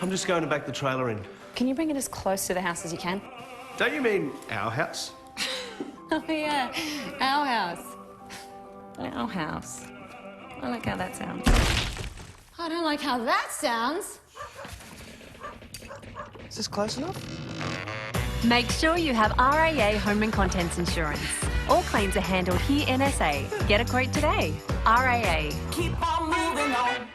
I'm just going to back the trailer in. Can you bring it as close to the house as you can? Don't you mean our house? Oh, yeah, our house. Our house. I like how that sounds. I don't like how that sounds. Is this close enough? Make sure you have RAA Home and Contents Insurance. All claims are handled here NSA. Get a quote today. RAA. Keep on moving on.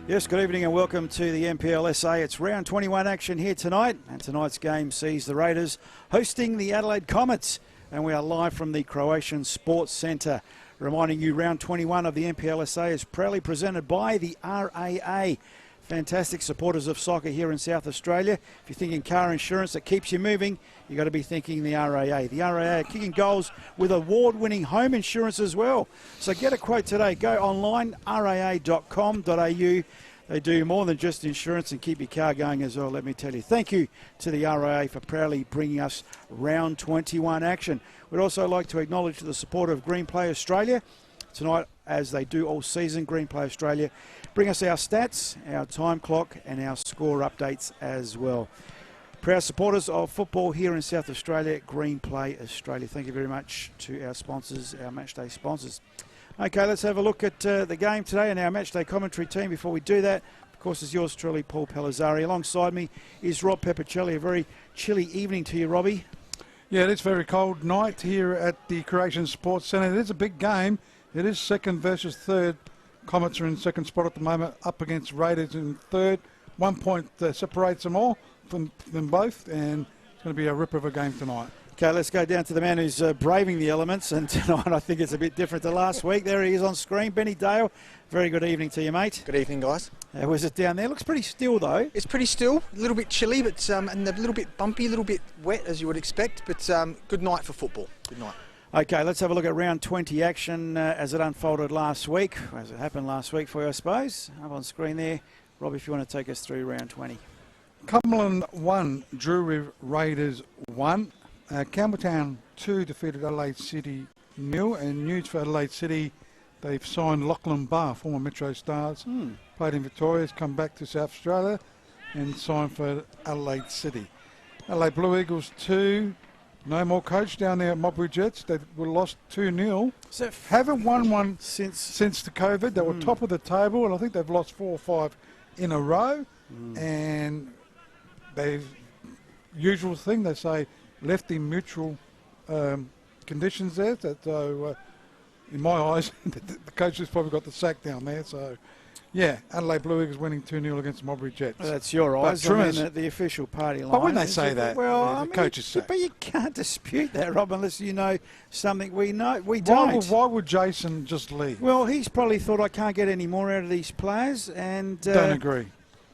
Yes, good evening and welcome to the NPL SA. It's round 21 action here tonight, and tonight's game sees the Raiders hosting the Adelaide Comets, and we are live from the Croatian Sports Centre. Reminding you, round 21 of the NPL SA is proudly presented by the RAA. Fantastic supporters of soccer here in South Australia. If you're thinking car insurance that keeps you moving, you've got to be thinking the RAA. The RAA are kicking goals with award-winning home insurance as well. So get a quote today. Go online, raa.com.au. They do more than just insurance and keep your car going as well, let me tell you. Thank you to the RAA for proudly bringing us round 21 action. We'd also like to acknowledge the support of Green Play Australia. Tonight, as they do all season, Green Play Australia bring us our stats, our time clock and our score updates as well. Proud supporters of football here in South Australia, Green Play Australia. Thank you very much to our sponsors, our matchday sponsors. Okay, let's have a look at the game today and our matchday commentary team. Before we do that, of course, is yours truly, Paul Pellizzari. Alongside me is Rob Peppicelli. A very chilly evening to you, Robbie. Yeah, it is very cold night here at the Croatian Sports Centre. It is a big game. It is second versus third. Comets are in second spot at the moment, up against Raiders in third. 1 point separates them all from them both, and it's going to be a ripper of a game tonight. Okay, let's go down to the man who's braving the elements, and tonight I think it's a bit different to last week. There he is on screen, Benny Dale. Very good evening to you, mate. Good evening, guys. How was it down there? Looks pretty still, though. It's pretty still, a little bit chilly, but and a little bit bumpy, a little bit wet, as you would expect, but good night for football. Good night. Okay, let's have a look at round 20 action as it unfolded last week, as it happened last week for you, I suppose. Up on screen there. Rob, if you want to take us through round 20. Cumberland 1, drew with Raiders 1. Campbelltown 2 defeated Adelaide City 0, and news for Adelaide City, they've signed Lachlan Barr, former Metro Stars, played in Victoria, has come back to South Australia and signed for Adelaide City. Adelaide Blue Eagles 2, no more coach down there at Modbury Jets. They were lost 2-0. So haven't won one since the COVID. They were top of the table, and I think they've lost 4 or 5 in a row. And they've, usual thing, they say, left in mutual conditions there. So, in my eyes, the coach has probably got the sack down there. So, yeah, Adelaide Blue Eagles winning 2-0 against the Modbury Jets. Well, that's your eyes. I mean, the official party line. But when they say that, well, the coach is sacked. But you can't dispute that, Rob, unless you know something we know. We don't. Why would Jason just leave? Well, he's probably thought, I can't get any more out of these players. And don't agree.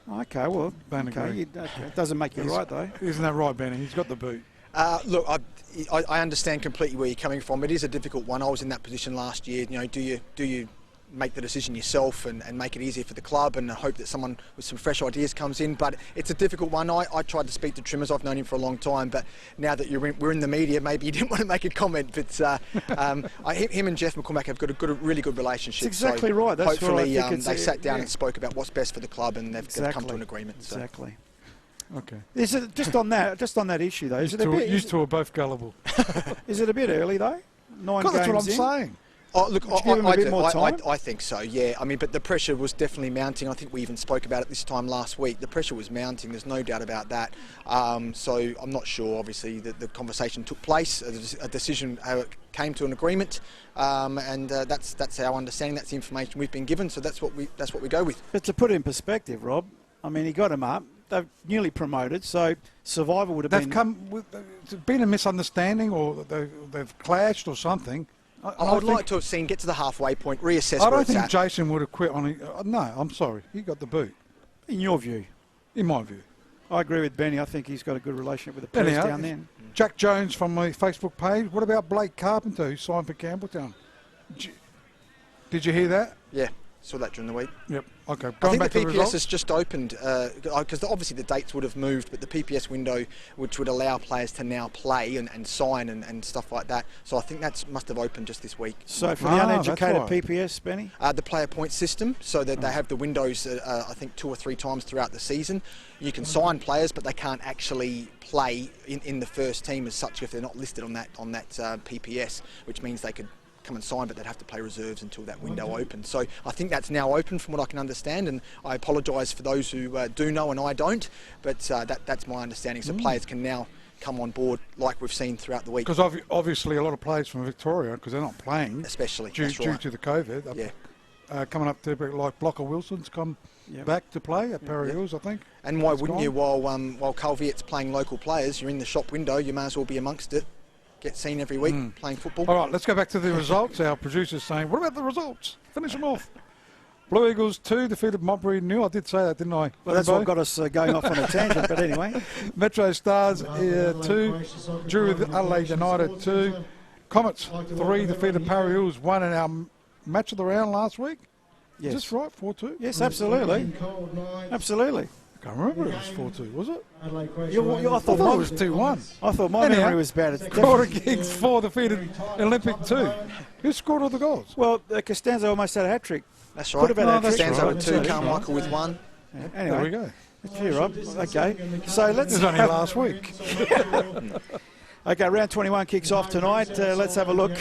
Okay, well, don't agree. It doesn't make you right, though. Isn't that right, Benny? He's got the boot. Look, I understand completely where you're coming from. It is a difficult one. I was in that position last year. You know, do you make the decision yourself and make it easier for the club and hope that someone with some fresh ideas comes in? But it's a difficult one. I tried to speak to Trimmers. I've known him for a long time, but now that we're in the media, maybe you didn't want to make a comment. But him and Jeff McCormack have got a really good relationship. That's exactly right. That's hopefully right. They sat down and spoke about what's best for the club, and they've come to an agreement. Exactly. So. Okay. Is it just on that issue though? You two are both gullible. Is it a bit early though? 9 games that's what I'm in? saying. Oh, look, Would you give him a bit more time? I think so, yeah. I mean, but the pressure was definitely mounting. I think we even spoke about it this time last week. The pressure was mounting, there's no doubt about that. So I'm not sure, obviously, that the conversation took place, a decision came to an agreement, and that's our understanding, that's the information we've been given, so that's what we go with. But to put it in perspective, Rob, I mean, he got him up. They've newly promoted, so survival would have It's been a misunderstanding, or they've clashed or something. I would like to have seen get to the halfway point, reassess I where don't it's think at. Jason would have quit on it. No, I'm sorry. He got the boot, In your view? in my view. I agree with Benny. I think he's got a good relationship with the players Anyhow, down there. Jack Jones from my Facebook page. What about Blake Carpenter, who signed for Campbelltown? Did you hear that? Yeah, saw that during the week. Yep. Okay. I Going think back the to the PPS results. has just opened, because obviously the dates would have moved, but the PPS window, which would allow players to now play and sign and stuff like that. So I think that must have opened just this week. So for the uneducated that's why. PPS, Benny? The player point system, so that they have the windows, I think 2 or 3 times throughout the season. You can sign players, but they can't actually play in the first team as such if they're not listed on that PPS, which means they could come and sign, but they'd have to play reserves until that window opens. So I think that's now open from what I can understand, and I apologise for those who do know and I don't, but that's my understanding. So players can now come on board like we've seen throughout the week. Because obviously a lot of players from Victoria, because they're not playing, Especially, due that's right. to the COVID, Yeah. coming up to like Blocker Wilson's come back to play at Perry Hills, I think. And why It's wouldn't gone. you, while Culviet's playing local players, you're in the shop window, you may as well be amongst it. Get seen every week playing football. All right, let's go back to the results. Our producer's saying, what about the results? Finish them off. Blue Eagles 2 defeated Modbury 0. I did say that, didn't I? Well, that's what got us going off on a tangent, but anyway. Metro Stars 2, drew with Adelaide United 2. Comets 3 defeated Parry Hills 1 in our match of the round last week. Yes. Is this right? 4-2? Yes, absolutely. Absolutely. I can't remember it was 4-2, was it? I I thought it was 2-1. I thought my Anyhow, memory was bad. It's Quarter definitely- Kings 4 defeated Olympic 2. Who scored all the goals? Well, Costanzo almost had a hat-trick. That's Could right. have had a that's hat-trick. Stanzo right. with 2, That's Carmichael with 1. Yeah, There we anyway, go. it's you, Rob. Okay. So let's This was only last week. Okay, round 21 kicks off tonight. Let's have a look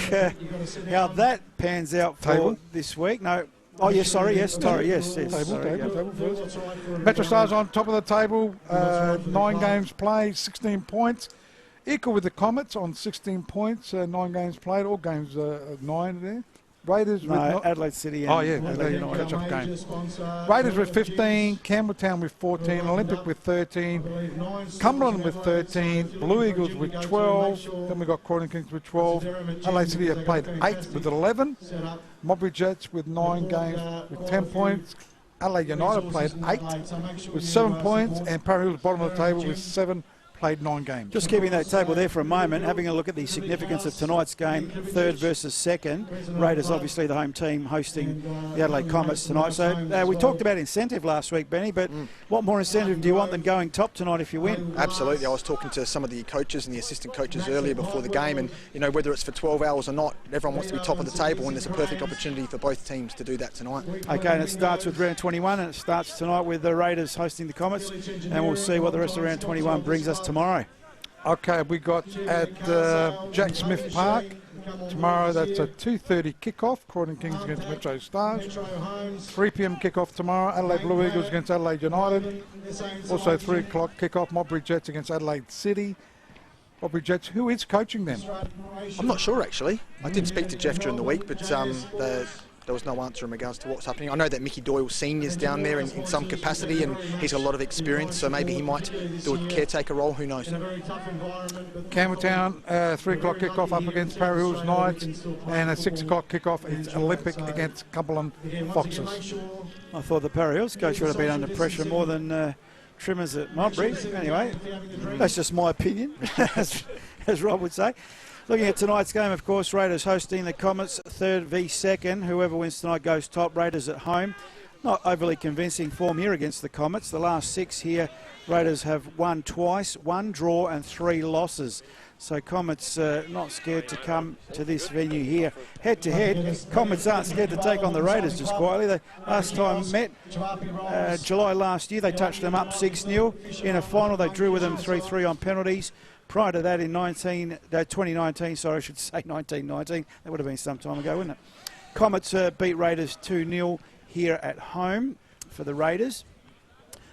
how that pans out for Table. this week. No. Oh, yes, sorry. Yes, sorry. Yes, yes. Table sorry, yeah. first. Metro Stars on top of the table, 9 games played, 16 points. Equal with the Comets on 16 points, 9 games played, all games 9 there. Raiders No, with Adelaide City and Adelaide United catch-up game. Raiders with 15, Campbelltown with 14, Olympic with 13, Cumberland with 13, Blue Eagles with 12, then we got Croydon Kings with 12, Adelaide City have played 8 with 11, Modbury Jets with 9 games with 10 points, Adelaide United played 8 with 7 points, and Parry Hills bottom of the table with 7, played 9 games. Just keeping that table there for a moment, having a look at the significance of tonight's game, third versus second. Raiders obviously the home team hosting the Adelaide Comets tonight. So we talked about incentive last week, Benny, but what more incentive do you want than going top tonight if you win? Absolutely. I was talking to some of the coaches and the assistant coaches earlier before the game, and whether it's for 12 hours or not, everyone wants to be top of the table, and there's a perfect opportunity for both teams to do that tonight. Okay, and it starts with round 21, and it starts tonight with the Raiders hosting the Comets, and we'll see what the rest of round 21 brings us tomorrow. Okay, we got at Jack Smith Park tomorrow. That's a 2:30 kickoff. Croydon Kings against Metro Stars. 3 p.m. kickoff tomorrow. Adelaide Blue Eagles against Adelaide United. Also 3 o'clock kickoff. Modbury Jets against Adelaide City. Modbury Jets. Who is coaching them? I'm not sure actually. I did speak to Jeff during the week, but there was no answer in regards to what's happening. I know that Mickey Doyle Senior's down there in some capacity, and he's got a lot of experience, so maybe he might do a caretaker role, who knows. Campbelltown, 3 o'clock kickoff up against Parry Hills Knights, and a 6 o'clock kickoff, it's Olympic against Cumberland Foxes. I thought the Parry Hills coach would have been under pressure more than Trimmers at Modbury. Anyway, that's just my opinion, as Rob would say. Looking at tonight's game, of course, Raiders hosting the Comets, 3rd v 2nd. Whoever wins tonight goes top. Raiders at home. Not overly convincing form here against the Comets. The last 6 here, Raiders have won twice, 1 draw and 3 losses. So Comets not scared to come to this venue here. Head to head, Comets aren't scared to take on the Raiders just quietly. They last time met July last year, they touched them up 6-0. In a final, they drew with them 3-3 on penalties. Prior to that in 2019, sorry, I should say 1919. That would have been some time ago, wouldn't it? Comets beat Raiders 2-0 here at home for the Raiders.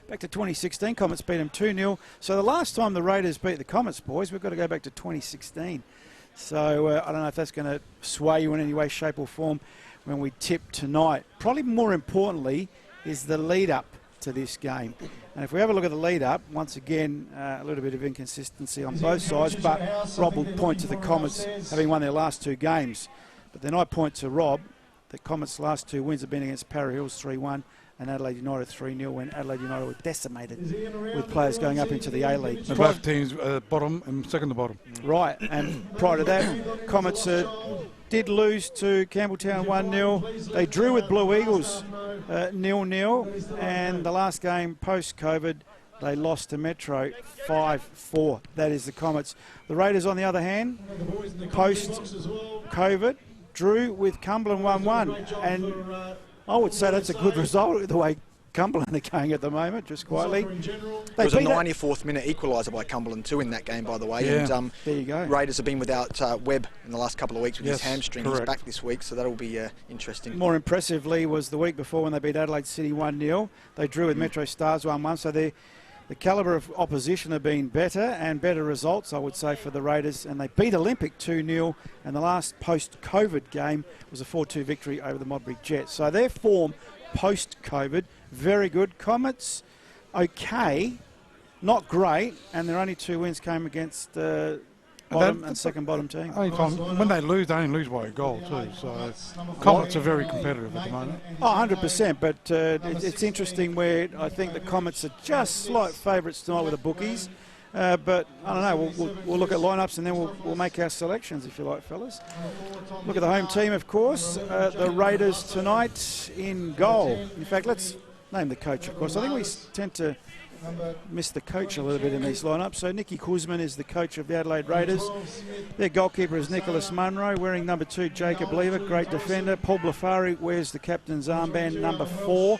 Back to 2016, Comets beat them 2-0. So the last time the Raiders beat the Comets, boys, we've got to go back to 2016. So I don't know if that's going to sway you in any way, shape or form when we tip tonight. Probably more importantly is the lead-up to this game. And if we have a look at the lead-up, once again, a little bit of inconsistency on both sides, but Rob will point to the Comets having won their last 2 games. But then I point to Rob, the Comets' last 2 wins have been against Para Hills 3-1 and Adelaide United 3-0 when Adelaide United were decimated with players going up into the A-League. Both teams bottom and second to bottom. Right, and prior to that, Comets did lose to Campbelltown 1-0. They drew with Blue Eagles 0-0, and the last game post-COVID, they lost to Metro 5-4. That is the Comets. The Raiders, on the other hand, post-COVID, drew with Cumberland 1-1, and I would say that's a good result the way Cumberland are going at the moment, just quietly. It was a 94th minute equaliser by Cumberland too in that game, by the way. Yeah. And there you go. Raiders have been without Webb in the last couple of weeks with his hamstring. Correct. He's back this week, so that'll be interesting. More impressively was the week before when they beat Adelaide City 1-0. They drew with Metro Stars 1-1, so the calibre of opposition have been better and better results, I would say, for the Raiders. And they beat Olympic 2-0, and the last post-COVID game was a 4-2 victory over the Modbury Jets. So their form post-COVID, very good. Comets, okay, not great, and their only 2 wins came against bottom and second bottom team. Only time, when they only lose by a goal too. So Comets are very competitive at the moment. Oh, 100%, but it's interesting where I think the Comets are just slight favourites tonight with the bookies. But I don't know, we'll look at lineups and then we'll make our selections, if you like, fellas. Look at the home team, of course. The Raiders tonight in goal. In fact, let's name the coach, of course. I think we tend to miss the coach a little bit in these lineups. So Nicky Kuzman is the coach of the Adelaide Raiders. Their goalkeeper is Nicholas Munro, wearing number 2, Jacob Lever, great defender. Paul Blafari wears the captain's armband, number 4.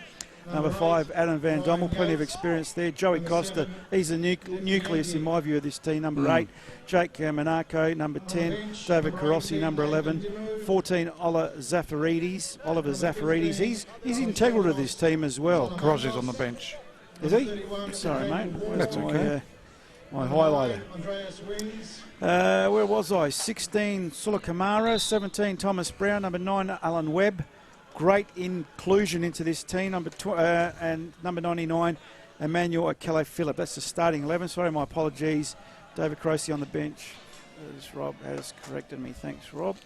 Number 5, Adam Van Dommel, plenty of experience there. Joey Costa, he's the nucleus in my view of this team. Number 8, Jake Monaco. Number 10, David Carossi. Number 11, 14, Oliver Zafaridis. He's integral to this team as well. Carossi's on the bench. Is he? Sorry, mate. That's okay. My highlighter. Where was I? 16, Sula Kamara. 17, Thomas Brown. Number 9, Alan Webb. Great inclusion into this team. And number 99, Emmanuel Akele Phillip. That's the starting 11. Sorry, my apologies. David Crosey on the bench. As Rob has corrected me. Thanks, Rob.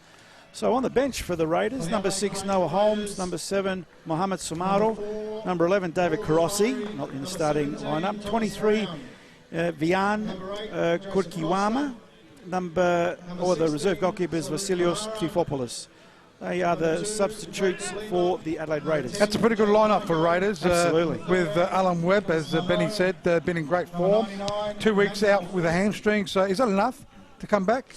So on the bench for the Raiders, number 6, Noah Holmes. Number 7, Mohamed Sumaro. Number 11, David Carossi, not in the starting lineup. 23, Vian Kurkiwama. The reserve goalkeeper is Vasilios Trifopoulos. They are the substitutes for the Adelaide Raiders. That's a pretty good lineup for Raiders. Absolutely. With Alan Webb, as Benny said, been in great form. 2 weeks out with a hamstring. So is that enough to come back?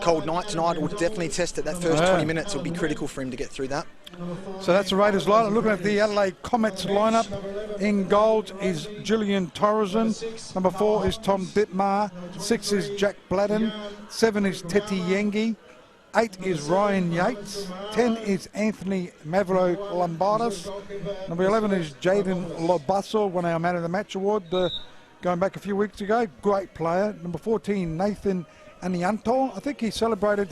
Cold night tonight will definitely test it. That first 20 minutes will be critical for him to get through that. So that's the Raiders lineup. Looking at the Adelaide Comets lineup, in goals is Julian Torreson. Number 4 is Tom Dittmar. 6 is Jack Bladden. 7 is Teti Yengi. 8 is Ryan Yates. 10 is Anthony Mavro Lombardos. Number 11 is Jaden Lobasso, won our Man of the Match award going back a few weeks ago. Great player. Number 14, Nathan Anianto. I think he celebrated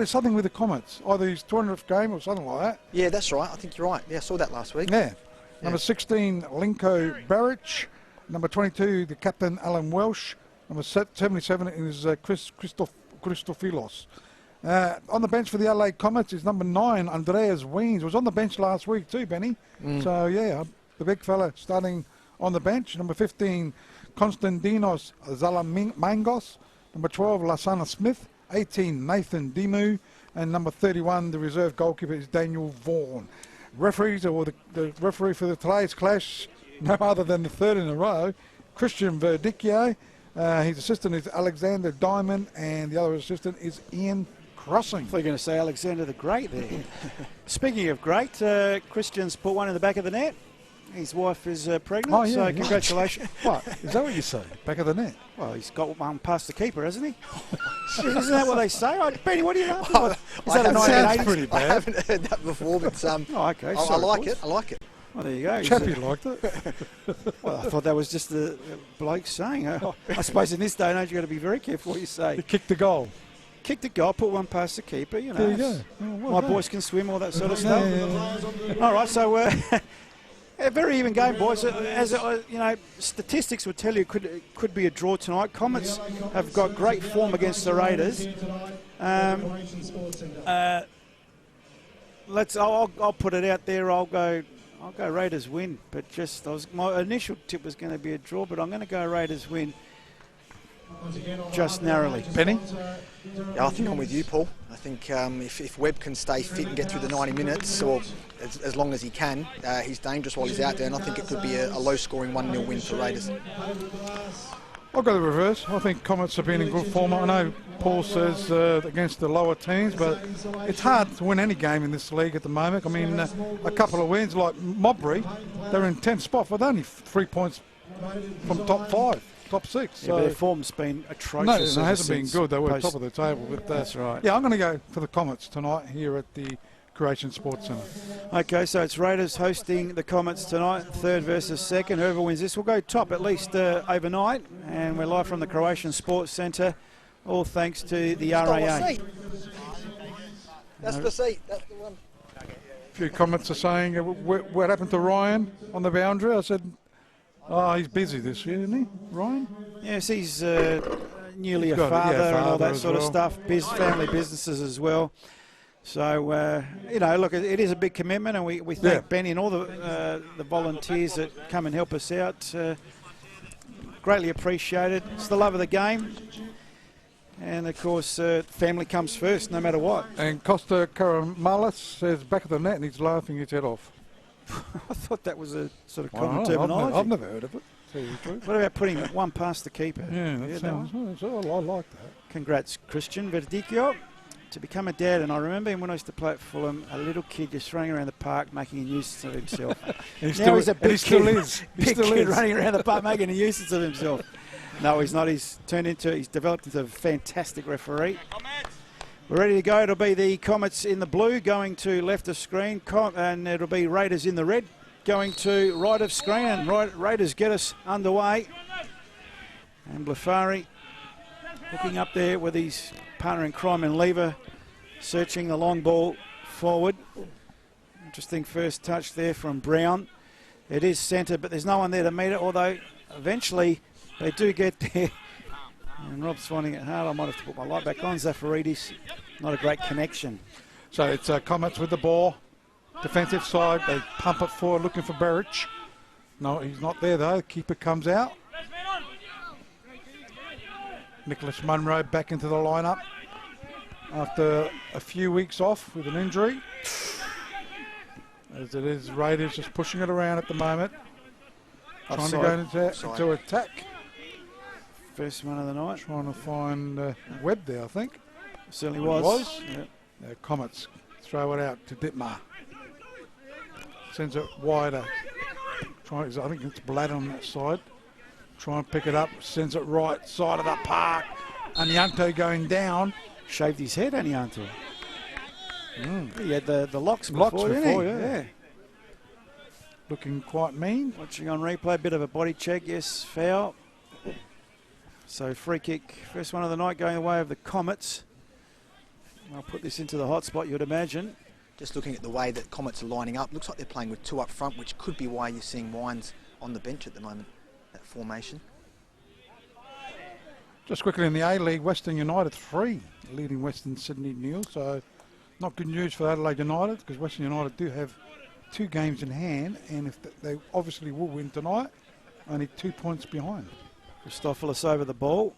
something with the Comets, either his 200th game or something like that. Yeah, that's right. I think you're right. Yeah, I saw that last week. Yeah. Number 16, Linko Baric. Number 22, the captain, Alan Welsh. Number 77 is Christofilos. On the bench for the Adelaide Comets is number 9, Andreas Weens. Was on the bench last week too, Benny. So, yeah, the big fella starting on the bench. Number 15, Konstantinos Zalamangos. Number 12, Lasana Smith. 18, Nathan Dimu. And number 31, the reserve goalkeeper is Daniel Vaughan. Referees, or the referee for today's clash, no other than the 3rd in a row, Christian Verdicchio. His assistant is Alexander Diamond, and the other assistant is Ian Crossing. I thought you were going to say Alexander the Great there. Speaking of great, Christian's put one in the back of the net. His wife is pregnant, Oh, yeah, so yeah. congratulations. What? Is that what you say? Back of the net? Well, he's got one past the keeper, hasn't he? Isn't that what they say? Benny, what do you know? Is that a haven't- sounds 1980s? pretty I bad. haven't heard that before, but Oh, okay. I sorry, like boys. it. I like it. Well, there you go. Chappie liked it. Well, I thought that was just the bloke saying. I suppose in this day and age, you've got to be very careful what you say. He kicked the goal. Kick the goal, put one past the keeper, you know. There you go. Oh, well My done. boys can swim, all that sort of Yeah, stuff. yeah, yeah. All right, so a very even game, boys. As you know, statistics would tell you could be a draw tonight. Comets have got great form against the Raiders. I'll put it out there. I'll go Raiders win. But my initial tip was going to be a draw, but I'm going to go Raiders win. Just narrowly. Benny? Yeah, I think I'm with you, Paul. I think if Webb can stay fit and get through the 90 minutes, or as long as he can, he's dangerous while he's out there, and I think it could be a low-scoring 1-0 win for Raiders. I'll go the reverse. I think Comets have been in good form. I know Paul says against the lower teams, but it's hard to win any game in this league at the moment. I mean, a couple of wins like Mobbery, they're in 10th spot with only 3 points from top 5. Top 6. Yeah, but their form's been atrocious. No, it hasn't been since good. They were post- top of the table. But, That's right. Yeah, I'm going to go for the Comets tonight here at the Croatian Sports Centre. Okay, so it's Raiders hosting the Comets tonight, third versus second. Whoever wins this will go top at least overnight. And we're live from the Croatian Sports Centre, all thanks to the RAA. That's the seat. That's the one. A few comments are saying, what happened to Ryan on the boundary? I said, oh, he's busy this year, isn't he, Ryan? Yes, he's newly a Got it, father, yeah, and all father that as sort of well. stuff, family businesses as well. So, look, it is a big commitment, and we thank Yeah. Benny and all the volunteers that come and help us out. Greatly appreciated. It's the love of the game. And, of course, family comes first, no matter what. And Costa Karamalis says back of the net, and he's laughing his head off. I thought that was a sort of I don't common know, terminology. I've never heard of it. Tell you the truth. What about putting one past the keeper? Yeah, Yeah, that sounds. I like that. Congrats, Christian Verdicchio, to become a dad. And I remember him when I used to play at Fulham, a little kid just running around the park making a nuisance of himself. Now he's a big He still kid, is. He big still kid is. running around the park making a nuisance of himself. No, he's not. He's developed into a fantastic referee. We're ready to go. It'll be the Comets in the blue going to left of screen, and it'll be Raiders in the red going to right of screen, and Raiders get us underway. And Blafari looking up there with his partner in crime and Lever, searching the long ball forward. Interesting first touch there from Brown. It is centred, but there's no one there to meet it, although eventually they do get there. And Rob's finding it hard. I might have to put my light back on. Zafaridis, not a great connection. So it's Comets with the ball. Defensive side, they pump it forward looking for Beric. No, he's not there though. Keeper comes out. Nicholas Munro back into the lineup after a few weeks off with an injury. As it is, Raiders just pushing it around at the moment. Trying to go into attack. First one of the night. Trying to find Webb there, I think. Certainly was. Yep. Comets throw it out to Dittmar. Sends it wider. I think it's Blad on that side. Try and pick it up. Sends it right side of the park. Anianto going down. Shaved his head, Anianto. He had the locks before, didn't he? Yeah. Looking quite mean. Watching on replay, bit of a body check. Yes, foul. So free kick. First one of the night going the way of the Comets. I'll put this into the hot spot, you'd imagine. Just looking at the way that Comets are lining up, looks like they're playing with 2 up front, which could be why you're seeing Wines on the bench at the moment, that formation. Just quickly in the A-League, Western United 3, leading Western Sydney nil. So not good news for Adelaide United, because Western United do have 2 games in hand, and if they obviously will win tonight, only 2 points behind. Christopoulos over the ball.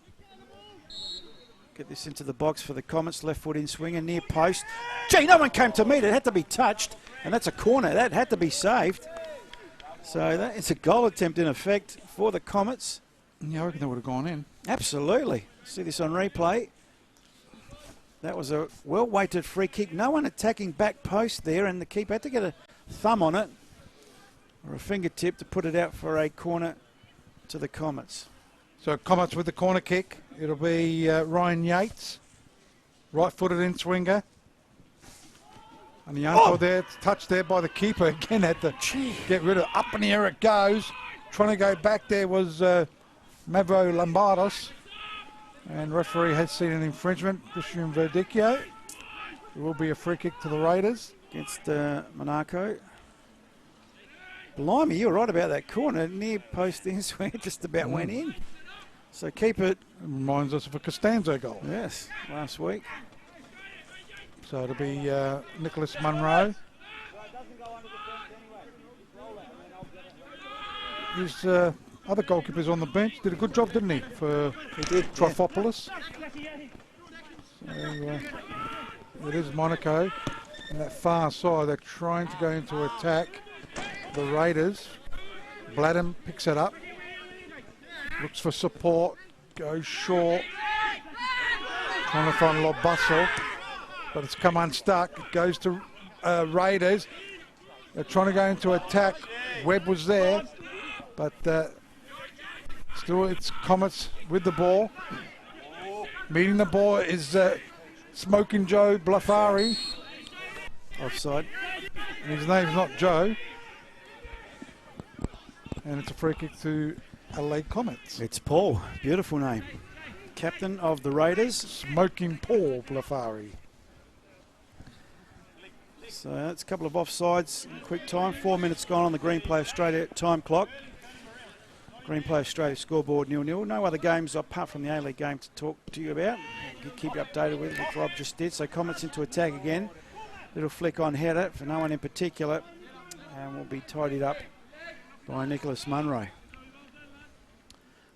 Get this into the box for the Comets. Left foot in swing and near post. Gee, no one came to meet it. It had to be touched. And that's a corner. That had to be saved. So that, it's a goal attempt in effect for the Comets. Yeah, I reckon they would have gone in. Absolutely. See this on replay. That was a well-weighted free kick. No one attacking back post there, and the keeper had to get a thumb on it or a fingertip to put it out for a corner to the Comets. So Comets with the corner kick. It'll be Ryan Yates, right-footed in swinger. And the uncle there, it's touched there by the keeper. Again, had to get rid of it. Up in the air it goes. Trying to go back there was Mavo Lombardos. And referee has seen an infringement. Christian Verdicchio. There will be a free kick to the Raiders. Against Monaco. Blimey, you were right about that corner. Near post in swing, just about went in. So keep it. Reminds us of a Costanzo goal. Yes, last week. So it'll be Nicholas Munro. His other goalkeepers on the bench did a good job, didn't he? He did. Trifopoulos. So it is Monaco. On that far side, they're trying to go into attack. The Raiders. Bladham picks it up. Looks for support. Goes short. Trying to find Lobasso. But it's come unstuck. It goes to Raiders. They're trying to go into attack. Webb was there. But still it's Comets with the ball. Meeting the ball is Smoking Joe Blafari. Offside. His name's not Joe. And it's a free kick to Adelaide Comets. It's Paul. Beautiful name. Captain of the Raiders. Smoking Paul Blafari. So that's a couple of offsides in quick time. 4 minutes gone on the Green Play Australia time clock. Green Play Australia scoreboard 0-0. No other games apart from the A-League game to talk to you about. Keep you updated with what Rob just did. So Comets into attack again. Little flick on header for no one in particular. And will be tidied up by Nicholas Munro.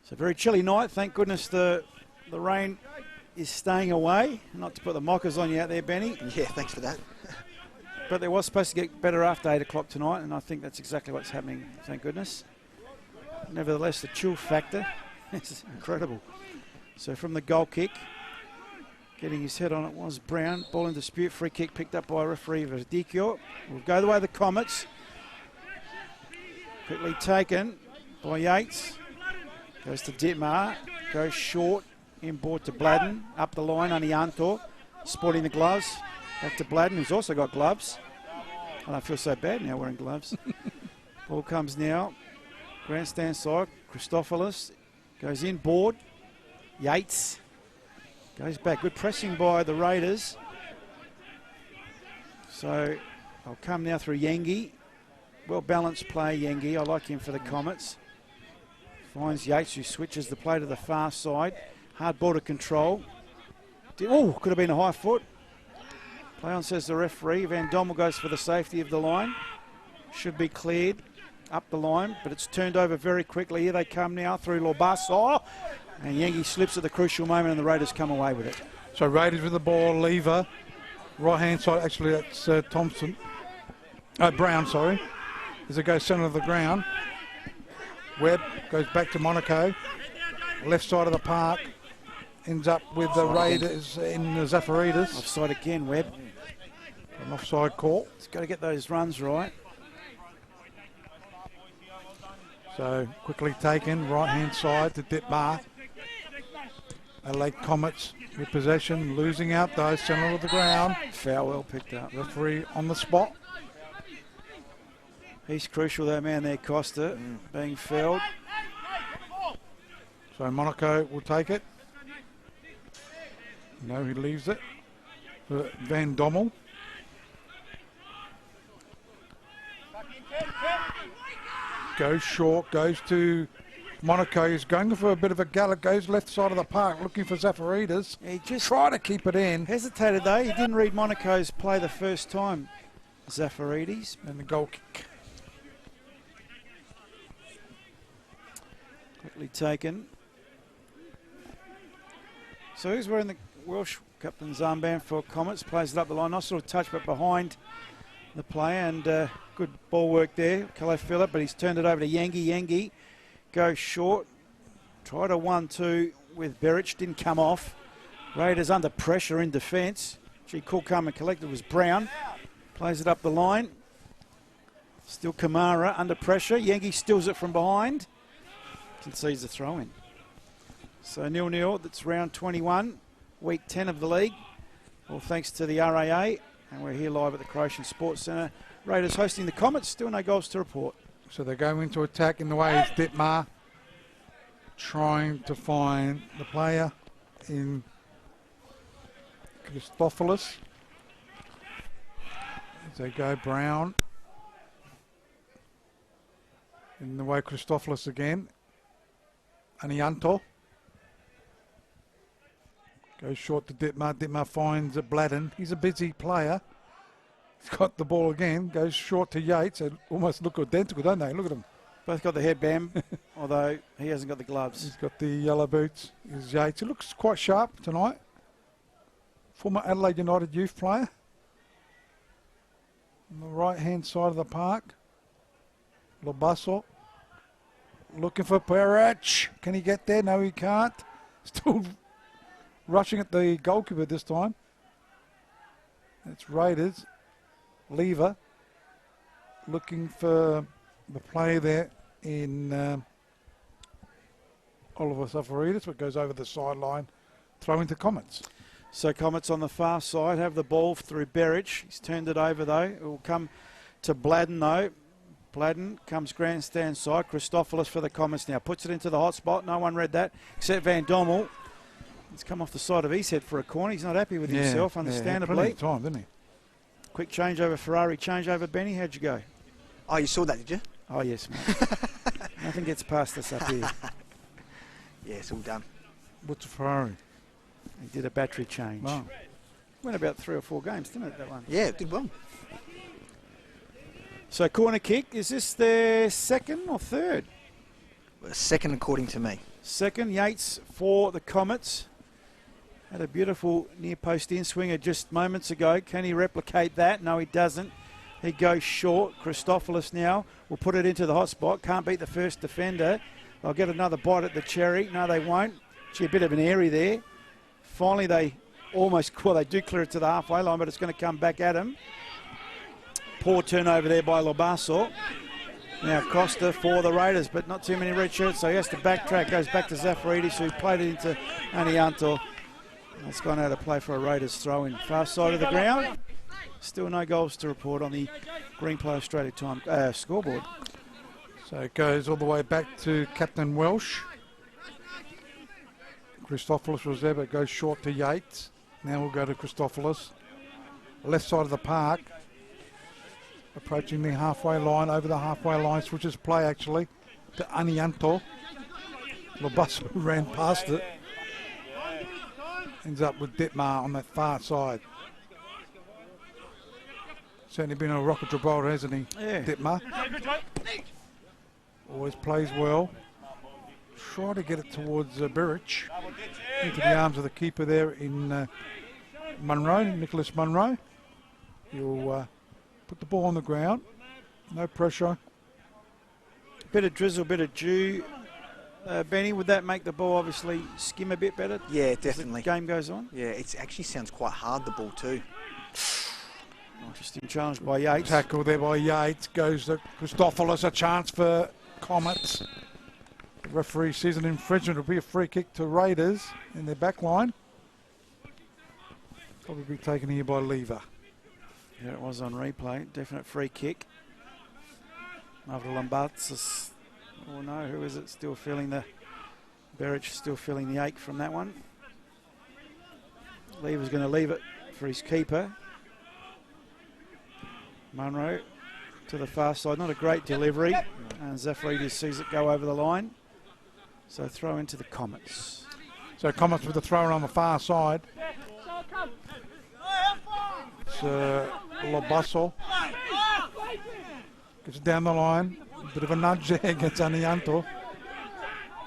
It's a very chilly night. Thank goodness the rain is staying away. Not to put the mockers on you out there, Benny. Yeah, thanks for that. But they was supposed to get better after 8 o'clock tonight, and I think that's exactly what's happening, thank goodness. Nevertheless, the chill factor is incredible. So from the goal kick, getting his head on it was Brown. Ball in dispute, free kick picked up by referee Verdicchio. Will go the way of the Comets. Quickly taken by Yates. Goes to Ditmar, goes short, inboard to Bladden, up the line, Anianto, sporting the gloves. Back to Bladden, who's also got gloves. I don't feel so bad now wearing gloves. Ball comes now. Grandstand side. Christophilus goes in, board. Yates goes back. Good pressing by the Raiders. So I'll come now through Yengi. Well balanced play, Yengi. I like him for the Comets. Finds Yates, who switches the play to the far side. Hard ball to control. Oh, could have been a high foot. Play on, says the referee. Van Dommel goes for the safety of the line. Should be cleared up the line, but it's turned over very quickly. Here they come now through Lobasso. And Yengi slips at the crucial moment and the Raiders come away with it. So Raiders with the ball, Lever. Right hand side, actually that's Thompson. Brown, sorry. As it goes centre of the ground. Webb goes back to Monaco. Left side of the park. Ends up with the Raiders in the Zaffaridas. Offside again, Webb. An offside call. He's got to get those runs right. So quickly taken, right hand side to Ditmar. Adelaide Comets with possession, losing out though, centre of the ground. Foul well picked up. Referee on the spot. He's crucial, that man there, Costa, being fouled. So Monaco will take it. No, he leaves it for Van Dommel. Goes short, goes to Monaco. He's going for a bit of a gallop, goes left side of the park looking for Zaffaridas. He just try to keep it in. Hesitated though, he didn't read Monaco's play the first time. Zaffaridas. And the goal kick. Quickly taken. So who's wearing the Welsh captain's armband for Comets? Plays it up the line. Nice little touch, but behind the play. And good ball work there. Calais Phillip, but he's turned it over to Yengi. Yengi goes short. Tried a 1-2 with Berich, didn't come off. Raiders under pressure in defence. Gee, cool, calm and collected was Brown. Plays it up the line. Still Kamara under pressure. Yankee stills it from behind. Concedes the throw in. So 0-0, that's round 21, week 10 of the league. All thanks to the RAA. And we're here live at the Croatian Sports Centre. Raiders hosting the Comets, still no goals to report. So they're going into attack in the way is Ditmar, trying to find the player in Christophilus. As they go Brown. In the way Christophilus again. Anianto. Goes short to Ditmar. Ditmar finds Bladden. He's a busy player. He's got the ball again. Goes short to Yates. They almost look identical, don't they? Look at them. Both got the headband, although he hasn't got the gloves. He's got the yellow boots. He's Yates. He looks quite sharp tonight. Former Adelaide United youth player. On the right-hand side of the park. Lobasso. Looking for Perich. Can he get there? No, he can't. Still rushing at the goalkeeper this time. It's Raiders. Lever. Looking for the play there in Oliver Safaridis, but goes over the sideline. Throw into Comets. So Comets on the far side have the ball through Berich. He's turned it over though. It will come to Bladden though. Bladden comes grandstand side. Christophilus for the Comets now. Puts it into the hot spot. No one read that except Van Dommel. He's come off the side of his head for a corner. He's not happy with himself, understandably. Plenty of time, didn't he? Quick change over Ferrari, change over Benny. How'd you go? Oh, you saw that, did you? Oh, yes, mate. Nothing gets past us up here. Yeah, it's all done. What's a Ferrari? He did a battery change. Wow. Went about 3 or 4 games, didn't it, that one? Yeah, it did well. So corner kick, is this their second or third? Well, second, according to me. Second, Yates for the Comets. Had a beautiful near post in swinger just moments ago. Can he replicate that? No, he doesn't. He goes short. Christophilus now will put it into the hot spot. Can't beat the first defender. They'll get another bite at the cherry. No, they won't. Gee, a bit of an airy there. Finally, they they do clear it to the halfway line, but it's going to come back at him. Poor turnover there by Lobasso. Now Costa for the Raiders, but not too many red shirts, so he has to backtrack. Goes back to Zafaridis, who played it into Anianto. It's gone out of play for a Raiders throw-in. Far side of the ground. Still no goals to report on the Green Play Australia time scoreboard. So it goes all the way back to Captain Welsh. Christophilus was there, but it goes short to Yates. Now we'll go to Christophilus. Left side of the park. Approaching the halfway line, over the halfway line, switches play actually to Anianto. Lobasso ran past it. Ends up with Ditmar on that far side. Certainly been a rock of Gibraltar, hasn't he, Yeah. Ditmar? Always plays well. Try to get it towards Berich. Into the arms of the keeper there in Munro, Nicholas Munro. He'll put the ball on the ground. No pressure. Bit of drizzle, bit of dew. Benny, would that make the ball obviously skim a bit better? Yeah, as definitely. the game goes on? Yeah, it actually sounds quite hard, the ball too. Interesting challenge by Yates. Tackle there by Yates. Goes to Christophilus. A chance for Comets. The referee sees an infringement. It'll be a free kick to Raiders in their back line. Probably be taken here by Lever. Yeah, it was on replay. Definite free kick. Mavrolambatsis. Oh no, who is it? Still feeling the... Berich still feeling the ache from that one. Lever's going to leave it for his keeper. Munro to the far side. Not a great delivery. And Zafaridis sees it go over the line. So throw into the Comets. So Comets with the thrower on the far side. It's Lobasso. Gets it down the line. A bit of a nudge there against Anianto.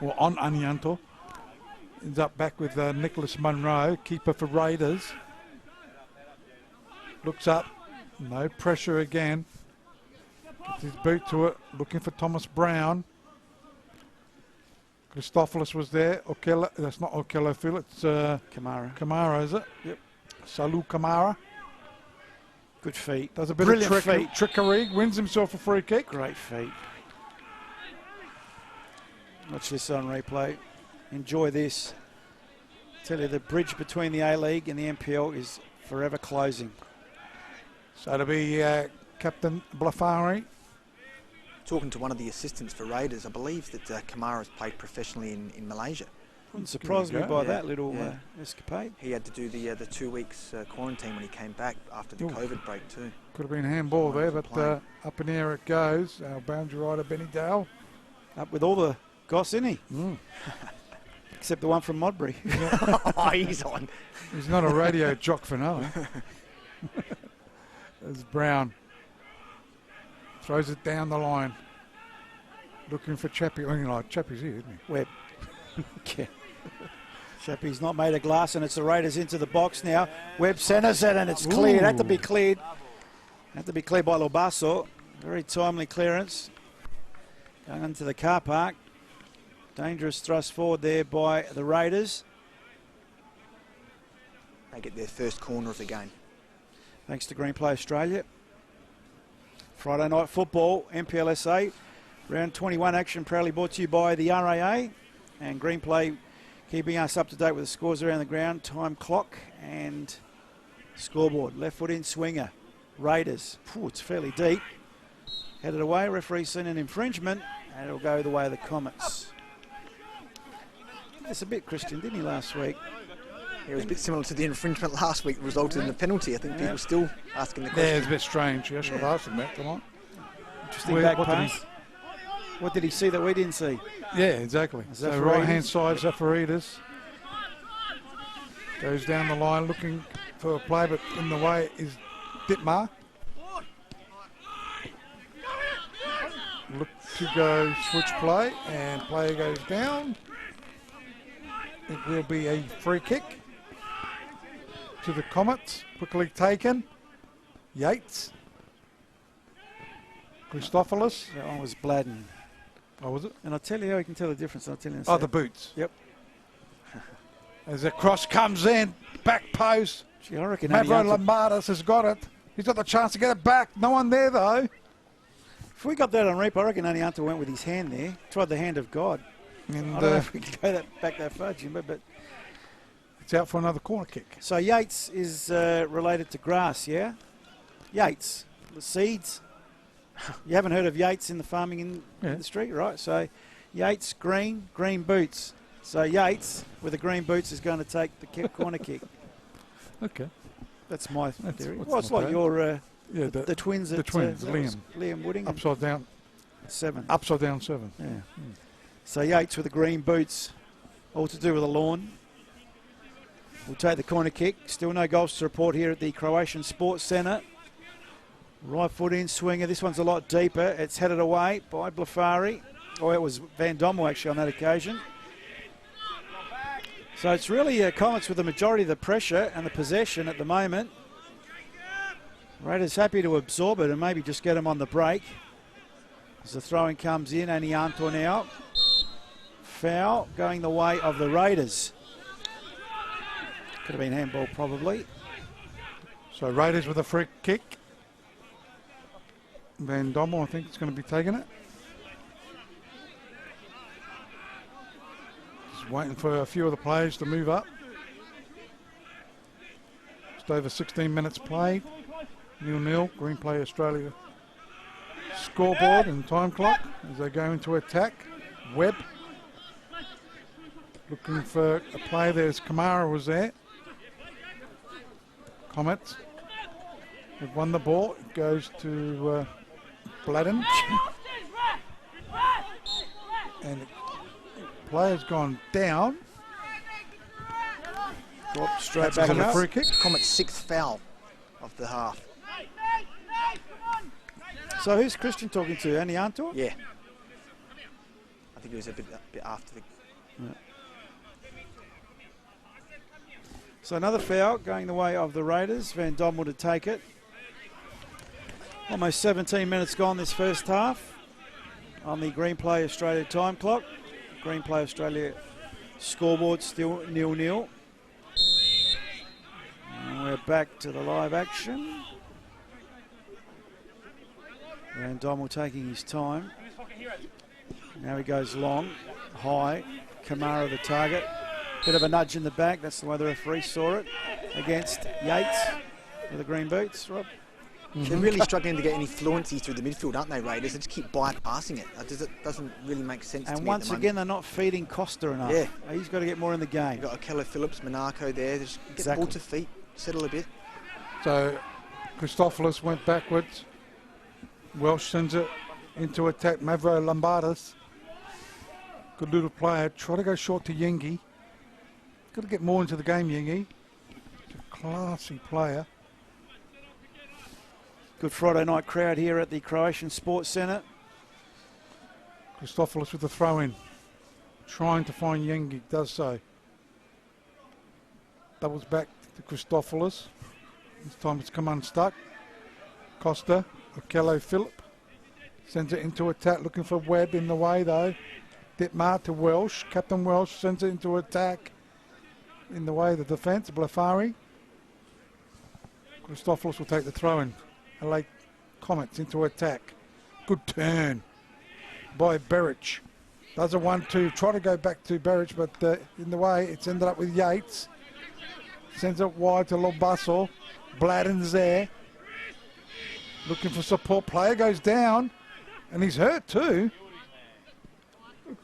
Or on Anianto. Ends up back with Nicholas Munro, keeper for Raiders. Looks up. No pressure again. Gets his boot to it. Looking for Thomas Brown. Christopoulos was there. Okello, that's not Okello, Phil. It's Kamara. Kamara, is it? Yep. Salu Kamara. Good feet. Does a bit Brilliant of feet. trickery. Wins himself a free kick. Great feet. Watch this on replay. Enjoy this. Tell you, the bridge between the A-League and the NPL is forever closing. So to be Captain Blafari. Talking to one of the assistants for Raiders, I believe that Kamara has played professionally in Malaysia. Wouldn't surprise me by that little Yeah. escapade. He had to do the 2 weeks quarantine when he came back after the COVID break too. Could have been handball there, but up in the air it goes. Our boundary rider, Benny Dale. Up with all the goss, isn't he? Except the one from Modbury. Oh, he's on. He's not a radio jock for no. There's Brown. Throws it down the line. Looking for Chappie. Oh, you know, Chappie's here, isn't he? Webb. Yeah. Chappie's not made of glass, and it's the Raiders into the box now. Webb centres it, and it's cleared. Had to be cleared. Had to be cleared by Lobasso. Very timely clearance. Going into the car park. Dangerous thrust forward there by the Raiders. They get their first corner of the game. Thanks to Greenplay Australia. Friday night football, NPLSA. Round 21 action proudly brought to you by the RAA. And Greenplay keeping us up to date with the scores around the ground, time clock and scoreboard. Left foot in swinger. Raiders. It's fairly deep. Headed away. Referee seen an infringement. And it'll go the way of the Comets. It's a bit Christian, didn't he, last week? It was a bit similar to the infringement last week that resulted in the penalty. I think people still asking the question. Yeah, it's a bit strange. I should have asked him that tonight. Interesting back pass. What did he see that we didn't see? Yeah, exactly. So right-hand side, Zafaridas goes down the line looking for a play, but in the way is Ditmar. Look to go switch play, and player goes down. It will be a free kick to the Comets. Quickly taken. Yates. Christopoulos. That one was Bladden. Oh, was it? And I'll tell you how you can tell the difference. I'll tell you in a Oh, sec. the boots. Yep. As the cross comes in, back post. Gee, I reckon Mavro Anianto, Lombardis has got it. He's got the chance to get it back. No one there, though. if we got that on replay, I reckon Anianto went with his hand there. Tried the hand of God. And I don't know if we can go back that far, Jim, but it's out for another corner kick. so Yates is related to grass, yeah? Yates, the seeds. You haven't heard of Yates in the farming industry, right? So Yates, green boots. So Yates, with the green boots, is going to take the corner kick. Okay. That's my theory. that's Well, it's not like bad. your The twins. the twins, Liam Wooding. and upside down 7. 7. Yeah. So Yates with the green boots, all to do with the lawn. We'll take the corner kick. Still no goals to report here at the Croatian Sports Centre. Right foot in swinger. This one's a lot deeper. It's headed away by Blafari. Oh, it was Van Dommel actually on that occasion. So it's really Comets with the majority of the pressure and the possession at the moment. Raiders happy to absorb it and maybe just get them on the break. As the throwing comes in, Anianto now. Foul going the way of the Raiders. Could have been handball probably. So Raiders with a free kick. Van Dommel, I think, is going to be taking it. Just waiting for a few of the players to move up. Just over 16 minutes played. 0-0. Greenplay Australia scoreboard and time clock as they go into attack. Webb looking for a play. There's Kamara was there. Comets have won the ball. It goes to Bladden. And the player's gone down. Drop straight That's back a up. Free kick. Comet's 6th foul of the half. So who's Christian talking to? Anianto? Yeah. I think it was a bit after the... So another foul going the way of the Raiders. Van Dommel to take it. Almost 17 minutes gone this first half on the Greenplay Australia time clock. Green Play Australia scoreboard still 0-0. And we're back to the live action. And Domel taking his time. Now he goes long, high. Kamara the target. Bit of a nudge in the back. That's the way the referee saw it against Yates with the green boots, Rob. They're really struggling to get any fluency through the midfield, aren't they, Raiders? They just keep bypassing it. It doesn't really make sense to me. And once again, they're not feeding Costa enough. Yeah. He's got to get more in the game. You've got Okello Phillips, Monaco there. Just get the ball to feet, settle a bit. So Christophilus went backwards. Welsh sends it into attack. Mavro Lombardas. Good little player. Try to go short to Yengi. Got to get more into the game, Yengi. He's a classy player. Good Friday night crowd here at the Croatian Sports Centre. Christophilus with the throw-in. Trying to find Yengi. Does so. Doubles back to Christophilus. This time it's come unstuck. Costa. Okello Phillip. Sends it into attack. Looking for Webb in the way though. Ditmar to Welsh. Captain Welsh sends it into attack. In the way of the defence. Blafari. Christophilus will take the throw-in. Adelaide Comets into attack. Good turn by Berich. Does a 1-2. Try to go back to Berich, but in the way it's ended up with Yates. Sends it wide to Lobasso. Bladden's there. Looking for support. Player goes down. And he's hurt too.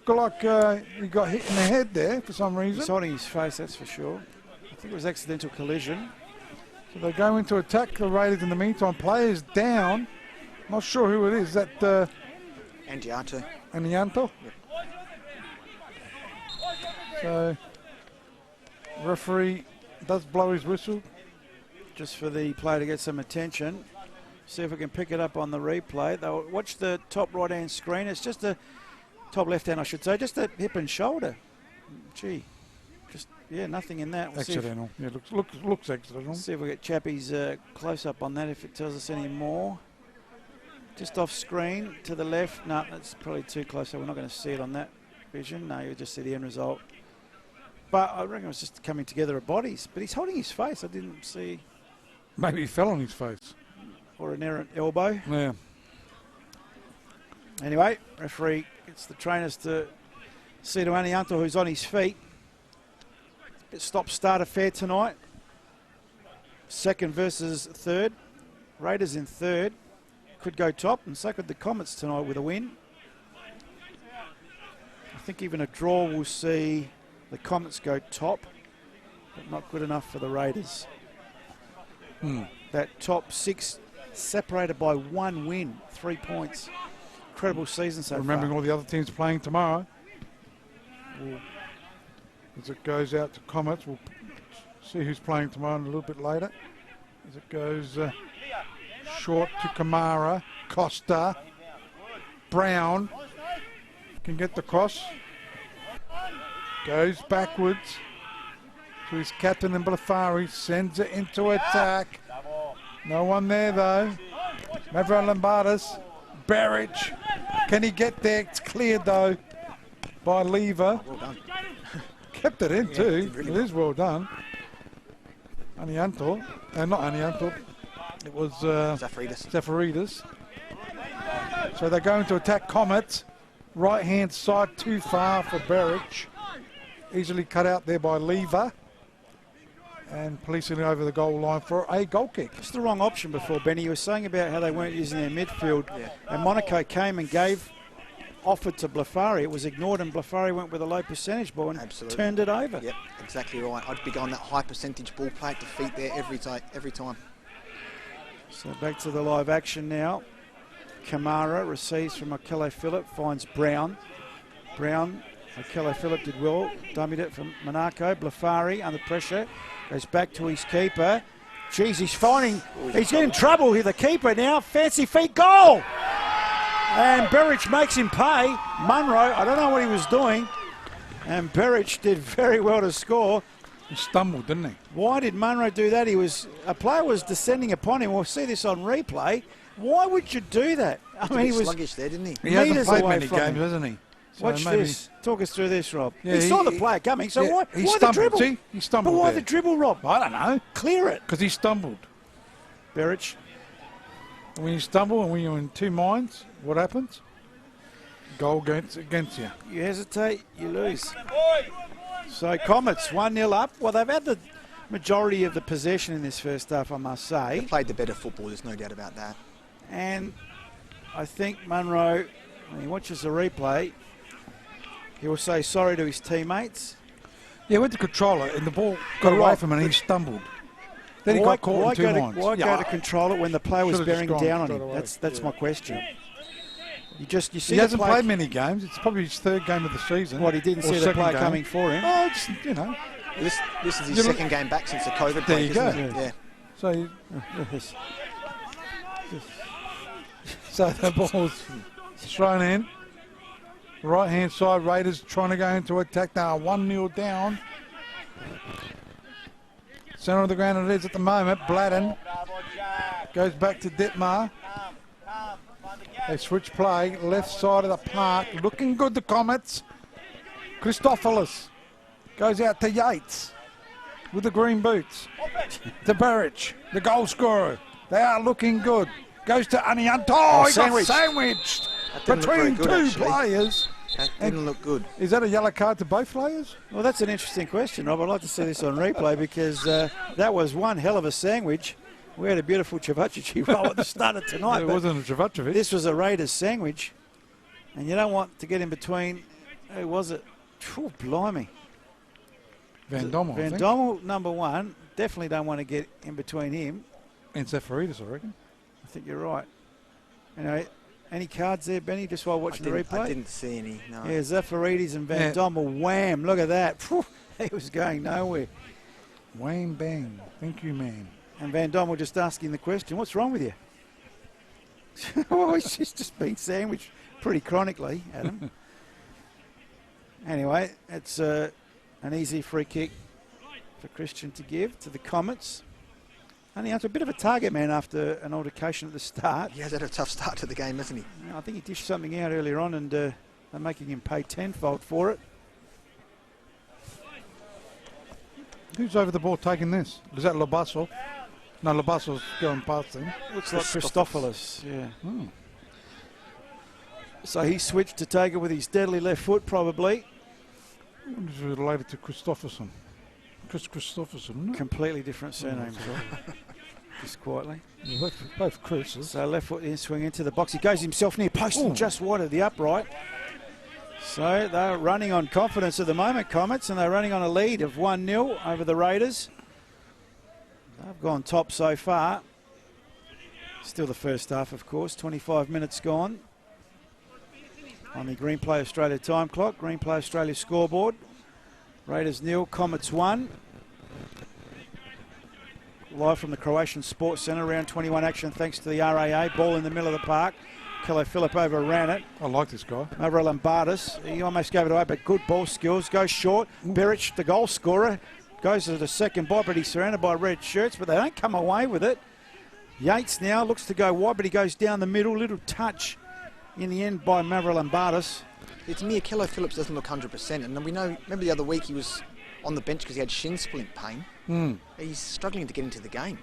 Looked like he got hit in the head there for some reason. He's holding his face, that's for sure. I think it was accidental collision. So they go into attack the Raiders in the meantime. Players down. Not sure who it is. Is that Andiato. Anianto? Yep. So referee does blow his whistle. Just for the player to get some attention. See if we can pick it up on the replay. They'll watch the top right-hand screen. It's just a top left-hand, I should say. Just a hip and shoulder. Gee. Yeah, nothing in that. We'll accidental. Yeah, looks accidental. See if we get Chappie's close-up on that, if it tells us any more. Just off screen to the left. No, that's probably too close, so we're not going to see it on that vision. No, you'll just see the end result. But I reckon it was just coming together of bodies. But he's holding his face. I didn't see. Maybe he fell on his face. Or an errant elbow. Yeah. Anyway, referee gets the trainers to see to Anianto, who's on his feet. Stop-start affair tonight. Second versus third. Raiders in third. Could go top, and so could the Comets tonight with a win. I think even a draw will see the Comets go top, but not good enough for the Raiders. That top six separated by one win, 3 points. Incredible season so Remembering far. all the other teams playing tomorrow. As it goes out to Comets, we'll see who's playing tomorrow a little bit later. As it goes short to Kamara, Costa, Brown can get the cross. Goes backwards to his captain and Blafari, sends it into attack. No one there though. Mavro Lombardas, Berich. Can he get there? It's cleared though by Lever. Well done. Kept it in too. Really it is well done. Anianto. Not Anianto. It was Zafaridis. So they're going to attack Comets. Right hand side too far for Berich. Easily cut out there by Lever. And policing it over the goal line for a goal kick. It's the wrong option before, Benny. You were saying about how they weren't using their midfield. And Monaco came and offered to Blafari. It was ignored, and Blafari went with a low percentage ball and turned it over. Yep, exactly right. I'd be going that high percentage ball play at defeat there every time. So back to the live action now. Kamara receives from Okello Phillip, finds Brown. Okello Phillip did well, dummied it from Monaco. Blafari under pressure, goes back to his keeper. Jeez, he's getting trouble here, the keeper now. Fancy feet, goal! And Berich makes him pay. Munro, I don't know what he was doing. And Berich did very well to score. He stumbled, didn't he? Why did Munro do that? A player was descending upon him. We'll see this on replay. Why would you do that? I mean, he was sluggish there, didn't he? He hasn't played away many from games, him. hasn't he? So Watch maybe- this. Talk us through this, Rob. Yeah, he saw the player coming, so yeah, why he the stumbled. dribble? See? He stumbled But why there. the dribble, Rob? I don't know. Clear it. Because he stumbled. Berich. When you stumble and when you're in two minds, what happens? Goal against you. You hesitate, you lose. So Comets 1-0 up. Well, they've had the majority of the possession in this first half, I must say. They played the better football, there's no doubt about that. And I think Munro, when he watches the replay, he will say sorry to his teammates. Yeah, went to control it and the ball got away right, from him and he stumbled. Then he Why got caught in two minds. Why go to control it when the player was Should've just bearing gone down on straight him? away. That's my question. You see He the hasn't player- played many games. It's probably his third game of the season. What, he didn't or see the second player game. coming for him? Oh, just, you know. This is his You know- second game back since the COVID There break, you go. isn't it? Yeah. So, Yes. so the ball's thrown in. Right hand side, Raiders trying to go into attack. They are 1-0 down. Centre of the ground it is at the moment. Bladden goes back to Ditmar. They switch play, left side of the park. Looking good, the Comets. Christophilus goes out to Yates with the green boots. To Berich, the goal scorer. They are looking good. Goes to Anianto. Oh, He got sandwiched. sandwiched That didn't look very between good, two actually. players. That didn't look good. Is that a yellow card to both players? Well, that's an interesting question, Rob. I'd like to see this on replay because that was one hell of a sandwich. We had a beautiful Cevacic roll at the start of tonight. It but wasn't a Cevacic. this was a Raiders sandwich, and you don't want to get in between. Who was it? Oh, blimey. Van Dommel, I Van think. Dommel, number one. Definitely don't want to get in between him. And Zafaridis, I reckon. I think you're right. Anyway, any cards there, Benny, just while watching the replay? I didn't see any, no. Yeah, Zafaridis and Van Yeah. Dommel, wham, look at that. Phew, he was going nowhere. Wayne Bang. Thank you, man. And Van Dommel just asking the question, what's wrong with you? Oh, he's just been sandwiched pretty chronically, Adam. Anyway, it's an easy free kick for Christian to give to the Comets. Only after a bit of a target man after an altercation at the start. He has had a tough start to the game, hasn't he? I think he dished something out earlier on and they're making him pay tenfold for it. Who's over the ball taking this? Is that Labasso? No, Labasso's going past him. Looks like Christophilus, yeah. Hmm. So he switched to take it with his deadly left foot, probably. It's related to Christopherson. Chris Christopherson, isn't it? Completely different surnames, right? Just quietly. Yeah, both Chris's. So left foot in, swing into the box. He goes himself near post and just wide of the upright. So they're running on confidence at the moment, Comets, and they're running on a lead of 1-0 over the Raiders. They've gone top so far. Still the first half, of course. 25 minutes gone on the Green Play Australia time clock. Green Play Australia scoreboard. Raiders 0, Comets 1. Live from the Croatian Sports Centre, round 21 action thanks to the RAA. Ball in the middle of the park. Kilo Phillip overran it. I like this guy. Over Lombardis. He almost gave it away, but good ball skills. Goes short. Berich, the goal scorer, goes to the second ball, but he's surrounded by red shirts, but they don't come away with it. Yates now looks to go wide, but he goes down the middle. Little touch in the end by Mavro Lombardis. It's me, Kilo Phillips doesn't look 100%, and we know, remember the other week he was on the bench because he had shin splint pain. He's struggling to get into the game.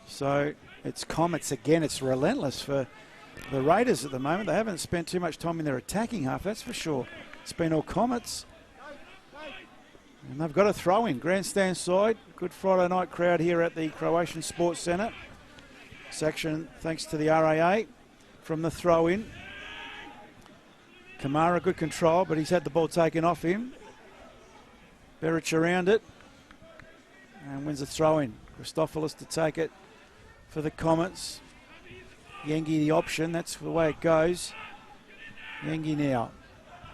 So it's Comets again. It's relentless for the Raiders at the moment. They haven't spent too much time in their attacking half, that's for sure. It's been all Comets. And they've got a throw in. Grandstand side. Good Friday night crowd here at the Croatian Sports Centre. Section thanks to the RAA from the throw in. Kamara, good control, but he's had the ball taken off him. Berich around it. And wins the throw in. Christophilus to take it for the Comets. Yengi the option, that's the way it goes. Yengi now.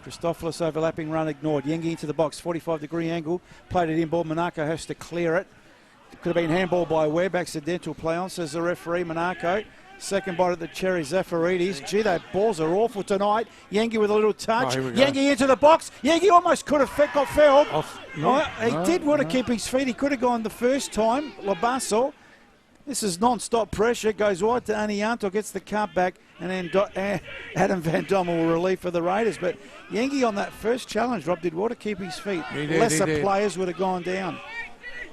Christophilus overlapping run ignored. Yengi into the box, 45-degree angle. Played it in ball, Monaco has to clear it. Could have been handball by Webb, accidental play on, says the referee, Monaco. Second bite at the cherry, Zafaridis. Gee, those balls are awful tonight. Yengi with a little touch. Oh, here we go. Yengi into the box. Yengi almost could have got fouled. No, He no, did want to no. keep his feet. He could have gone the first time. Labasso. This is non-stop pressure. Goes wide to Anianto. Gets the cut back. And then Adam Van Dommel will relief for the Raiders. But Yengi on that first challenge, Rob, did well to keep his feet. Lesser players would have gone down.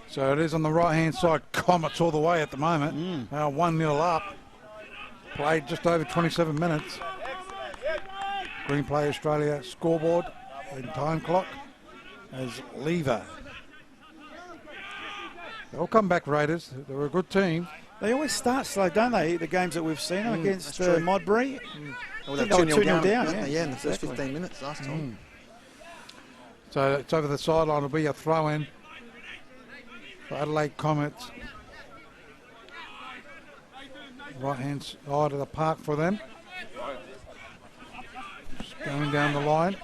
So it is on the right-hand side. Comets all the way at the moment. 1-0 up. Played just over 27 minutes. Green Play Australia scoreboard and time clock as Lever. They'll come back, Raiders. They're a good team. They always start slow, don't they? The games that we've seen them against Modbury. Well, they were 2-0 down. Yeah, In the first 15 minutes last time. So it's over the sideline. It'll be a throw-in for Adelaide Comets. Right-hand side of the park for them. Just going down the line.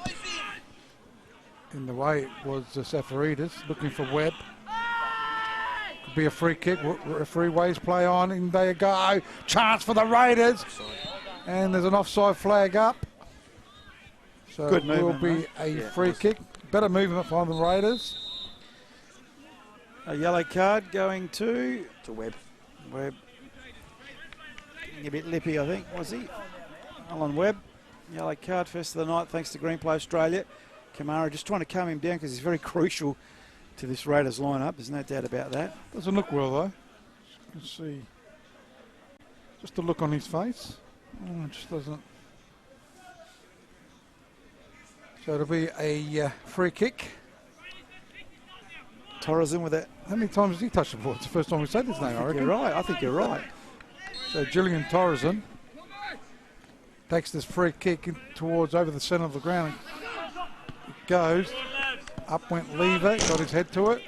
In the way was Safaridis looking for Webb. Could be a free kick. Referee waves play on. And there you go. Chance for the Raiders. And there's an offside flag up. So Good it will movement, be a free kick. Better movement for the Raiders. A yellow card going to Webb. Webb. A bit lippy, I think, was he? Alan Webb. Yellow card first of the night, thanks to Green Play Australia. Kamara just trying to calm him down because he's very crucial to this Raiders lineup. There's no doubt about that. Doesn't look well though. Let's see. Just a look on his face. Oh, it just doesn't. So it'll be a free kick. Torres in with it. How many times has he touched the ball? It's the first time we said his name, I reckon. You're right. I think you're right. So Gillian Torreson takes this free kick in towards over the centre of the ground. It goes. Up went Lever, got his head to it.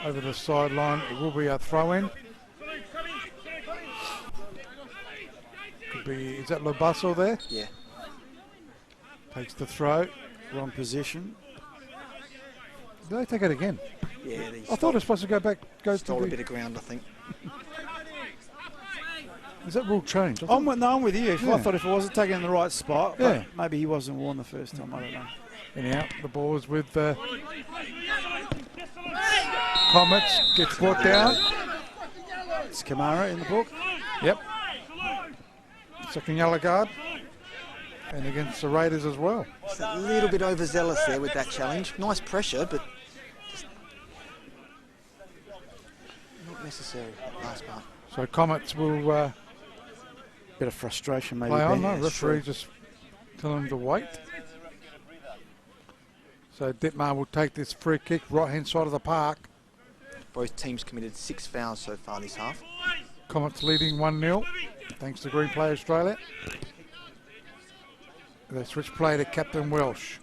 Over the sideline, it will be a throw-in. Could be, is that Lobasso there? Yeah. Takes the throw. Wrong position. Did they take it again? Yeah, I thought it was supposed to go back. Stole a bit of ground, I think. Is that rule changed? I'm with you. Yeah. I thought if it wasn't taken in the right spot, Yeah. but maybe he wasn't warned the first time. I don't know. Anyhow, the ball is with Comets. Gets brought down. It's Kamara in the book. Yep. Second yellow card. And against the Raiders as well. Just a little bit overzealous there with that challenge. Nice pressure, but just not necessary. Last part. So Comets will Bit of frustration maybe. play on. Ben. No, referee just telling him to wait. So Ditmar will take this free kick right hand side of the park. Both teams committed 6 fouls so far this half. Comets leading 1-0 thanks to Green Play Australia. They switch play to Captain Welsh.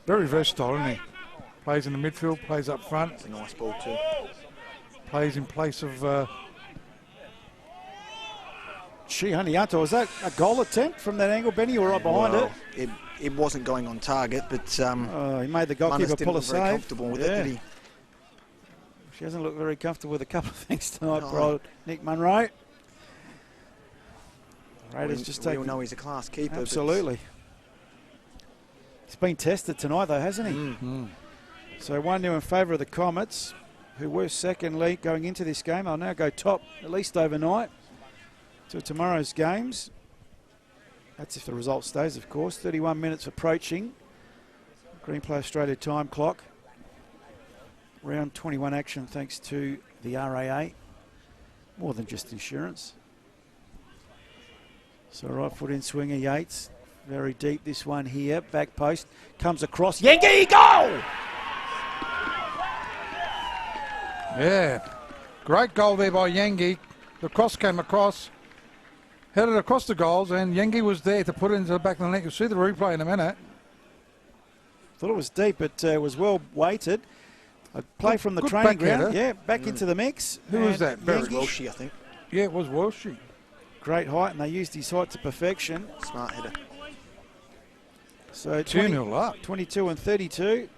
Very versatile, isn't he? Plays in the midfield, plays up front. It's a nice ball too. Plays in place of Hanianto, was that a goal attempt from that angle, Benny? You were right behind it. It wasn't going on target, but He made the goalkeeper Munnis didn't pull a look very save. comfortable with it, did he? She hasn't looked very comfortable with a couple of things tonight, No. bro. Nick Munro. Raiders just we take. all know he's a class keeper. but Absolutely. He's been tested tonight, though, hasn't he? Mm. So 1-0 in favour of the Comets, who were second league going into this game. They'll now go top at least overnight to tomorrow's games. That's if the result stays, of course. 31 minutes approaching. Green Play Australia time clock. Round 21 action thanks to the RAA. More than just insurance. So right foot in swinger, Yates. Very deep this one here. Back post. Comes across. Yengi, goal! Yeah, great goal there by Yengi. The cross came across, headed across the goals, and Yengi was there to put it into the back of the net. You'll see the replay in a minute. Thought it was deep, but it was well weighted. A play from the good training back ground. header. Yeah, back into the mix. Who was And that? Very Yengi, Welshie, I think. Yeah, it was Welshie. great height, and they used his height to perfection. Smart header. So 2-0 up. 22 and 32.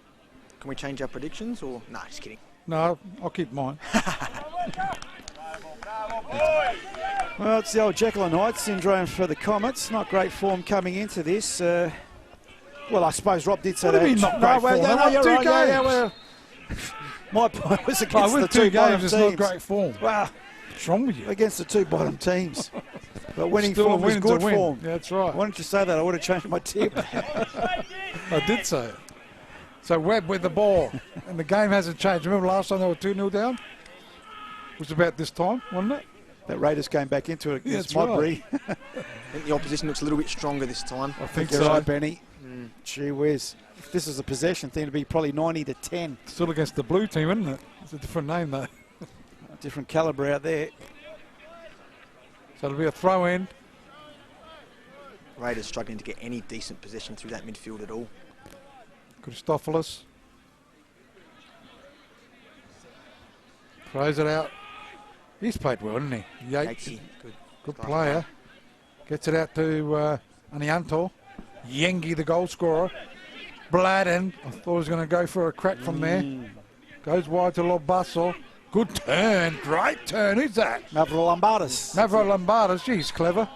Can we change our predictions or? No, just kidding. No, I'll keep mine. Well, it's the old Jekyll and Hyde syndrome for the Comets. Not great form coming into this. Well, I suppose Rob did say What do that. you mean not great form? They won you're 2 right. Yeah, games. well, my point was Oh, against with the 2 two bottom games, it's teams. not great form. Well, What's wrong with you? against the two bottom teams. But winning Still a form was win's a good win. form. Yeah, that's right. Why didn't you say that? I would have changed my tip. I did say it. So Webb with the ball, and the game hasn't changed. Remember last time they were 2-0 down? It was about this time, wasn't it? That Raiders came back into it against that's right. Modbury. I think the opposition looks a little bit stronger this time. I I think think you're so. right, Benny. Gee whiz. If this is a possession thing, it'd be probably 90-10. Still against the blue team, isn't it? It's a different name, though. Different calibre out there. So it'll be a throw in. Raiders struggling to get any decent possession through that midfield at all. Christopoulos throws it out. He's played well, hasn't he? Yates, Yatesy, good player. Gets it out to Anianto. Yengi, the goal scorer. Bladden, I thought he was going to go for a crack from there. Goes wide to Lobasso. Good turn, great turn. Who's that? Mavro Lombardis. Mavro Lombardas. Geez, clever.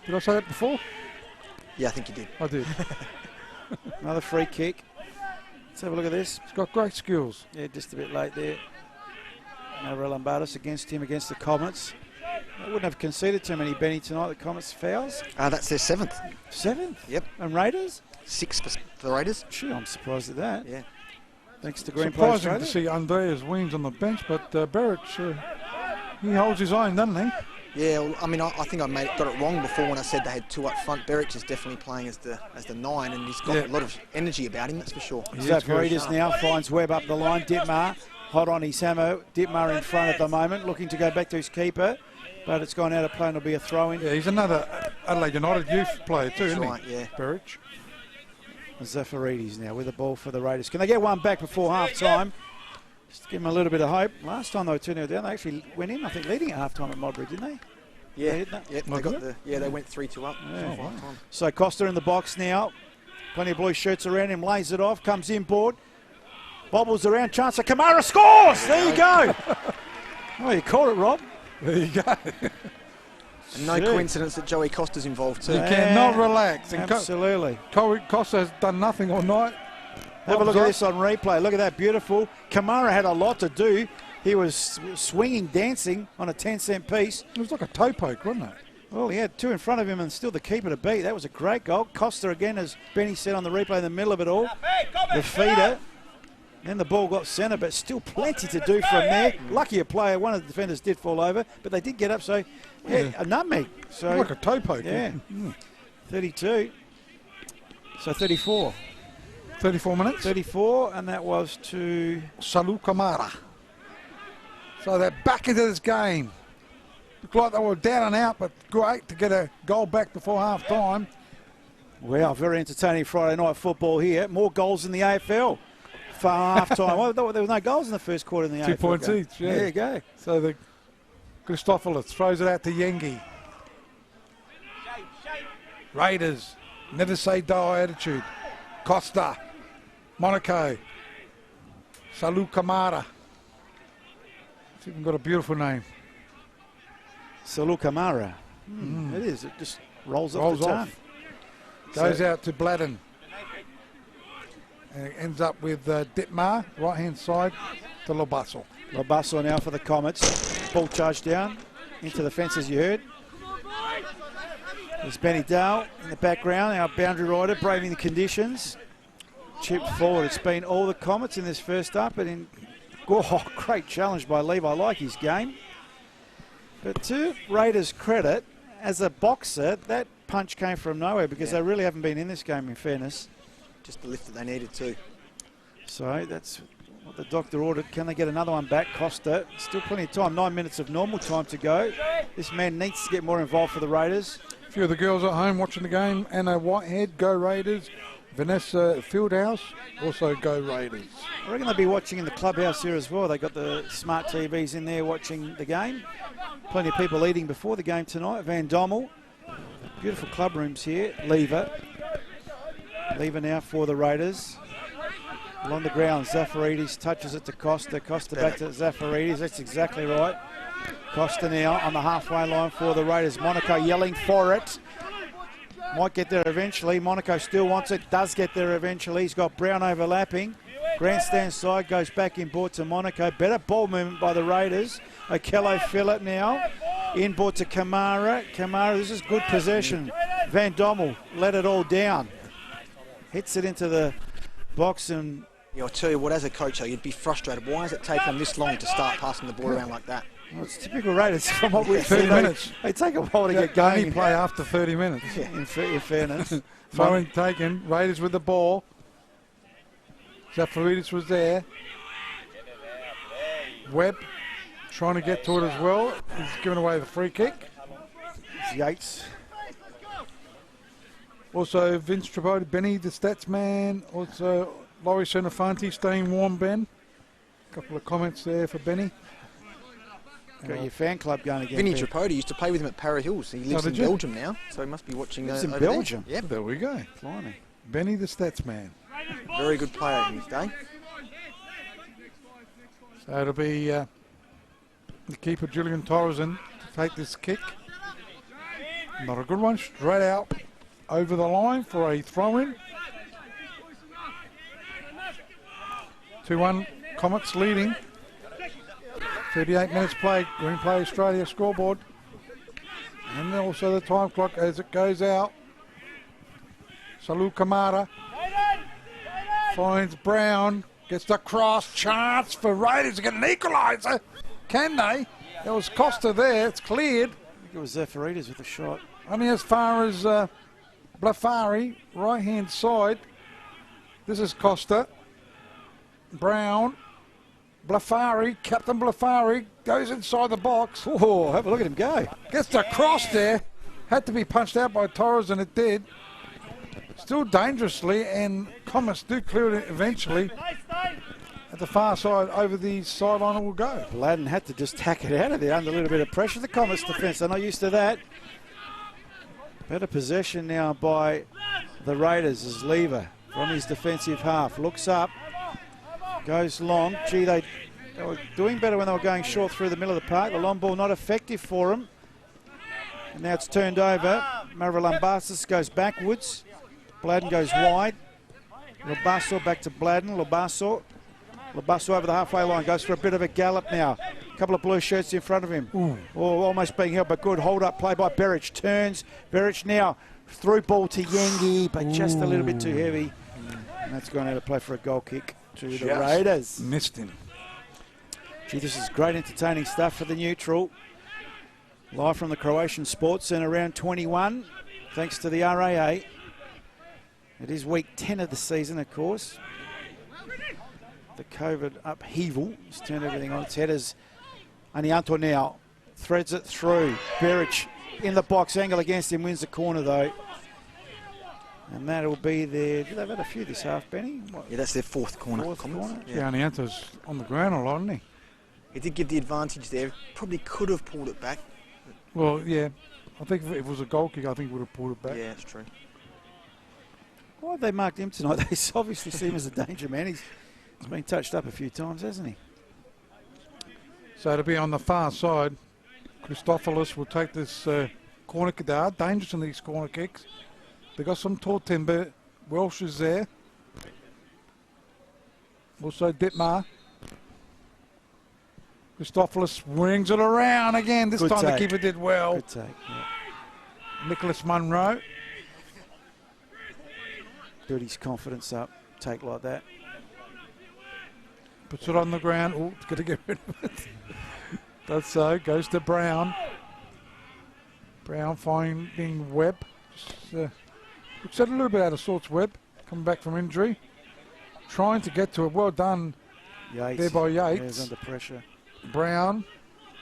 Did I say that before? Yeah, I think you did. I did. Another free kick. Let's have a look at this. He's got great skills. Yeah, just a bit late there. Mavro Lombardis against him against the Comets. They wouldn't have conceded too many, Benny, tonight, the Comets fouls. That's their 7th. 7th? Yep. And Raiders? 6th for the Raiders. Gee, I'm surprised at that. Yeah. Thanks to Green Play Surprising to Australia. see Andreas Weems on the bench, but Berich, he holds his own, doesn't he? Yeah, well, I mean, I think I got it wrong before when I said they had 2 up front. Berich is definitely playing as the 9, and he's got a lot of energy about him, that's for sure. Zafarides now finds Webb up the line. Dittmar hot on his hammer. Dittmar in front at the moment, looking to go back to his keeper, but it's gone out of play and it'll be a throw-in. Yeah, he's another Adelaide United youth player too, That's isn't right, he? yeah. Berich. Zafarides now with the ball for the Raiders. Can they get one back before half-time? Just to give them a little bit of hope. Last time they were 2-0 down, they actually went in, I think, leading at half-time at Modbury, didn't they? Yeah, Yeah, they went 3-2 up. Yeah. Full time. So Costa in the box now. Plenty of blue shirts around him, lays it off, comes inboard. Bobbles around, chance of Kamara scores! There you go! Oh, you caught it, Rob. There you go. And no Gee. coincidence that Joey Costa's involved too. You cannot relax. And Absolutely. Costa has done nothing all night. Have a look at this on replay. Look at that, beautiful. Kamara had a lot to do. He was swinging, dancing on a 10-cent piece. It was like a toe poke, wasn't it? Well, he had 2 in front of him and still the keeper to beat. That was a great goal. Costa again, as Benny said on the replay, in the middle of it all. The feeder. Then the ball got centre, but still plenty to do from there. Lucky a player. One of the defenders did fall over, but they did get up. So, yeah, a nutmeg. So Like a toe poke. yeah, 32. So 34. 34 minutes. 34, and that was to... Salou Kamara. So they're back into this game. Looked like they were down and out, but great to get a goal back before half time. Well, very entertaining Friday night football here. More goals in the AFL for half-time. Well, there were no goals in the first quarter in the 2 AFL points game. each, yeah. There you go. So the Christopoulos throws it out to Yengi. Raiders, never say die attitude. Costa, Monaco, Salou Kamara. It's even got a beautiful name. Salou Kamara. It is. It just rolls off Rolls the tongue. off. Goes out to Bladden. And it ends up with Dittmar, right-hand side to Lobasso. Lobasso now for the Comets. Ball charged down into the fence, as you heard. There's Benny Dale in the background, our boundary rider, braving the conditions. Chipped forward. It's been all the Comets in this first up, and great challenge by Levi. I like his game. But to Raiders' credit, as a boxer, that punch came from nowhere because they really haven't been in this game, in fairness. Just the lift that they needed too. So that's what the doctor ordered. Can they get another one back? Costa, still plenty of time. 9 minutes of normal time to go. This man needs to get more involved for the Raiders. A few of the girls at home watching the game. Anna Whitehead, go Raiders. Vanessa Fieldhouse, also go Raiders. I reckon they'll be watching in the clubhouse here as well. They got the smart TVs in there watching the game. Plenty of people eating before the game tonight. Van Dommel. Beautiful club rooms here. Lever now for the Raiders. Along the ground, Zafarides touches it to Costa. Costa back to Zafarides. That's exactly right. Costa now on the halfway line for the Raiders. Monaco yelling for it. Might get there eventually. Monaco still wants it. Does get there eventually. He's got Brown overlapping. Grandstand side goes back in board to Monaco. Better ball movement by the Raiders. Okello fill it now. In board to Kamara. Kamara, this is good possession. Van Dommel let it all down. Hits it into the box and... Yeah, I'll tell you what, as a coach, though, you'd be frustrated. Why is it taking them this long to start passing the ball around like that? Well, it's typical Raiders from what we've 30 seen. minutes. They take a while to get They only going. play after 30 minutes. In fairness. Throwing taken. Raiders with the ball. Zafaridis was there. Webb trying to get to it as well. He's given away the free kick. It's Yates. Also Vince Tripodi, Benny the stats man. Also Laurie Senafanti staying warm, Ben. A couple of comments there for Benny. Got your fan club going again. Vinny Ben. Tripodi used to play with him at Para Hills. He lives in did you? Belgium now, so he must be watching Lives in over there. Belgium? Yep, There we go. Blimey. Benny the stats man. very good player in his day. So it'll be the keeper Julian Torreson to take this kick. Not a good one. Straight out over the line for a throw-in. 2-1 Comets leading. 38 minutes played. Green Play Australia scoreboard. And also the time clock as it goes out. Salu Kamara finds Brown. Gets the cross. Chance for Raiders to get an equaliser. Can they? There was Costa there. It's cleared. I think it was Zafaridis with the shot. Only as far as Blafari, right-hand side. This is Costa. Brown. Blafari, Captain Blafari, goes inside the box. Oh, have a look at him go. Gets the cross there. Had to be punched out by Torres, and it did. Still dangerously, and Comets do clear it eventually. At the far side, over the sideline it will go. Bladden had to just tack it out of there under a little bit of pressure. The Comets defence, they're not used to that. Better possession now by the Raiders as Lever from his defensive half. Looks up, goes long. Gee, they were doing better when they were going short through the middle of the park. The long ball not effective for them. And now it's turned over. Maralambasis goes backwards. Bladden goes wide. Lobasso back to Bladden. Lobasso over the halfway line, goes for a bit of a gallop now. A couple of blue shirts in front of him. Oh, almost being held, but good hold-up play by Berich. Turns. Berich now through ball to Yengi, but just a little bit too heavy. And that's gone out of play for a goal kick to the Raiders. Missed him. Gee, this is great entertaining stuff for the neutral. Live from the Croatian Sports Centre, round 21, thanks to the RAA. It is week 10 of the season, of course. The COVID upheaval has turned everything on its head as Anianto now threads it through. Berich in the box, angle against him, wins the corner though. And that'll be their... They've had a few this half, Benny. What? Yeah, that's their fourth corner. Fourth corner? Yeah, Anianto's on the ground a lot, isn't he? He did give the advantage there. Probably could have pulled it back. Well, yeah. I think if it was a goal kick, I think he would have pulled it back. Yeah, that's true. Why have they marked him tonight? They obviously see him as a danger man. He's been touched up a few times, hasn't he? So to be on the far side, Christopoulos will take this corner kick. They are dangerous in these corner kicks. They got some tall timber. Welsh is there. Also Ditmar. Christopoulos wings it around again. This Good time the take. keeper did well. Good take. Yeah. Nicholas Munro. Build his confidence up. Take like that. Puts it on the ground. Oh, got to get rid of it. Does so. Goes to Brown. Brown finding Webb. Just, looks a little bit out of sorts, Webb. Coming back from injury. Trying to get to it. Well done Yates. there by Yeah, Yates. he's under pressure. Brown.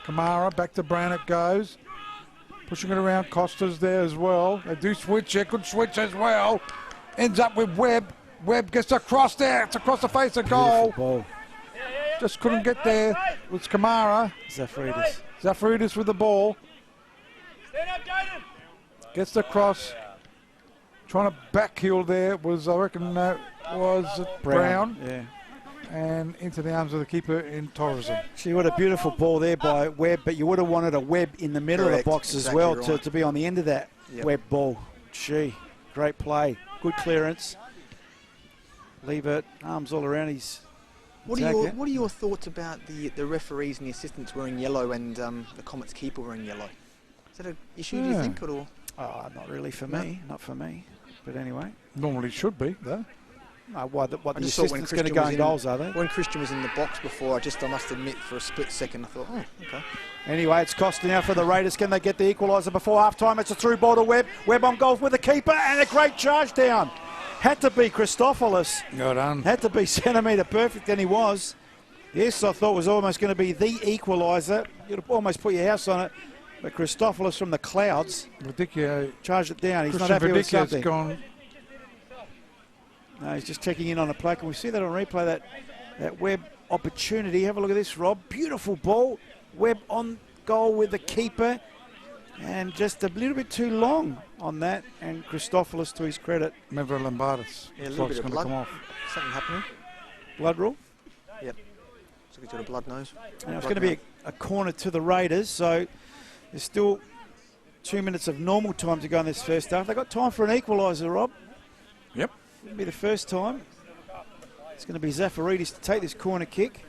Kamara. Back to Brown it goes. Pushing it around. Costa's there as well. They do switch it. Good switch as well. Ends up with Webb. Webb gets across there. It's across the face of goal. Beautiful ball. Just couldn't get there. It was Kamara. Zafaridis. Zafaridis with the ball. Gets the cross. Trying to backheel there was, I reckon, was Brown. Yeah. And into the arms of the keeper in Torreson. Actually, what a beautiful ball there by Webb, but you would have wanted a Webb in the middle Correct, of the box as exactly well right. to be on the end of that Yep. Webb ball. Gee, great play. Good clearance. Lever, arms all around his What attacker. are your thoughts about the referees and the assistants wearing yellow and the Comets keeper wearing yellow? Is that an issue, do you think? Or? Oh, not really for me. Not for me. But anyway. Normally should be, though. What the just thought when assistants going to Christian go was in in- goals, are they? When Christian was in the box before, I must admit, for a split second, I thought, oh, okay. Anyway, it's Costa now for the Raiders. Can they get the equaliser before half-time? It's a through ball to Webb. Webb on goal with the keeper and a great charge down. Had to be Christopoulos. Well done. Had to be centimetre perfect, and he was. Yes, I thought was almost going to be the equaliser. You'd almost put your house on it. But Christopoulos from the clouds Radicchio. charged it down. He's Christian not happy with Radicchio's something. gone. No, he's just checking in on a play. Can we see that on replay, that Webb opportunity? Have a look at this, Rob. Beautiful ball. Webb on goal with the keeper. And just a little bit too long on that. And Christopoulos, to his credit. Remember Lombardis. Yeah, a Looks little like bit it's of going to blood. come off. Something happening. Blood rule. Yep. Looks like he's got a blood nose. Now it's going to be a corner to the Raiders. So there's still 2 minutes of normal time to go in this first half. They've got time for an equaliser, Rob. Yep. It'll be the first time. It's going to be Zafaridis to take this corner kick.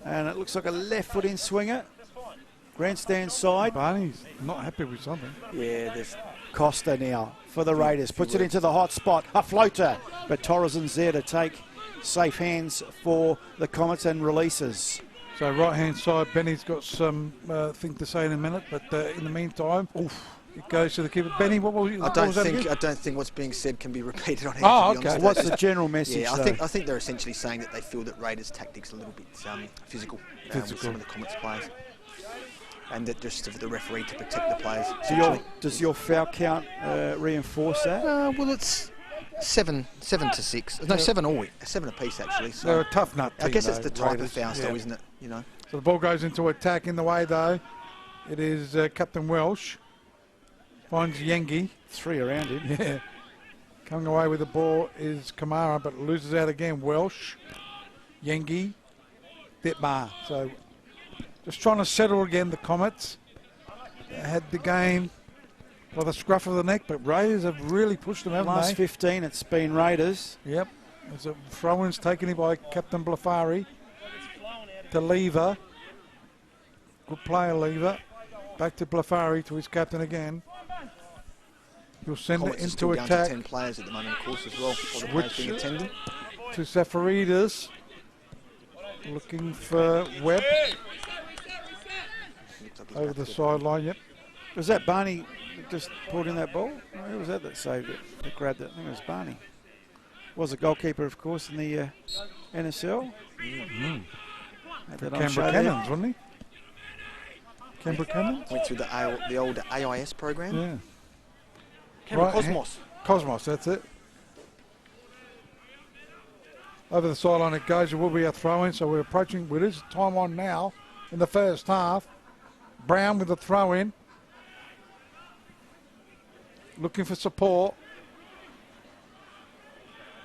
And it looks like a left foot in swinger. Grandstand side. Barney's not happy with something. Yeah, there's Costa now for the Raiders. Puts it into the hot spot. A floater. But Torresen's there to take safe hands for the Comets and releases. So right-hand side, Benny's got some thing to say in a minute, but in the meantime, it goes to the keeper. Benny, what was I don't think what's being said can be repeated on air. Oh, to be okay. honest. What's the general message? Yeah, though? I think they're essentially saying that they feel that Raiders' tactics are a little bit physical with some of the Comets players, and that just for the referee to protect the players. Does your foul count reinforce that? Well, it's 7 to 6. No, 7 all week. 7 apiece actually. So They're a tough nut team, I guess it's though, the type Raiders. of foul style, Yeah. isn't it? You know. So the ball goes into attack in the way, though. It is Captain Welsh. Finds Yengi. 3 around him. Yeah. Coming away with the ball is Kamara, but loses out again. Welsh, Yengi, Ditmar. So just trying to settle again the Comets. They had the game by the scruff of the neck, but Raiders have really pushed them, haven't Last they? 15, it's been Raiders. Yep. There's a throw-ins taken in by Captain Blafari to Lever. Good player, Lever. Back to Blafari, to his captain again. He'll send Comets it are into still down to attack 10 players at the moment, of course, as well. All the players being attended. to Zafaridis. Looking for Webb Looks like he's over about the to get- sideline. Yep. Was that Barney that just pulled in that ball? Who was that saved it, that grabbed it? I think it was Barney. Was a goalkeeper, of course, in the NSL. Had that on Canberra show there. Cannons, wasn't he? Canberra Cannons? Went through the old AIS program. Yeah. Canberra Right, Cosmos. Cosmos, that's it. Over the sideline it goes. It will be a throw-in, so we're approaching. Well, it is time on now in the first half. Brown with the throw-in. Looking for support.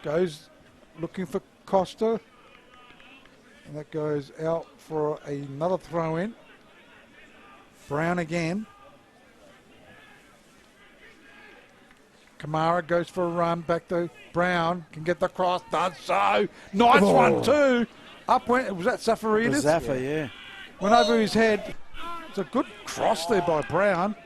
Goes looking for Costa. And that goes out for another throw-in. Brown again. Kamara goes for a run back to Brown. Can get the cross. Does so. Nice one too. Up went. Was that Zafaridis? Zaffa, yeah. Went over his head. It's a good cross there by Brown.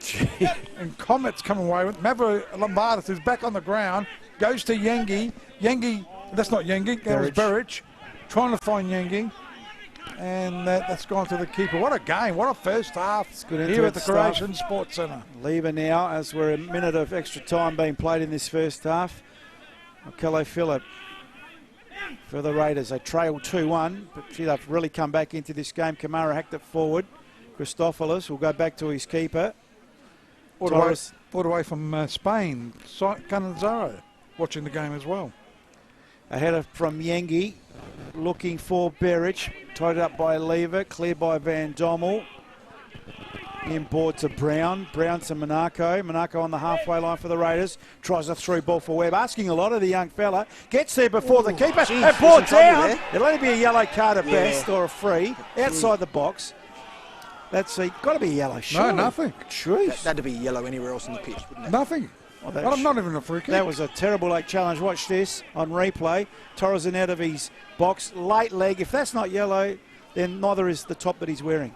And Comets come away with Mavro Lombardis, who's back on the ground. Goes to Yengi. Yengi, that's not Yengi. That was Berich. Trying to find Yengi. And that's gone to the keeper. What a game. What a first half good here at the start. Croatian Sports Centre. Lever now, as we're a minute of extra time being played in this first half. Kelly Phillip for the Raiders. They trail 2-1, but gee, they've really come back into this game. Kamara hacked it forward. Christopoulos will go back to his keeper. All Torres, the way from Spain. Canizaro watching the game as well. a header from Yengi, looking for Berich. Tied up by Lever, cleared by Van Dommel. Inboard to Brown. Brown to Monaco. Monaco on the halfway line for the Raiders. Tries a through ball for Webb. Asking a lot of the young fella. Gets there before the keeper. geez, And brought there's some trouble down. there. It'll only be a yellow card at Yeah. best or a free. Outside the box. That's got to be a yellow. No, Surely. nothing. Jeez. That'd be yellow anywhere else on the pitch, wouldn't it? Nothing. Oh, Well, not even a free kick. That was a terrible late challenge. Watch this on replay. Torres out of his box. Late leg. If that's not yellow, then neither is the top that he's wearing.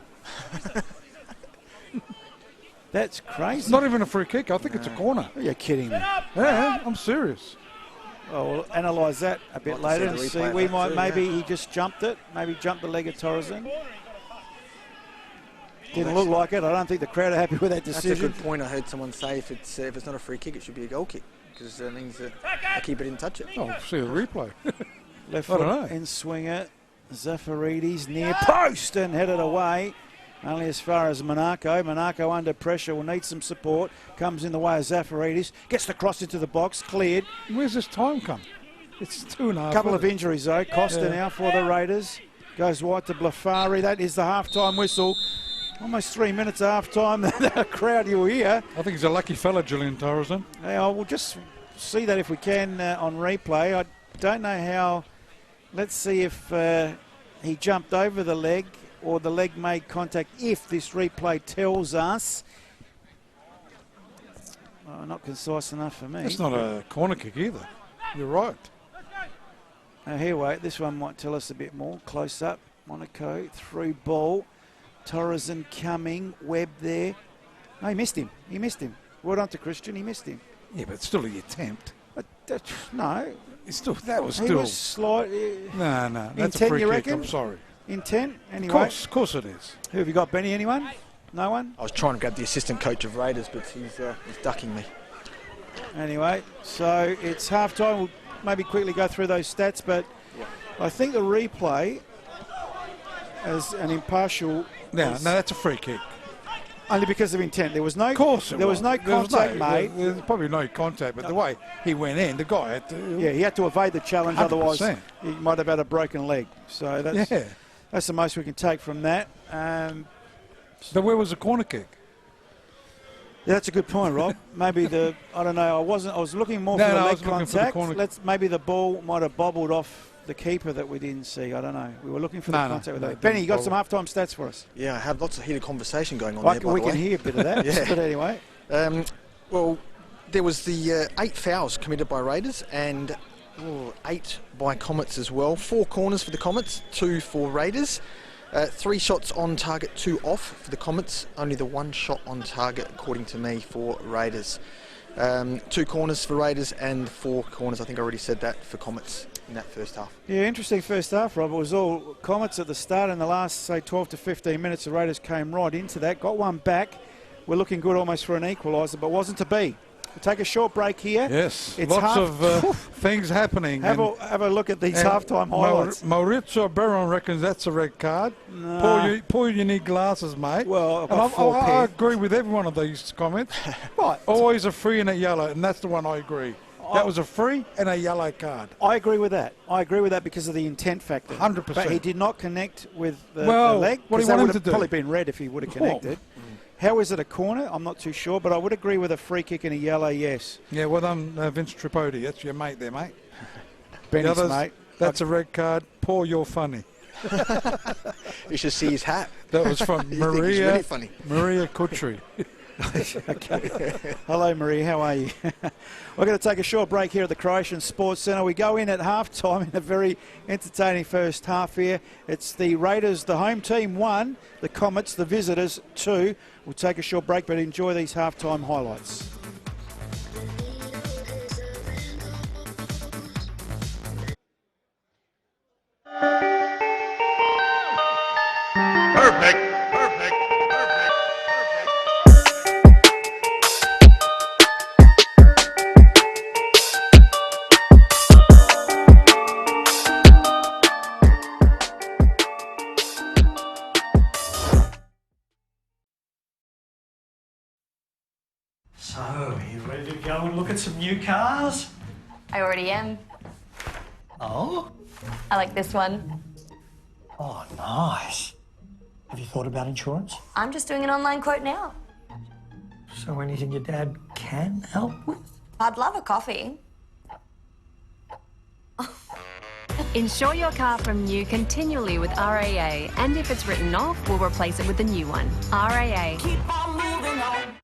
That's crazy. Not even a free kick. I think it's a corner. Are you kidding me? Yeah, I'm serious. Oh, we'll analyse that a bit later and see. We might, maybe he just jumped it. Maybe jumped the leg of Torres in. Didn't look like it. I don't think the crowd are happy with that decision. That's a good point. I heard someone say if it's not a free kick, it should be a goal kick because that means that the keeper didn't touch it. Oh, see the replay. Left I don't foot know. and swinger. Zafaridis near post and headed away. Only as far as Monaco. Monaco under pressure, will need some support. Comes in the way of Zafaridis. Gets the cross into the box, cleared. Where's this time come? It's 2.5. Couple of injuries though. Costa now for the Raiders. Goes wide to Blafari. That is the half-time whistle. Almost 3 minutes half time. The crowd you'll hear. I think he's a lucky fella, Julian Torres. Then. Yeah, we'll just see that if we can on replay. I don't know how. Let's see if he jumped over the leg or the leg made contact. If this replay tells us. Oh, not concise enough for me. It's not a corner kick either. You're right. Here, wait. This one might tell us a bit more. Close up. Monaco through ball. Torres coming, Webb there. No, he missed him. He missed him. Well done to Christian. He missed him. Yeah, but still the attempt. But no, It's still that was he still. was slightly No, that's intent, a free you kick. reckon? I'm sorry. intent. Anyway, Of course it is. who have you got, Benny? Anyone? No one. I was trying to grab the assistant coach of Raiders, but he's ducking me. Anyway, so it's half time. We'll maybe quickly go through those stats, but I think the replay as an impartial. No, that's a free kick. Only because of intent. There was no. Of course, there was no contact made. There's probably no contact, but the way he went in, the guy had to. Yeah, he had to evade the challenge. 100%. Otherwise, he might have had a broken leg. So that's the most we can take from that. So where was the corner kick? Yeah, that's a good point, Rob. Maybe I don't know. I was looking more for the leg contact. Maybe the ball might have bobbled off the keeper that we didn't see. I don't know. We were looking for the contact with that. Benny, you got some halftime stats for us? Yeah, I have lots of heated conversation going on there, by we the way. can hear a bit of that. Yeah. But anyway. Well, there was the 8 fouls committed by Raiders and 8 by Comets as well. 4 corners for the Comets, 2 for Raiders. 3 shots on target, 2 off for the Comets. Only the 1 shot on target, according to me, for Raiders. 2 corners for Raiders and 4 corners. I think I already said that for Comets in that first half. Yeah, interesting first half, Rob. It was all Comets at the start. In the last, say, 12 to 15 minutes, the Raiders came right into that. Got one back. We're looking good almost for an equaliser, but wasn't to be. We'll take a short break here. Yes, it's lots of things happening. Have a look at these halftime highlights. Maurizio Barron reckons that's a red card. Nah. Paul, you need glasses, mate. Well, I agree with every one of these comments. Right. Always a free and a yellow, and that's the one I agree. That was a free and a yellow card. I agree with that. I agree with that because of the intent factor. 100%. But he did not connect with the leg. What do you that want him would to have do? probably been red if he would have connected. How is it a corner? I'm not too sure, but I would agree with a free kick and a yellow, yes. Yeah, well done, Vince Tripodi. That's your mate there, mate. Benny's mate. That's a red card. Paul, you're funny. You should see his hat. That was from Maria. Really funny. Maria Kutri. Okay. Hello, Marie. How are you? We're going to take a short break here at the Croatian Sports Centre. We go in at half-time in a very entertaining first half here. It's the Raiders, the home team, 1. The Comets, the visitors, 2. We'll take a short break, but enjoy these half-time highlights. So, are you ready to go and look at some new cars? I already am. Oh? I like this one. Oh, nice. Have you thought about insurance? I'm just doing an online quote now. So anything your dad can help with? I'd love a coffee. Insure your car from new continually with RAA, and if it's written off, we'll replace it with a new one. RAA. Keep on moving on.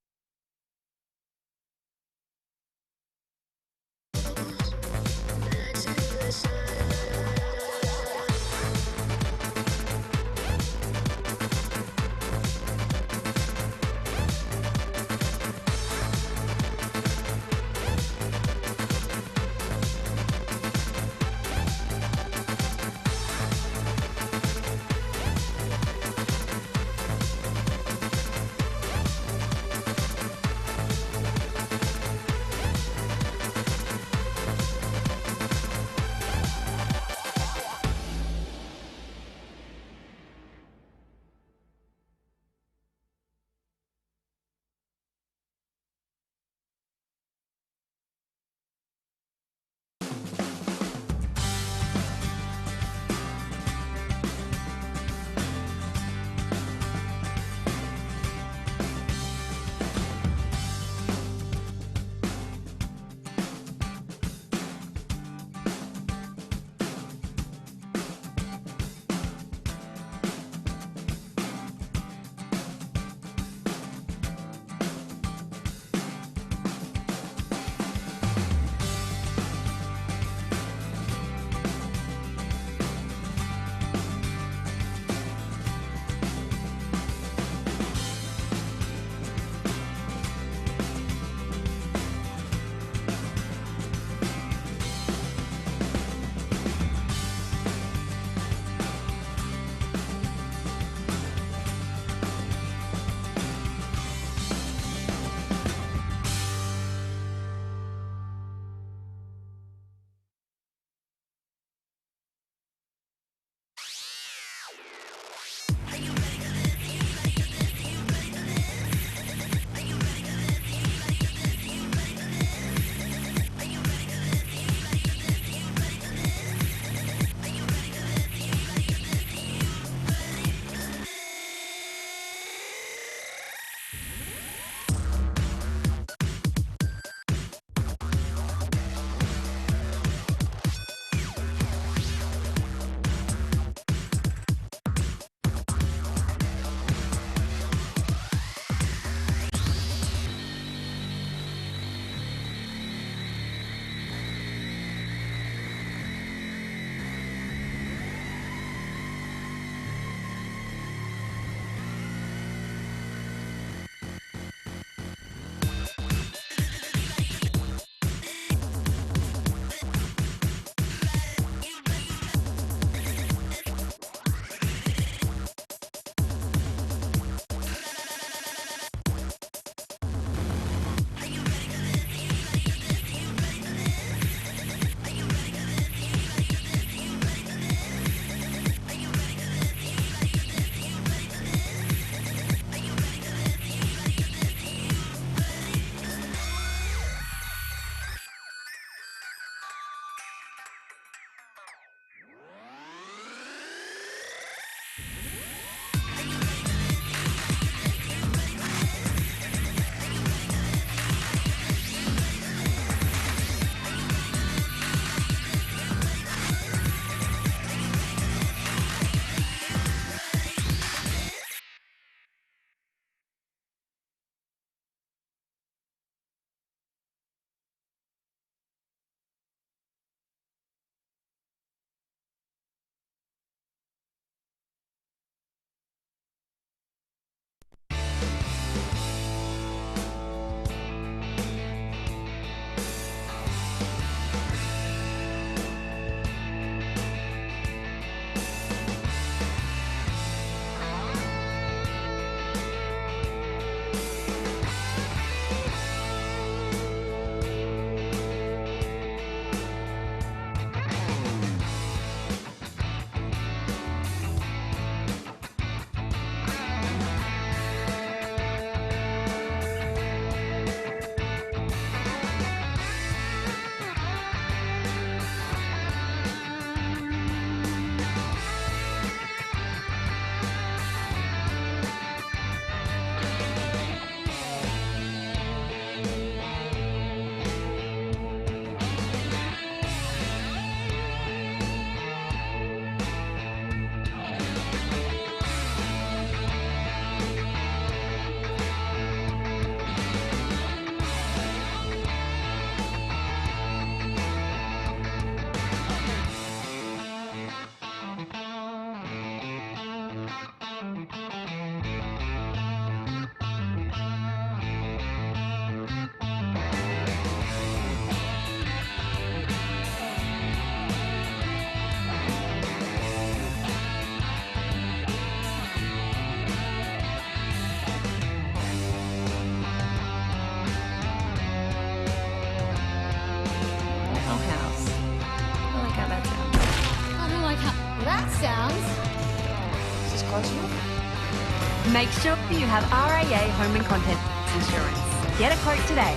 that sounds. Is this close enough? Make sure you have RAA Home and Contents Insurance. Get a quote today.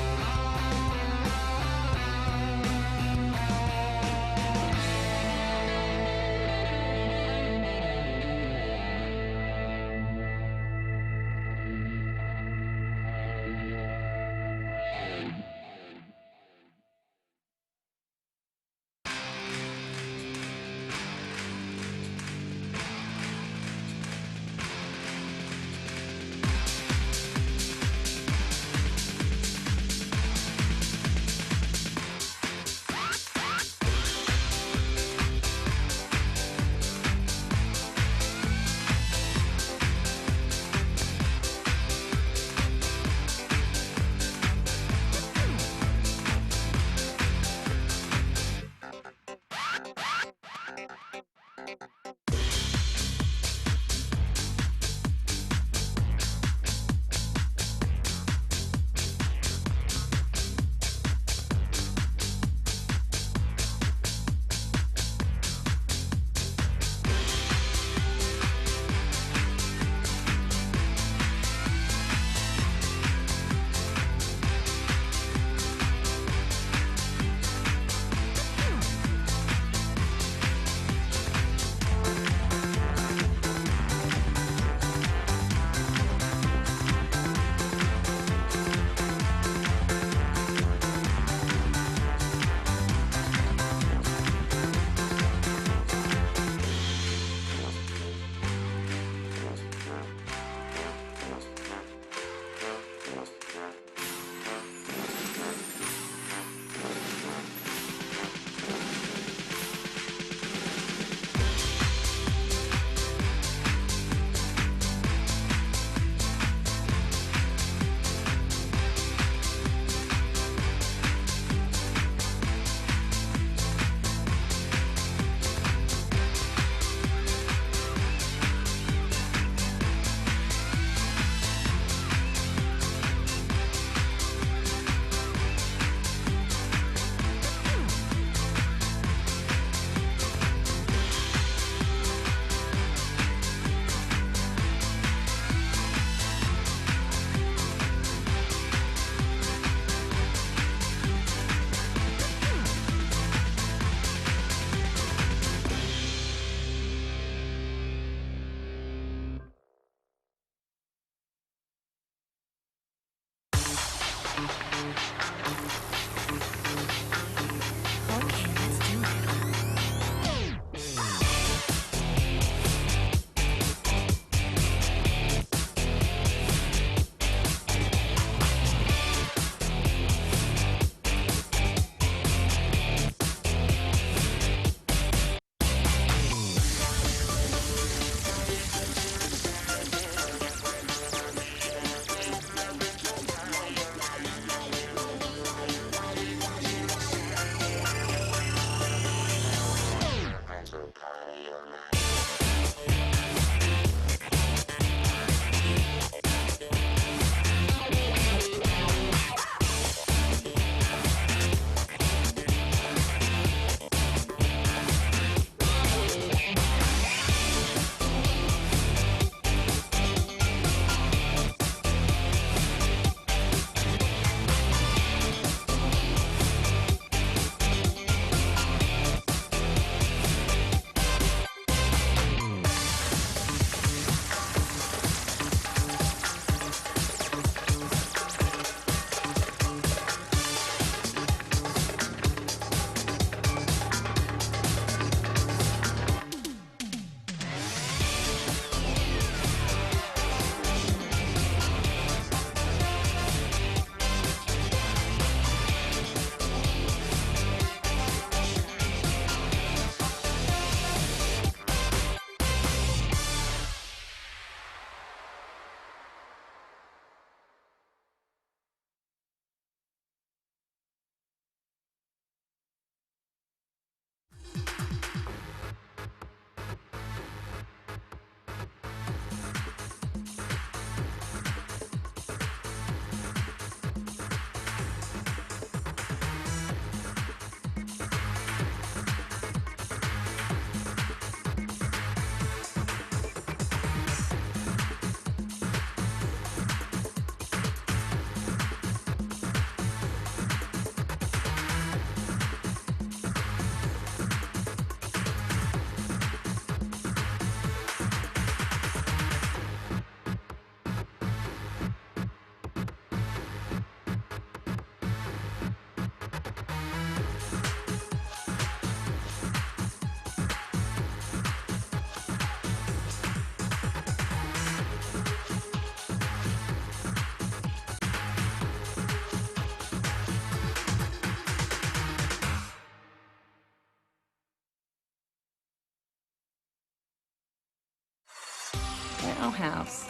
Our house.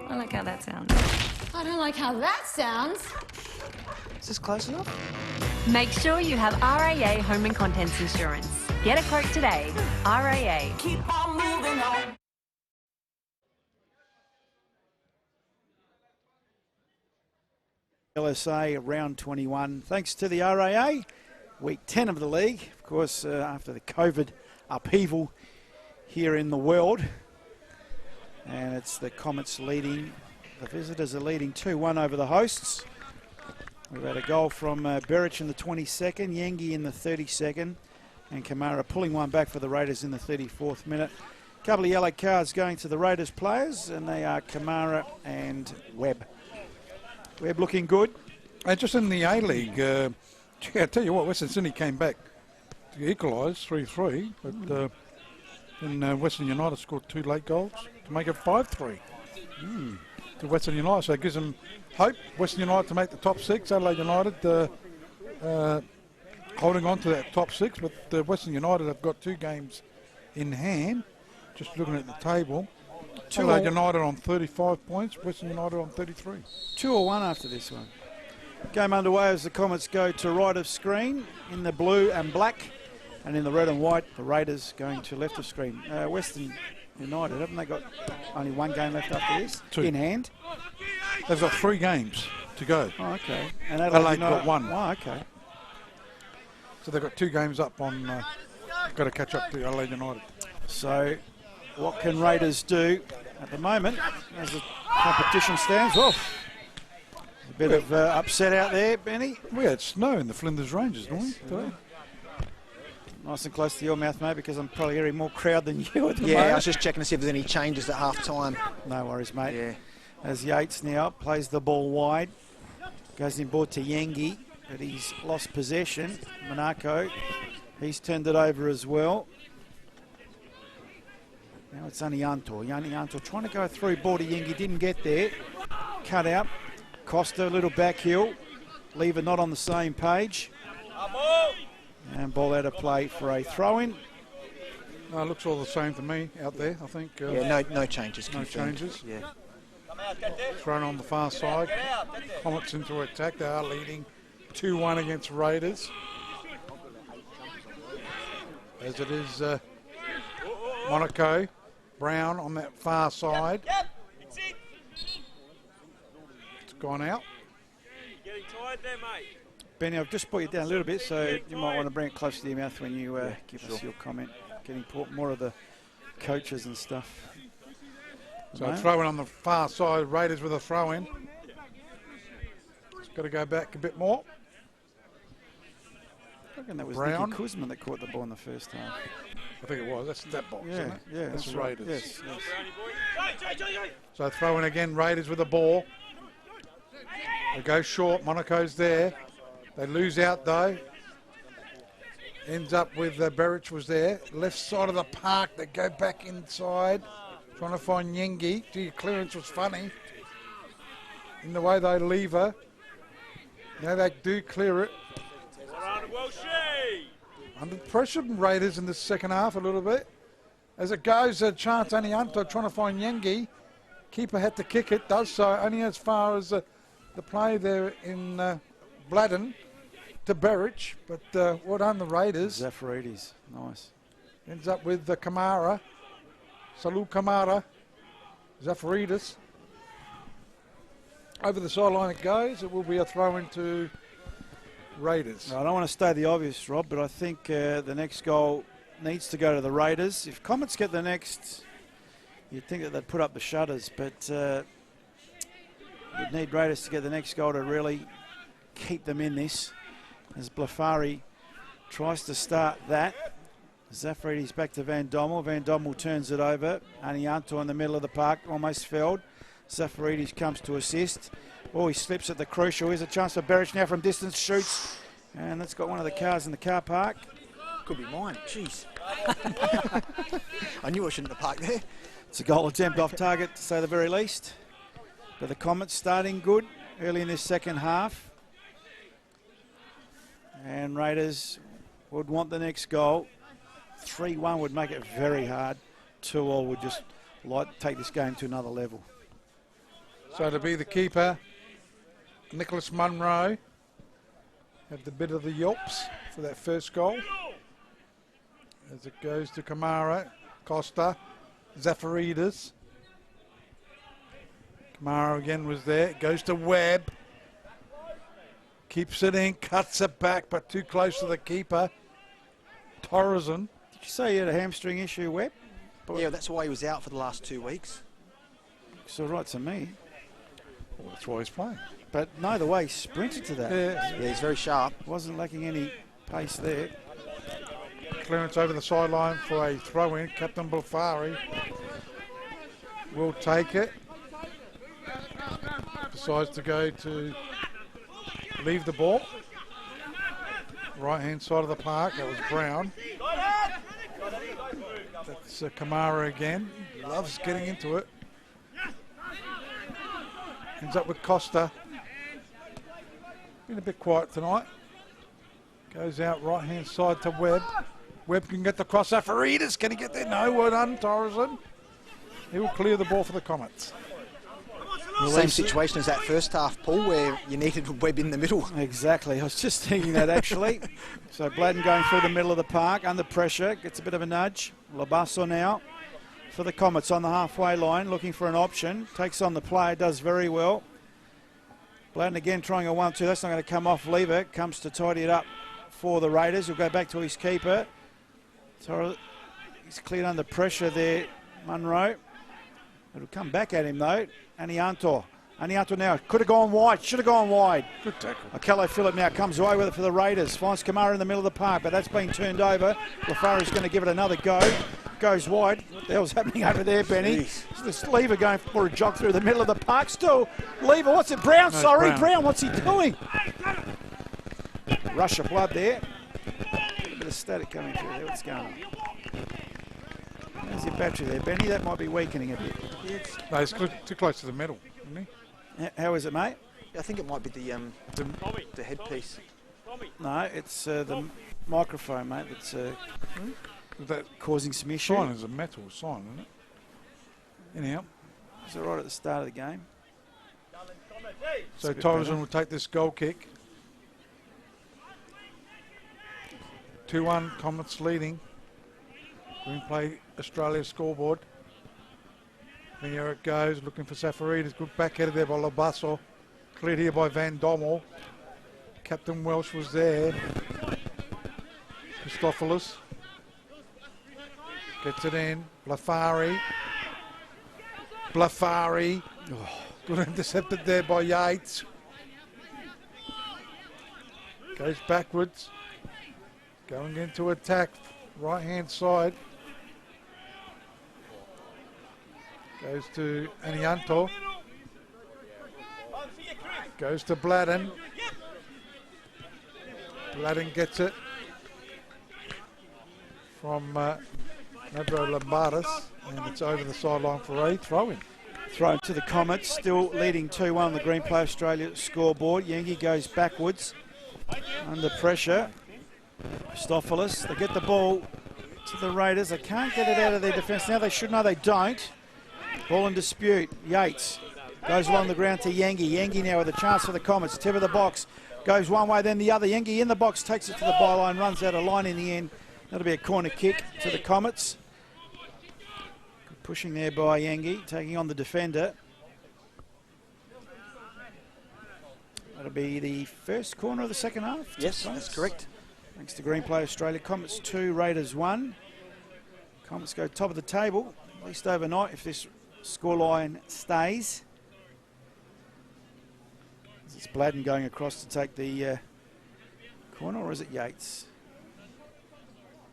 I like how that sounds. I don't like how that sounds. Is this close enough? Make sure you have RAA Home and Contents Insurance. Get a quote today. RAA. Keep on moving on. LSA round 21. Thanks to the RAA, week 10 of the league. Of course, after the COVID upheaval here in the world. And it's the Comets leading. The visitors are leading 2-1 over the hosts. We've had a goal from Berich in the 22nd, Yengi in the 32nd, and Kamara pulling one back for the Raiders in the 34th minute. A couple of yellow cards going to the Raiders players, and they are Kamara and Webb. Webb looking good. And just in the A-League, I tell you what, Western Sydney came back to equalise 3-3, but then Western United scored 2 late goals to make it 5-3 to Western United. So it gives them hope. Western United to make the top 6. Adelaide United holding on to that top 6, but Western United have got 2 games in hand. Just looking at the table. Adelaide United on 35 points, Western United on 33. 2-1 after this one. Game underway as the Comets go to right of screen in the blue and black, and in the red and white, the Raiders going to left of screen. Western United, haven't they got only 1 game left after this? 2 in hand? They've got 3 games to go. Oh, okay. And Adelaide got 1. Oh, okay. So they've got 2 games up on, got to catch up to Adelaide United. So what can Raiders do at the moment as the competition stands off? A bit of upset out there, Benny. We had snow in the Flinders Ranges, didn't we? Today? Nice and close to your mouth, mate, because I'm probably hearing more crowd than you at the Yeah, moment. I was just checking to see if there's any changes at half time. No worries, mate. Yeah. As Yates now plays the ball wide, goes inboard to Yengi, but he's lost possession. Monaco, he's turned it over as well. Now it's Anianto trying to go through, ball to Yengi, didn't get there. Cut out. Costa, a little back heel. Lever not on the same page. And ball out of play for a throw-in. No, it looks all the same to me out there, I think. Yeah, no changes. No confirmed. changes. Yeah. Thrown on the far side. Comets into attack. They are leading 2-1 against Raiders. As it is Monaco. Brown on that far side. It's gone out. Getting tired there, mate. Benny, I've just brought you down a little bit, so you might want to bring it close to your mouth when you give us your comment. Getting more of the coaches and stuff. So throw-in on the far side. Raiders with a throw-in. It's got to go back a bit more. I reckon that was Brown. Nicky Kuzman that caught the ball in the first half. I think it was. That's that box, Yeah, isn't it? yeah, That's that's right. Raiders. Yes. So throw-in again. Raiders with the ball. They go short. Monaco's there. They lose out though. Ends up with Berich was there. Left side of the park. They go back inside. Trying to find Yengi. Gee, clearance was funny. In the way they leave her. Now they do clear it. Under pressure from Raiders in the second half a little bit. As it goes, a chance Anianto trying to find Yengi. Keeper had to kick it. Does so only as far as the play there in Bladden to Berich, but well done the Raiders. Zafaridis, nice. Ends up with Kamara. Salou Kamara. Zafaridis. Over the sideline it goes. It will be a throw into Raiders. I don't want to state the obvious, Rob, but I think the next goal needs to go to the Raiders. If Comets get the next, you'd think that they'd put up the shutters, but you'd need Raiders to get the next goal to really keep them in this. As Blafari tries to start that. Zafaridis back to Van Dommel. Van Dommel turns it over. Anianto in the middle of the park, almost felled. Zafaridis comes to assist. Oh, he slips at the crucial. Here's a chance for Berich now from distance, shoots. And that's got one of the cars in the car park. Could be mine. Jeez. I knew I shouldn't have parked there. It's a goal attempt off target, to say the very least. But the Comets starting good early in this second half. And Raiders would want the next goal. 3-1 would make it very hard. 2-2 would just take this game to another level. So to be the keeper, Nicholas Munro had the bit of the yelps for that first goal. As it goes to Kamara, Costa, Zafaridis. Kamara again was there. It goes to Webb. Keeps it in, cuts it back, but too close to the keeper. Torreson. Did you say you had a hamstring issue, Webb? Yeah, that's why he was out for the last 2 weeks. Looks all right to me. Well, that's why he's playing. But no, the way he sprinted to that. Yeah. He's very sharp. Wasn't lacking any pace there. Clearance over the sideline for a throw-in. Captain Bulfari will take it. Decides to go to leave the ball. Right-hand side of the park. That was Brown. That's Kamara again. Loves getting into it. Ends up with Costa. Been a bit quiet tonight. Goes out right-hand side to Webb. Webb can get the cross. Zafaridis, can he get there? No, well done, Torreson. He will clear the ball for the Comets. Same situation as that first half, Paul, where you needed Webb in the middle. Exactly. I was just thinking that, actually. So Bladden going through the middle of the park, under pressure, gets a bit of a nudge. Labasso now for the Comets on the halfway line, looking for an option. Takes on the player, does very well. Bladden again trying a 1-2. That's not going to come off. Lever comes to tidy it up for the Raiders. He'll go back to his keeper. So he's cleared under pressure there, Munro. It'll come back at him though. Anianto now could have gone wide, should have gone wide. Good tackle. Okello Phillip now comes away with it for the Raiders. Finds Kamara in the middle of the park, but that's been turned over. Lafari's going to give it another go. Goes wide. What the hell's happening over there, Benny? This Lever going for a jog through the middle of the park. Still, Lever, what's it? Brown, No, sorry, Brown. What's he doing? Rush of blood there. A bit of static coming through there. What's going on? There's your battery there, Benny. That might be weakening a bit. No, he's too close to the middle, isn't he? How is it, mate? I think it might be the headpiece. No, it's the microphone, mate, that's That causing some issue. sign is a metal sign, isn't it? Anyhow. It's all right at the start of the game. So a bit Torreson better. will take this goal kick. 2-1, Comets leading. Green Play Australia scoreboard. And here it goes, looking for Zafaridis. Good back header there by Labasso. Cleared here by Van Dommel. Captain Welsh was there. Christopoulos gets it in. Blafari. Oh, good intercepted there by Yates. Goes backwards. Going into attack. Right hand side. Goes to Anianto. Goes to Bladden. Bladden gets it from Nabro Lombardis, and it's over the sideline for a throw-in. Thrown to the Comets, still leading 2-1 the Green Play Australia scoreboard. Yengi goes backwards, under pressure. Christopoulos, they get the ball to the Raiders. They can't get it out of their defence. Now they should know they don't. Ball in dispute. Yates goes along the ground to Yengi. Yengi now with a chance for the Comets. Tip of the box. Goes one way, then the other. Yengi in the box, takes it to the byline, runs out of line in the end. That'll be a corner kick to the Comets. Good pushing there by Yengi, taking on the defender. That'll be the first corner of the second half. Yes, that's correct. Thanks to Green Play Australia. Comets 2, Raiders 1. Comets go top of the table, at least overnight, if this scoreline stays. Is it Bladden going across to take the corner, or is it Yates?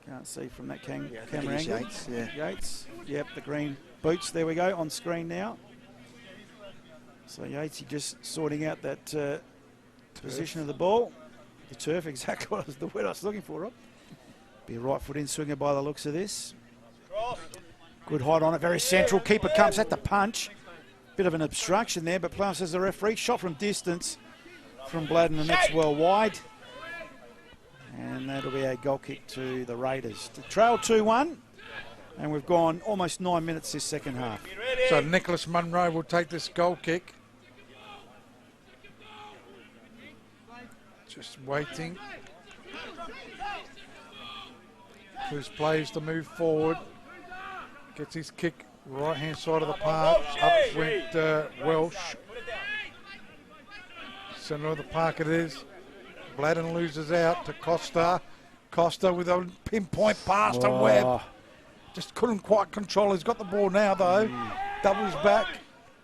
Can't see from that camera angle. Yates, yeah. Yates, yep, the green boots, there we go, on screen now. So Yates just sorting out that position of the ball. The turf, exactly what was the word I was looking for, Rob. Be a right foot in swinger by the looks of this. Good height on it, very central. Keeper comes at the punch. Bit of an obstruction there, but Plough says the referee. Shot from distance from Bladden, and that's well wide. And that'll be a goal kick to the Raiders. To trail 2-1 And we've gone almost 9 minutes this second half. So Nicholas Munro will take this goal kick. Just waiting. Who's plays to move forward. Gets his kick right hand side of the park. Up went Welsh. Centre of the park it is. Bladden loses out to Costa. Costa with a pinpoint pass to Webb. Just couldn't quite control. He's got the ball now though. Doubles back.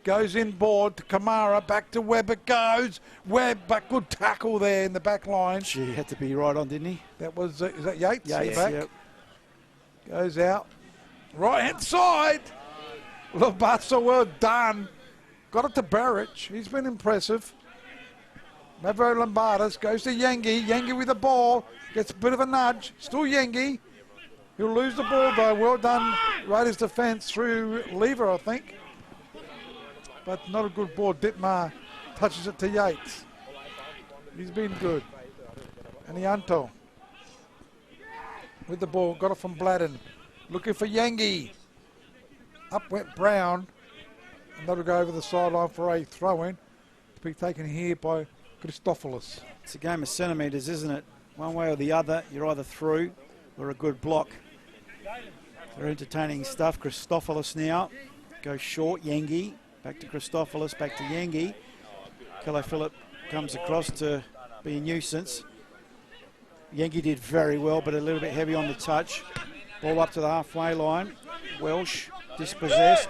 Goes inboard to Kamara. Back to Webb it goes. Webb, but good tackle there in the back line. Gee, he had to be right on, didn't he? That was, is that Yates? Yates, back. yep. Goes out. Right hand side. Lobasso, well done. Got it to Barrich. He's been impressive. Mavro Lombardas goes to Yengi. Yengi with the ball. Gets a bit of a nudge. Still Yengi. He'll lose the ball though. Well done, Raiders defence through Lever, I think. But not a good ball. Ditmar touches it to Yates. He's been good. And Ianto with the ball. Got it from Bladden. Looking for Yengi. Up went Brown. And that'll go over the sideline for a throw-in. To be taken here by Christophilus. It's a game of centimetres, isn't it? One way or the other, you're either through or a good block. They're entertaining stuff. Christophilus now goes short. Yengi back to Christophilus, back to Yengi. Kello Phillip comes across to be a nuisance. Yengi did very well, but a little bit heavy on the touch. Ball up to the halfway line. Welsh dispossessed.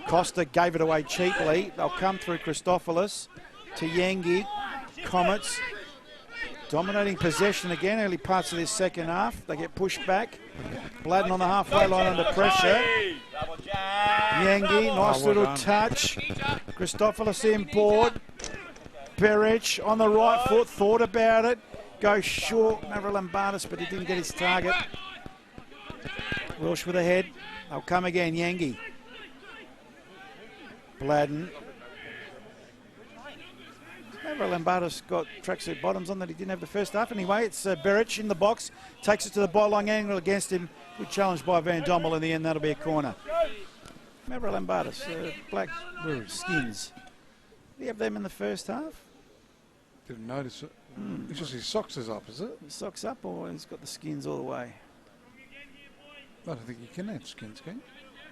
Costa gave it away cheaply. They'll come through Christophilus to Yengi. Comets dominating possession again, early parts of this second half. They get pushed back. Bladden on the halfway line under pressure. Yengi, nice little touch. Christophilus inboard. Berich on the right foot, thought about it. Goes short, Mavro Lombardas, but he didn't get his target. Welsh with a head. They'll come again, Yengi. Bladden. Mavro Lombardas got tracksuit bottoms on that he didn't have the first half. Anyway, it's Berich in the box. Takes it to the byline angle against him. Good challenge by Van Dommel. In the end, that'll be a corner. Mavro Lombardas, black skins. Did he have them in the first half? Didn't notice it. It's just his socks is up, is it? His socks up, or he's got the skins all the way? I don't think you can have skins, can you?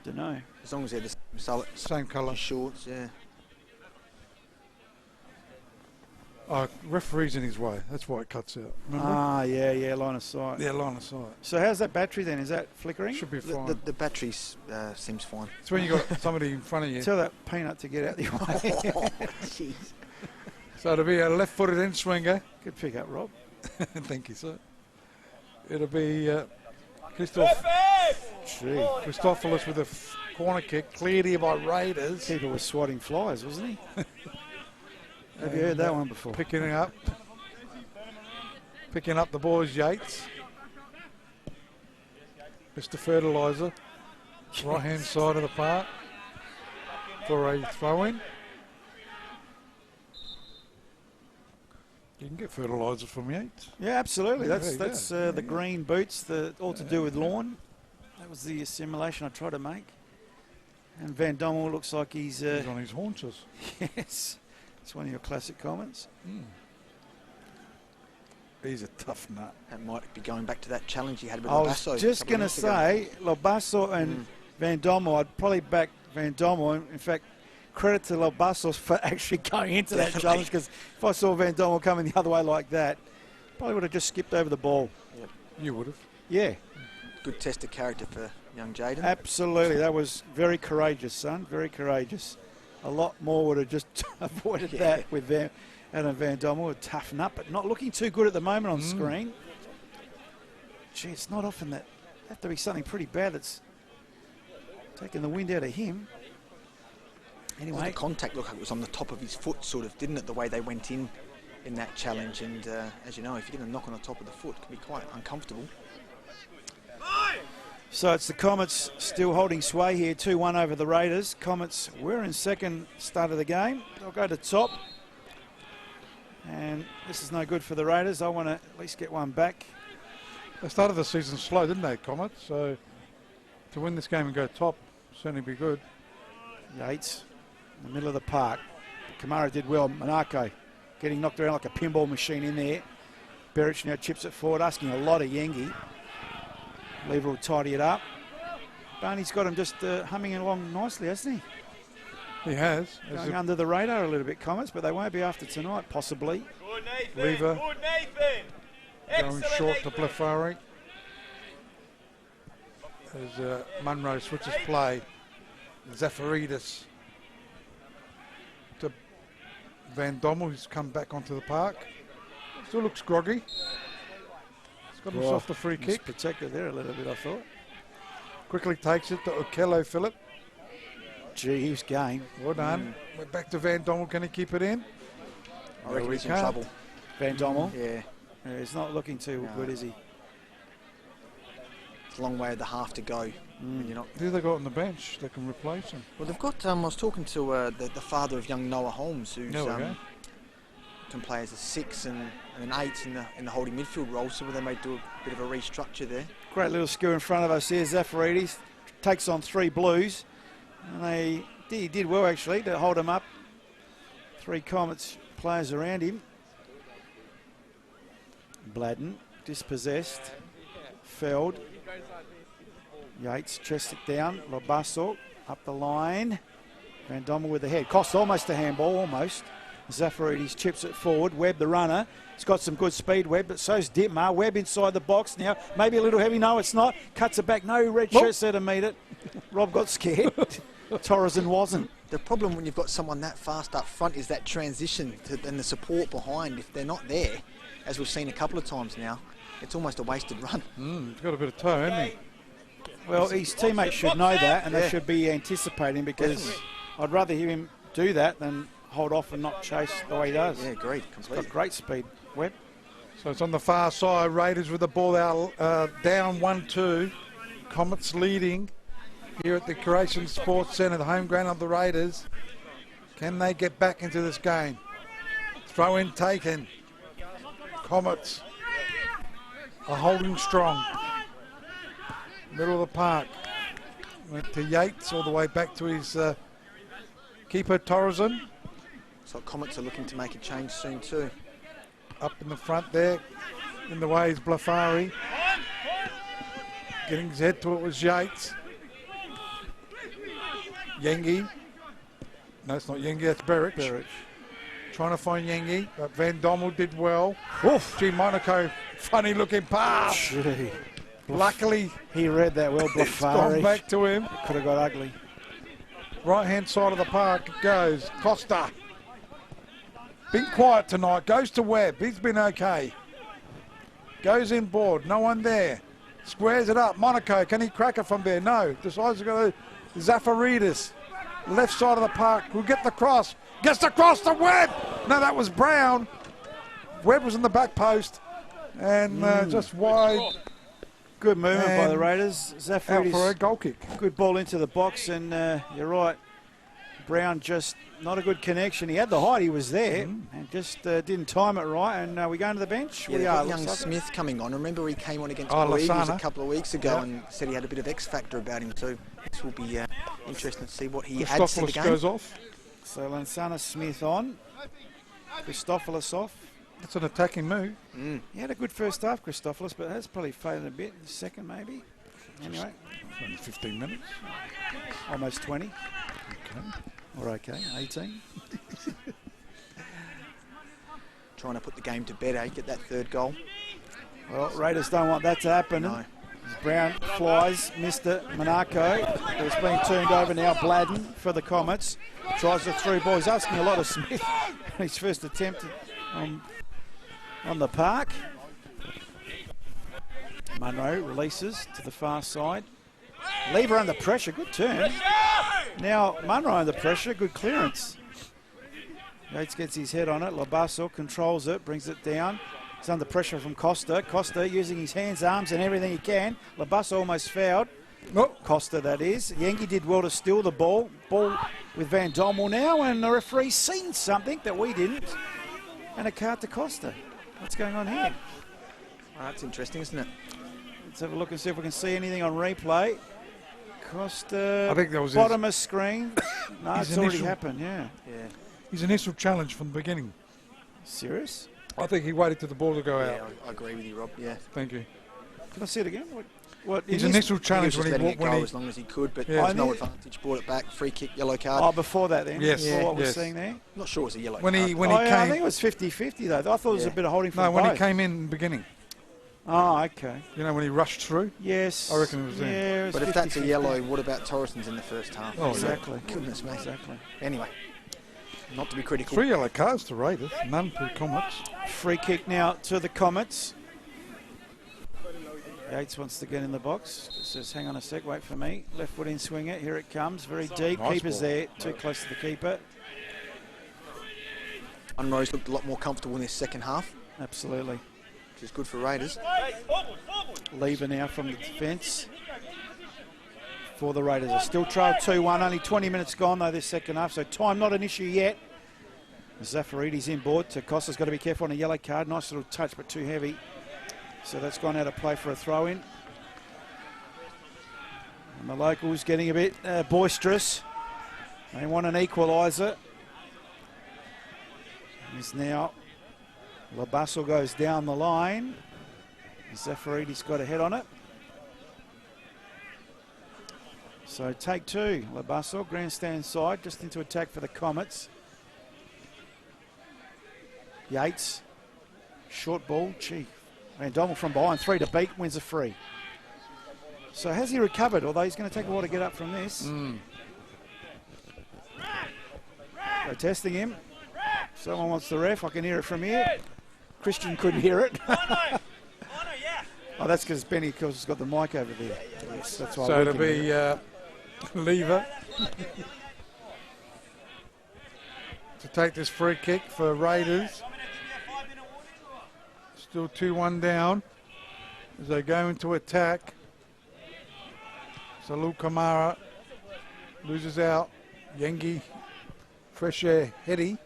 Don't know. As long as they're the same colour. Shorts, yeah. Referee's in his way. That's why it cuts out. Remember? Ah, yeah, line of sight. Yeah, line of sight. So how's that battery then? Is that flickering? Should be fine. The battery seems fine. It's when you got somebody in front of you. Tell that peanut to get out the way. Jeez. So it'll be a left-footed in swinger. Good pick up, Rob. Thank you, sir. It'll be Christophilus with a corner kick, cleared here by Raiders. Keeper was swatting flies, wasn't he? Have you heard that one before? Picking up the boys, Yates. Mr. Fertiliser, right-hand side of the park for a throw-in. You can get fertiliser from Yates. Yeah, absolutely. Yeah, That's the green boots, all to do with lawn. That was the assimilation I tried to make. And Van Dommel looks like he's on his haunches. Yes. It's one of your classic comments. He's a tough nut. That might be going back to that challenge he had with I Lobasso. was just going to say, Lobasso and Van Dommel, I'd probably back Van Dommel. In fact, credit to Lobasso for actually going into that challenge, because if I saw Van Dommel coming the other way like that, probably would have just skipped over the ball. Yep. You would have. Yeah. Good test of character for young Jaden. Absolutely. That was very courageous, son. Very courageous. A lot more would have just avoided that with them. Adam Van Dommel would toughen up, but not looking too good at the moment on screen. Gee, it's not often that. Have to be something pretty bad that's taking the wind out of him. Anyway. Well, the contact looked like it was on the top of his foot, sort of, didn't it, the way they went in that challenge. And as you know, if you get a knock on the top of the foot, it can be quite uncomfortable. So it's the Comets still holding sway here, 2-1 over the Raiders. Comets were in second start of the game. They'll go to top. And this is no good for the Raiders. I want to at least get one back. They started the season slow, didn't they, Comets? So To win this game and go top, certainly be good. Yates in the middle of the park. Kamara did well. Monaco getting knocked around like a pinball machine in there. Beric now chips it forward, asking a lot of Yengi. Lever will tidy it up. Barney's got him just humming along nicely, hasn't he? He has. Going under the radar a little bit, Comets, but they won't be after tonight, possibly. Good, Nathan. Lever. Good, Nathan. Going short to Blefari. As Munro switches play. Zafaridis to Van Dommel, who's come back onto the park. Still looks groggy. He's got himself the free kick. Protected there a little bit, I thought. Quickly takes it to Okello Phillip. Gee, he was game. Well done. We're back to Van Dommel. Can he keep it in? I reckon he's in trouble. Van Dommel? Yeah. He's not looking too good, is he? It's a long way of the half to go. You're not. Who they got on the bench that can replace him? Well, they've got. I was talking to the father of young Noah Holmes, who's can play as a 6 and an 8 in the holding midfield role. So they may do a bit of a restructure there. Great little skew in front of us here. Zafaridis takes on 3 Blues. And he did well, actually, to hold him up. 3 Comets players around him. Bladden, dispossessed. Feld. Yates, chest it down. Lobasso up the line. Van Dommel with the head. Cost almost a handball, almost. Zafaridis chips it forward. Webb, the runner. He's got some good speed, Webb, but so's Dittmar. Webb inside the box now. Maybe a little heavy. No, it's not. Cuts it back. No red shirt set to meet it. Rob got scared. Torreson wasn't. The problem when you've got someone that fast up front is that transition and the support behind. If they're not there, as we've seen a couple of times now, it's almost a wasted run. He's got a bit of toe, hasn't he? Well, his teammates should know that, and they should be anticipating, because I'd rather hear him do that than hold off and not chase the way he does. Yeah, agreed, completely. He's got great speed, Webb. So it's on the far side. Raiders with the ball out, down 1-2. Comets leading here at the Croatian Sports Centre, the home ground of the Raiders. Can they get back into this game? Throw in taken. Comets are holding strong. Middle of the park. Went to Yates all the way back to his keeper, Torreson. So Comets are looking to make a change soon too. Up in the front there. In the way is Blefari. Getting his head to it was Yates. Yengi. No, it's not Yengi, that's Beric. Trying to find Yengi, but Van Dommel did well. Oof. Gee, Monaco, funny looking pass. Gee. Luckily, he read that well, Blefari. It's gone back to him. Could have got ugly. Right hand side of the park it goes. Costa. Been quiet tonight. Goes to Webb. He's been okay. Goes in board. No one there. Squares it up. Monaco, can he crack it from there? No. Decides to go to Zafaridis. Left side of the park. Will get the cross. Gets the cross to Webb. No, that was Brown. Webb was in the back post. And just wide. Good movement by the Raiders. Zafaridis out for a goal kick. Good ball into the box, and you're right. Brown just not a good connection. He had the height, he was there, and just didn't time it right. And we going to the bench? Yeah, we are. Young Smith coming on. Remember he came on against the Eagles a couple of weeks ago and said he had a bit of X factor about him too. This will be interesting to see what he adds to the game. Goes off. So Lansana Smith on. Christopoulos off. That's an attacking move. He had a good first half, Christopoulos, but has probably faded a bit. The second, maybe. Anyway. Only 15 minutes. Almost 20. Okay. Or okay, 18. Trying to put the game to bed, get that third goal. Well, Raiders don't want that to happen. No. Brown flies, Mr. Monaco. It's being turned over now, Bladden for the Comets. Tries the through ball. He's asking a lot of Smith. His first attempt on the park. Munro releases to the far side. Lever under pressure, good turn. Now Munro under pressure, good clearance. Yates gets his head on it. Lobasso controls it, brings it down. He's under pressure from Costa. Costa using his hands, arms and everything he can. Lobasso almost fouled. Costa, that is. Yengi did well to steal the ball. Ball with Van Dommel now, and the referee's seen something that we didn't. And a card to Costa. What's going on here? That's interesting, isn't it? Let's have a look and see if we can see anything on replay. Costa, I think that was bottom of screen. No, his it's already initial- happened, yeah. His initial challenge from the beginning. Serious? I think he waited till the ball to go Yeah, out. I agree with you, Rob. Yeah. Thank you. Can I see it again? What His in initial He was challenge just when letting he it go when as long as he could, but Yeah. there was no I knew- advantage. Brought it back, free kick, yellow card. Oh, before that then? Yes. Before what we're Yes. seeing there? Not sure it was a yellow when card. he when Oh, he yeah, I came think it was 50-50 though. I thought it was a Yeah. bit of holding from no when both. he came in the beginning. Oh, okay. You know when he rushed through. Yes. I reckon it was then. Yeah, it was But if that's a 50-50. yellow, what about Torreson's in the first half? Oh, yeah. Exactly. Goodness me. Exactly. Anyway, not to be critical. 3 yellow cards to Raiders, none to Comets. Free kick now to the Comets. Yates wants to get in the box. Says, hang on a sec, wait for me. Left foot in swinger. Here it comes. Very deep. Nice Keeper's ball. there. Too close to the keeper. Unrose looked a lot more comfortable in his second half, Absolutely. which is good for Raiders. Lever now from the defence for the Raiders. They still trail 2-1. Only 20 minutes gone though this second half, so time not an issue yet. Zafarides inboard. Costa's got to be careful on a yellow card. Nice little touch, but too heavy. So that's gone out of play for a throw-in. And the locals getting a bit boisterous. They want an equaliser. Is now Labasso goes down the line. Zafarides got a head on it. So take two. Labasso, grandstand side, just into attack for the Comets. Yates, short ball, gee. Van Dommel from behind, 3 to beat, wins a free. So has he recovered? Although he's going to take a while to get up from this. Protesting him. Someone wants the ref. I can hear it from here. Christian couldn't hear it. Oh, that's because Benny, of course, has got the mic over there. Yes, that's why. So we it'll can hear it. be Lever to take this free kick for Raiders. Still 2-1 down as they go into attack. Salou Kamara loses out. Yengi, fresh air, heady.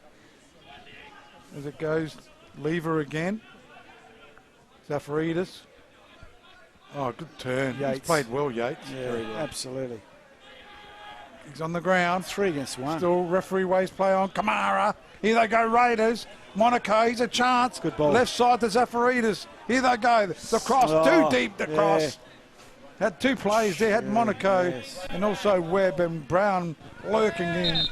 As it goes, Lever again. Zafarides. Oh, good turn. Yates. He's played well, Yates. Yeah, Very well. absolutely. He's on the ground. 3 against 1. Still referee waves play on. Kamara. Here they go, Raiders. Monaco, he's a chance. Good ball. Left side to Zafarides. Here they go. The cross, Oh, too deep the yeah. cross. Had 2 plays there. Had Monaco yes. and also Webb and Brown lurking in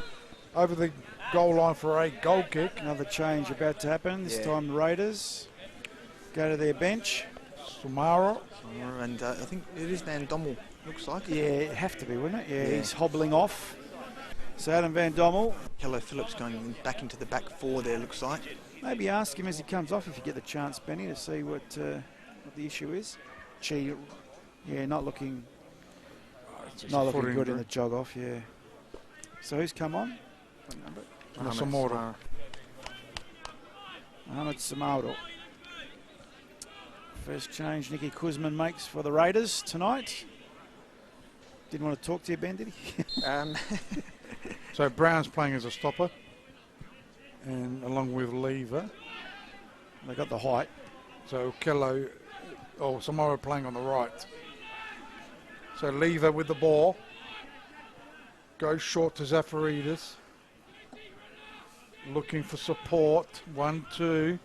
over the goal line for a goal kick. Another change about to happen. This Yeah. time the Raiders go to their bench. Sumaro. And I think it is Van Dommel, looks like. Yeah, it'd have to be, wouldn't it? Yeah, Yeah. he's hobbling off. So Adam Van Dommel, Hello Phillips going back into the back 4 there, looks like. maybe ask him as he comes off if you get the chance, Benny, to see what the issue is. Chi, yeah, not looking good in the jog off, yeah. So who's come on? What number? Samora. Mohamed Samaro. First change Nicky Kuzman makes for the Raiders tonight. Didn't want to talk to you, Ben, did he? So Brown's playing as a stopper. And along with Lever. They got the height. So Kello, Samora playing on the right. So Lever with the ball. Goes short to Zafarides. Looking for support. 1-2.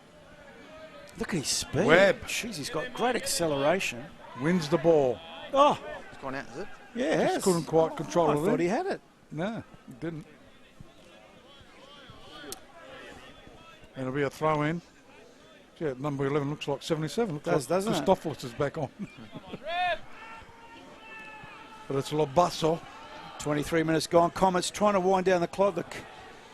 Look at his speed. Webb. Jeez, he's got great acceleration. Wins the ball. Oh, It's gone out, is it? yeah, it Just has. couldn't quite control I it. thought he had it. No, he didn't. It'll be a throw in. Yeah, number 11 looks like 77. Looks like Doesn't it? Christopoulos is back on. But it's Labasso. 23 minutes gone. Comets trying to wind down the clock.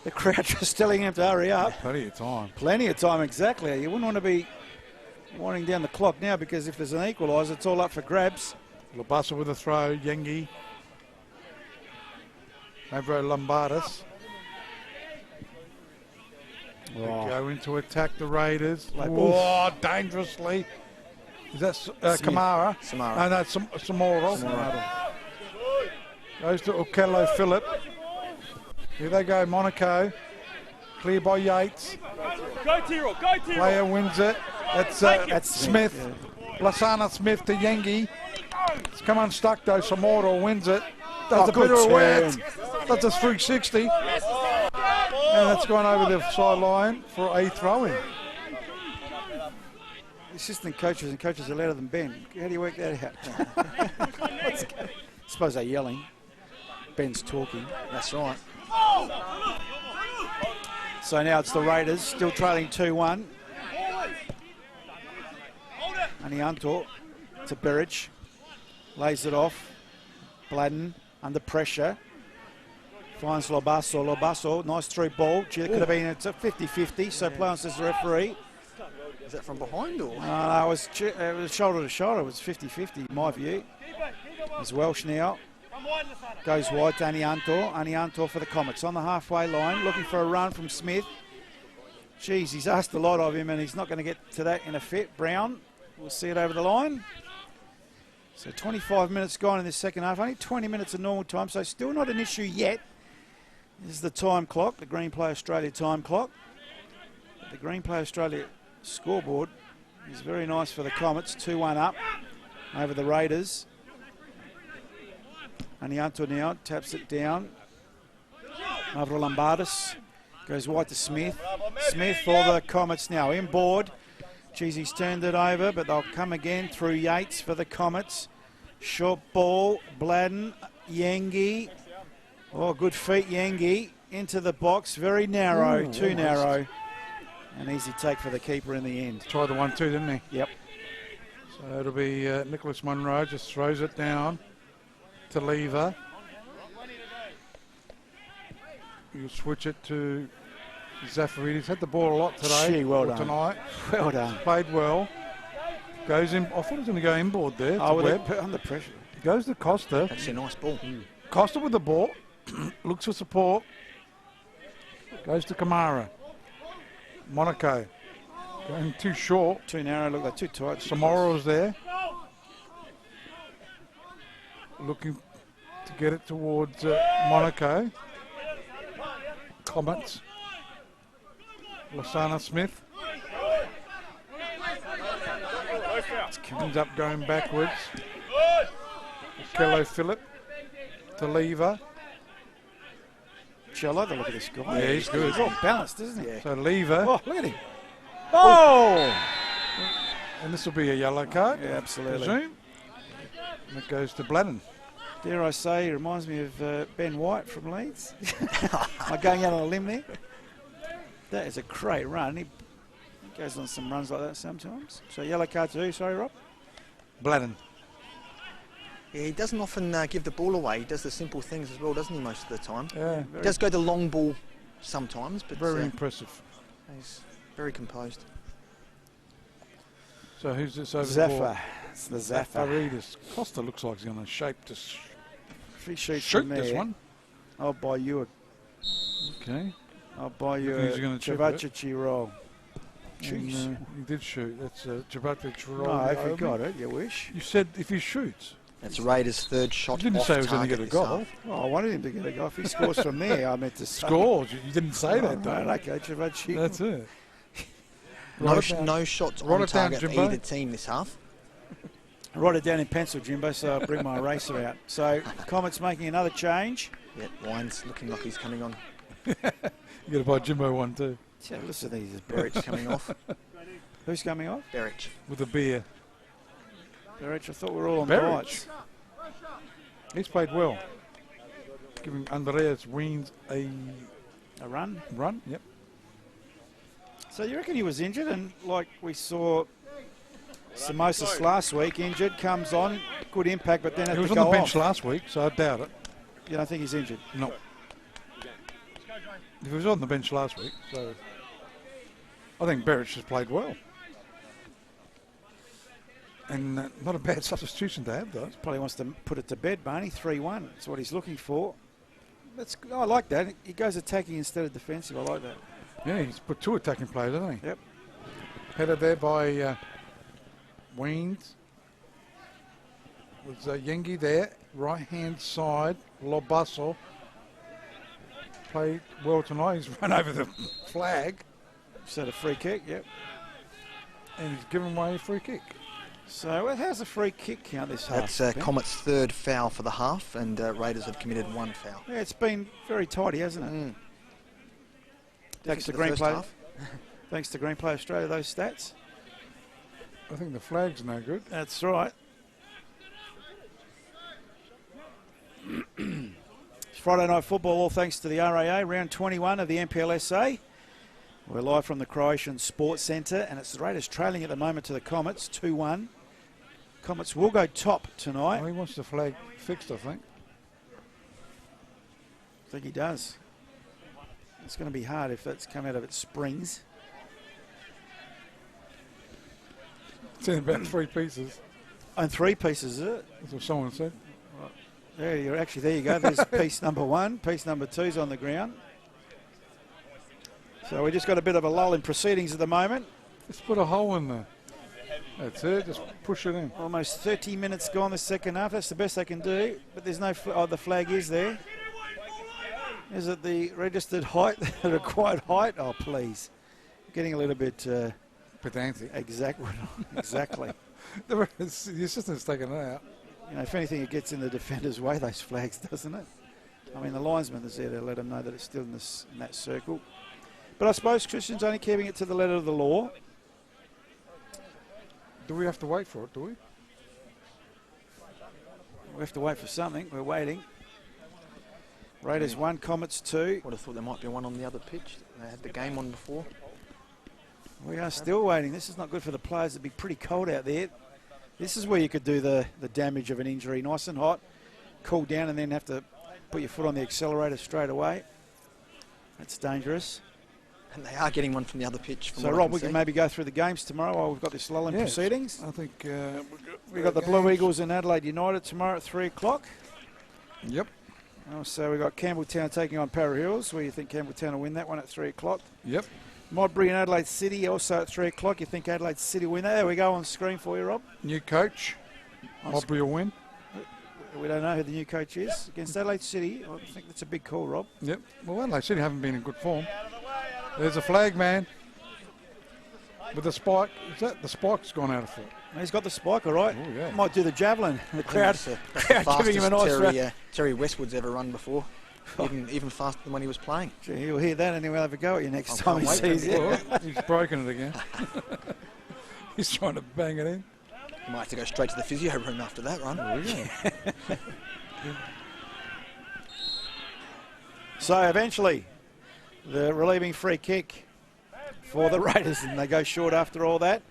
The crowd just telling him to hurry up. Plenty of time. Plenty of time, exactly. You wouldn't want to be winding down the clock now because if there's an equaliser, it's all up for grabs. Labasso with a throw. Yengi. Mavro Lombardis. They go into attack the Raiders. Like, Oh, dangerously. Is that Kamara? Samara. No, that's Samoro. Goes to Okello Phillip. Here they go, Monaco. Clear by Yates. Go Tyrrell, go Tyrrell. Player wins it. That's Smith. Lasana Smith to Yengi. It's come unstuck though. Samoro wins it. Does a good bit of a wet. turn. That's a 360. And that's gone over the sideline for a throw-in. Assistant coaches and coaches are louder than Ben. How do you work that out? I suppose they're yelling. Ben's talking. That's right. So now it's the Raiders, still trailing 2-1. Anianto to Berich. Lays it off. Bladden under pressure. Finds Lobasso. Lobasso, nice through ball. Gee, it could have been, it's a 50-50, so play on says the referee. Is that from behind or? No, it was shoulder to shoulder. It was 50-50 in my view. There's Welsh now. Goes wide to Anianto. Anianto for the Comets on the halfway line, looking for a run from Smith. Geez, he's asked a lot of him and he's not going to get to that in a fit. Brown, we'll see it over the line. So 25 minutes gone in this second half. Only 20 minutes of normal time, so still not an issue yet. This is the time clock, the Green Play Australia time clock. But the Green Play Australia scoreboard is very nice for the Comets. 2-1 up over the Raiders. Anianto now taps it down. Over Lombardis. Goes wide to Smith. Smith for the Comets now. Inboard. Geez, he's turned it over, but they'll come again through Yates for the Comets. Short ball. Bladden. Yengi. Oh, good feet, Yengi. Into the box. Very narrow. Too almost. narrow. An easy take for the keeper in the end. Tried the 1-2, didn't he? Yep. So it'll be Nicholas Munro just throws it down to Lever. You switch it to Zafaridis. Had the ball a lot today. Gee, well or done. Tonight. Well done. Played well. Goes in. I thought he was going to go inboard there. Oh, to well, Webb. they're under pressure. Goes to Costa. Actually, a nice ball. Costa with the ball. Looks for support. Goes to Kamara. Monaco. Going too short. Too narrow, look like too tight. Samora was there. Looking to get it towards Monaco. Comets. Lasana Smith. Ends up going backwards. Kello Phillip to Lever. Gee, I like the look of this guy. Yeah, he's good. He's all balanced, isn't he? Yeah. So Lever. Oh, look at him. Oh! And this will be a yellow card. Yeah, absolutely. Presume. And it goes to Bladden. Dare I say, he reminds me of Ben White from Leeds. Am I going out on a limb there? That is a great run. He goes on some runs like that sometimes. So yellow card to who? Sorry, Rob? Bladden. Yeah, he doesn't often give the ball away. He does the simple things as well, doesn't he, most of the time? Yeah. He does go the long ball sometimes, but Very impressive. he's very composed. So who's this over Zaffa. It's the Zaffa. Zafaridis. Costa looks like he's going to shape this. If he shoots Shoot from there, this one. I'll buy you Okay. a Who's gonna chip it? Chavachichi roll. Jeez. And, he did shoot. That's Jabatic roll. No, if you got it, you wish. You said if he shoots. That's Raiders' third shot. You didn't off say he was going to target get a this goal. half. Oh, I wanted him to get a goal. If he scores from there, I meant to say. Scores. You didn't say that, though. Right, okay, Chavachi. That's it. No shots Write on it down, target for Jimbo. either team this half. Write it down in pencil, Jimbo, so I'll bring my eraser out. So, Comets making another change. Yeah, Wine's looking like he's coming on. You got to buy Jimbo one too Yeah, listen to these. Berich coming off. Who's coming off? Berich. with a beer. Berich, I thought we were all on Berich. bites. He's played well. Giving Andreas Weens a A run. run. Yep. So you reckon he was injured, and like we saw Samosas last week, injured, comes on, good impact, but then had He was to on go the bench off. last week, so I doubt it. You don't think he's injured? No. He was on the bench last week, so I think Berich has played well. And not a bad substitution to have, though. Probably wants to put it to bed, Barney. 3-1. That's what he's looking for. I like that. He goes attacking instead of defensive. I like that. Yeah, he's put two attacking players, hasn't he? Yep. Headed there by Weens. With Yengi there, right-hand side, Lobasso. Played well tonight. He's run over the flag. Set a free kick, yep. And he's given away a free kick. So how's the free kick count this half? That's Comets' third foul for the half, and Raiders have committed one foul. Yeah, it's been very tidy, hasn't it? Thanks to the Green first Play. half. Thanks to Green Play Australia, those stats. I think the flag's no good. That's right. It's Friday night football, all thanks to the RAA, round 21 of the NPL SA. We're live from the Croatian Sports Centre, and it's the Raiders trailing at the moment to the Comets, 2-1. Comets will go top tonight. Well, he wants the flag fixed, I think. I think he does. It's going to be hard if that's come out of its springs. It's in about 3 pieces. And 3 pieces, is it? That's what someone said. There you go. There's piece number 1. Piece number 2's on the ground. So we just got a bit of a lull in proceedings at the moment. Just put a hole in there. That's it. Just push it in. Almost 30 minutes gone the second half. That's the best they can do. But there's no... the flag is there. Is it the registered height, the required height? Oh, please. Getting a little bit... pedantic. Exactly. The assistant's taken it out. You know, if anything, it gets in the defender's way, those flags, doesn't it? I mean, the linesman is there to let them know that it's still in that circle. But I suppose Christian's only keeping it to the letter of the law. Do we have to wait for it, do we? We have to wait for something. We're waiting. Raiders 1, Comets 2. Would have thought there might be one on the other pitch. They had the game on before. We are still waiting. This is not good for the players. It'd be pretty cold out there. This is where you could do the damage of an injury. Nice and hot, cool down, and then have to put your foot on the accelerator straight away. That's dangerous. And they are getting one from the other pitch. So, Rob, we can maybe go through the games tomorrow while we've got this lull in proceedings. I think we've got the Blue Eagles and Adelaide United tomorrow at 3 o'clock. Yep. So we've got Campbelltown taking on Para Hills. Where you think Campbelltown will win that one at 3 o'clock? Yep. Modbury and Adelaide City also at 3 o'clock. You think Adelaide City will win that? There we go on screen for you, Rob. New coach. Modbury will win. We don't know who the new coach is. Against Adelaide City, I think that's a big call, Rob. Yep. Well, Adelaide City haven't been in good form. There's a flag, man. With the spike. Is that the spike's gone out of foot? He's got the spike, all right. Oh, yeah. Might do the javelin. The crowd, That's the giving him a nice fastest Terry Westwood's ever run before. Even faster than when he was playing. Gee, he'll hear that and he'll have a go at you next I time he can't wait sees you. Well, he's broken it again. He's trying to bang it in. Might have to go straight to the physio room after that run. So eventually, the relieving free kick for the Raiders, and they go short after all that.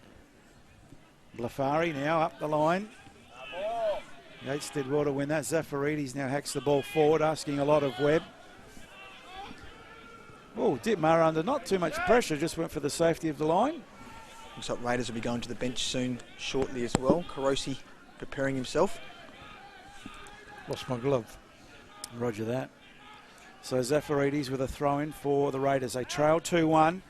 Blafari now up the line. Yates did well to win that. Zafaridis now hacks the ball forward, asking a lot of Webb. Oh, Dittmar under not too much pressure, just went for the safety of the line. Looks like Raiders will be going to the bench soon, shortly as well. Carosi preparing himself. Lost my glove. Roger that. So Zafaridis with a throw-in for the Raiders. They trail 2-1.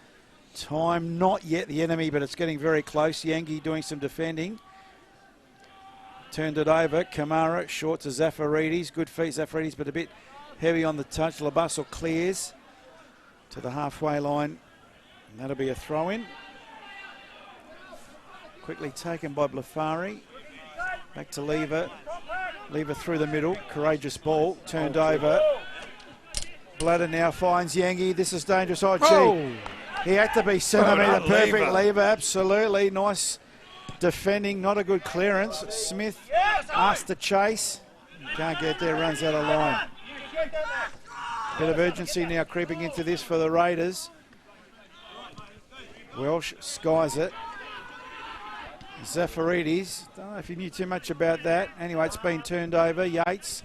Time not yet the enemy, but it's getting very close. Yangi doing some defending. Turned it over. Kamara short to Zafaridis. Good feet, Zafaridis, but a bit heavy on the touch. Labussel clears to the halfway line. And that'll be a throw-in. Quickly taken by Blafari. Back to Lever. Lever through the middle. Courageous ball. Turned over. Bladder now finds Yangi. This is dangerous. Oh, gee. He had to be centimetre perfect. Lever, absolutely. Nice defending. Not a good clearance. Smith asked to chase. Can't get there. Runs out of line. Bit of urgency now creeping into this for the Raiders. Welsh skies it. Zafaridis. Don't know if you knew too much about that. Anyway, it's been turned over. Yates.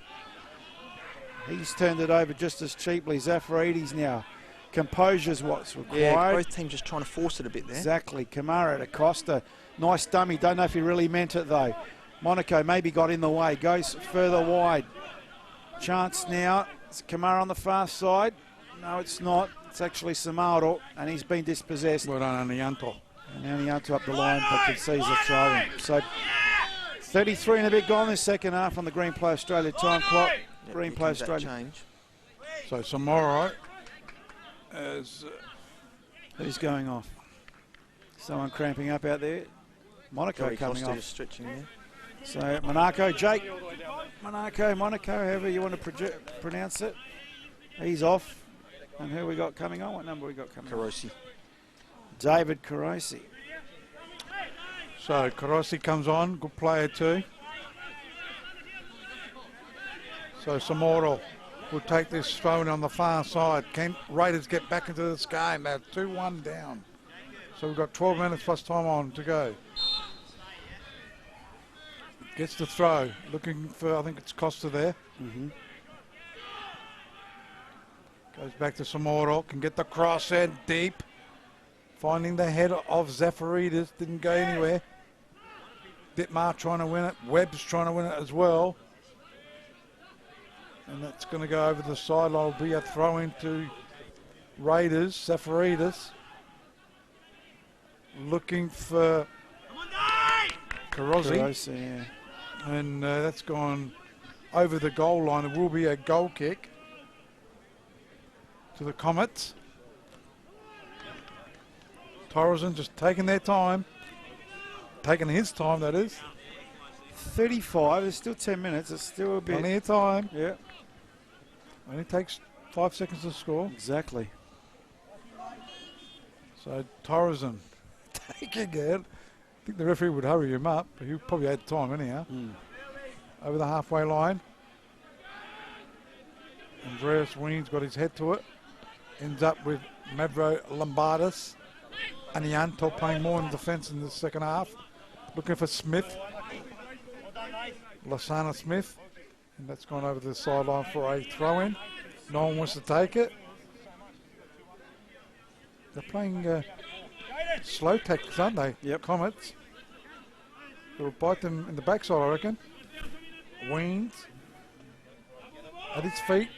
He's turned it over just as cheaply. Zafaridis now. Composure's what's required. Yeah, both teams just trying to force it a bit there. Exactly. Kamara to Costa. Nice dummy. Don't know if he really meant it though. Monaco maybe got in the way. Goes further wide. Chance now. It's Kamara on the far side. No, it's not. It's actually Samaro, and he's been dispossessed. Well done, Anianto. And Anianto up the line, but concedes a throw. So 33 and a bit gone this second half on the Green Play Australia time clock. Green Play Australia. Change. So Samaro as who's going off? Someone cramping up out there. Monaco Very coming Costa off. stretching there. So Monaco, Jake. Monaco, however you want to pronounce it. He's off. And who we got coming on? What number we got coming on? Carosi. David Carosi. So Carosi comes on, good player too. So Samoro will take this throw-in on the far side. Can Raiders get back into this game? They're 2-1 down. So we've got 12 minutes plus time on to go. Gets the throw, looking for, I think it's Costa there. Goes back to Samoro, can get the cross in deep. Finding the head of Zafaridis, didn't go anywhere. Dittmar trying to win it, Webb's trying to win it as well. And that's going to go over the sideline. It'll be a throw into Raiders, Zafaridis. Looking for Carosi. Yeah. And that's gone over the goal line. It will be a goal kick to the Comets. Torreson just taking their time. Taking his time, that is. 35, there's still 10 minutes. It's still a bit. Plenty of time. Yeah. Only takes 5 seconds to score. Exactly. So Torreson taking it. I think the referee would hurry him up, but he probably had time anyhow. Over the halfway line. Andreas Ween's got his head to it. Ends up with Mavro Lombardis. Anianto playing more in defence in the second half. Looking for Smith. Lasana Smith. And that's gone over the sideline for a throw-in. No one wants to take it. They're playing slow tactics, aren't they? Yep. Comets. It'll bite them in the backside, I reckon. Weens. At his feet.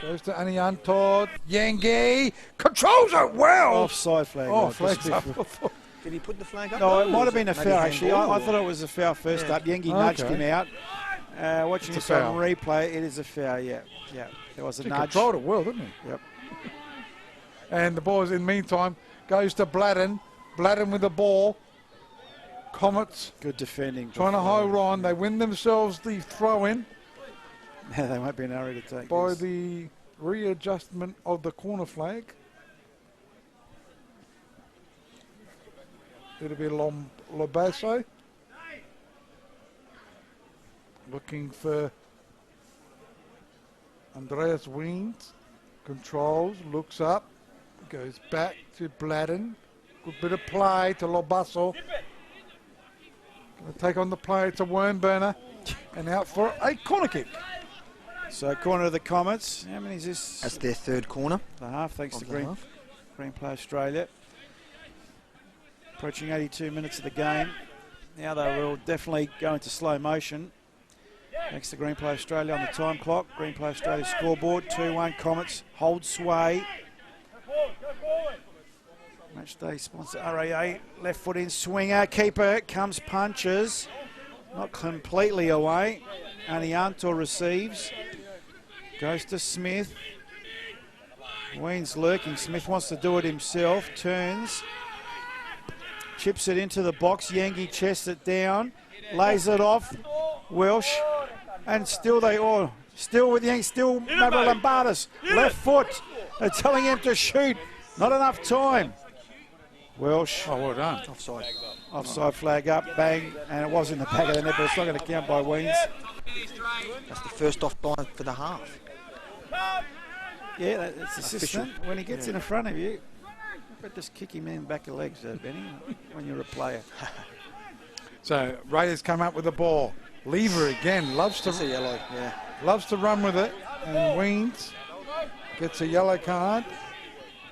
Goes to Anianto. Yangi. Controls it well. Offside flag. Oh, right, flag's just up. before. Did he put the flag up? No, it might have been a Maybe foul, actually. I handball thought it was a foul first up. Yengi nudged him out. Watching It's this a on foul. replay, it is a foul, yeah. Yeah, there was a He nudge. controlled it well, didn't he? Yep. And the boys, in the meantime, goes to Bladden. Bladden with the ball. Comets Good defending. trying to hold on. They win themselves the throw-in They won't be in a hurry to take by this. the readjustment of the corner flag. It'll be Lobasso. Looking for Andreas Weens. Controls, looks up, goes back to Bladden. Good bit of play to Lobasso. Going to take on the play to Wernburner. And out for a corner kick. So corner of the Comets. How many is this? That's their third corner. The half, thanks to Of the half. Green Play Australia. Approaching 82 minutes of the game. Now they will definitely go into slow motion. Thanks to Green Play Australia on the time clock. Green Play Australia scoreboard. 2-1 Comets. Hold sway. Matchday sponsor RAA. Left foot in swinger. Keeper comes punches. Not completely away. Anianto receives. Goes to Smith. Ween's lurking. Smith wants to do it himself. Turns. Chips it into the box. Yangi chests it down. Lays it off. Welsh. And still still with Yang. Still Mavro Lombardis. Left foot. They're telling him to shoot. Not enough time. Welsh. Oh, well done. Offside. Offside flag up. Bang. And it was in the back of the net, but it's not going to count by Weens. That's the first offside for the half. Yeah, that's the system. Official. When he gets in front of you, but just kick him in the back of the legs, Benny, when you're a player. So Raiders come up with the ball. Lever again loves That's a to yellow, yeah. run with it, and Weens gets a yellow card.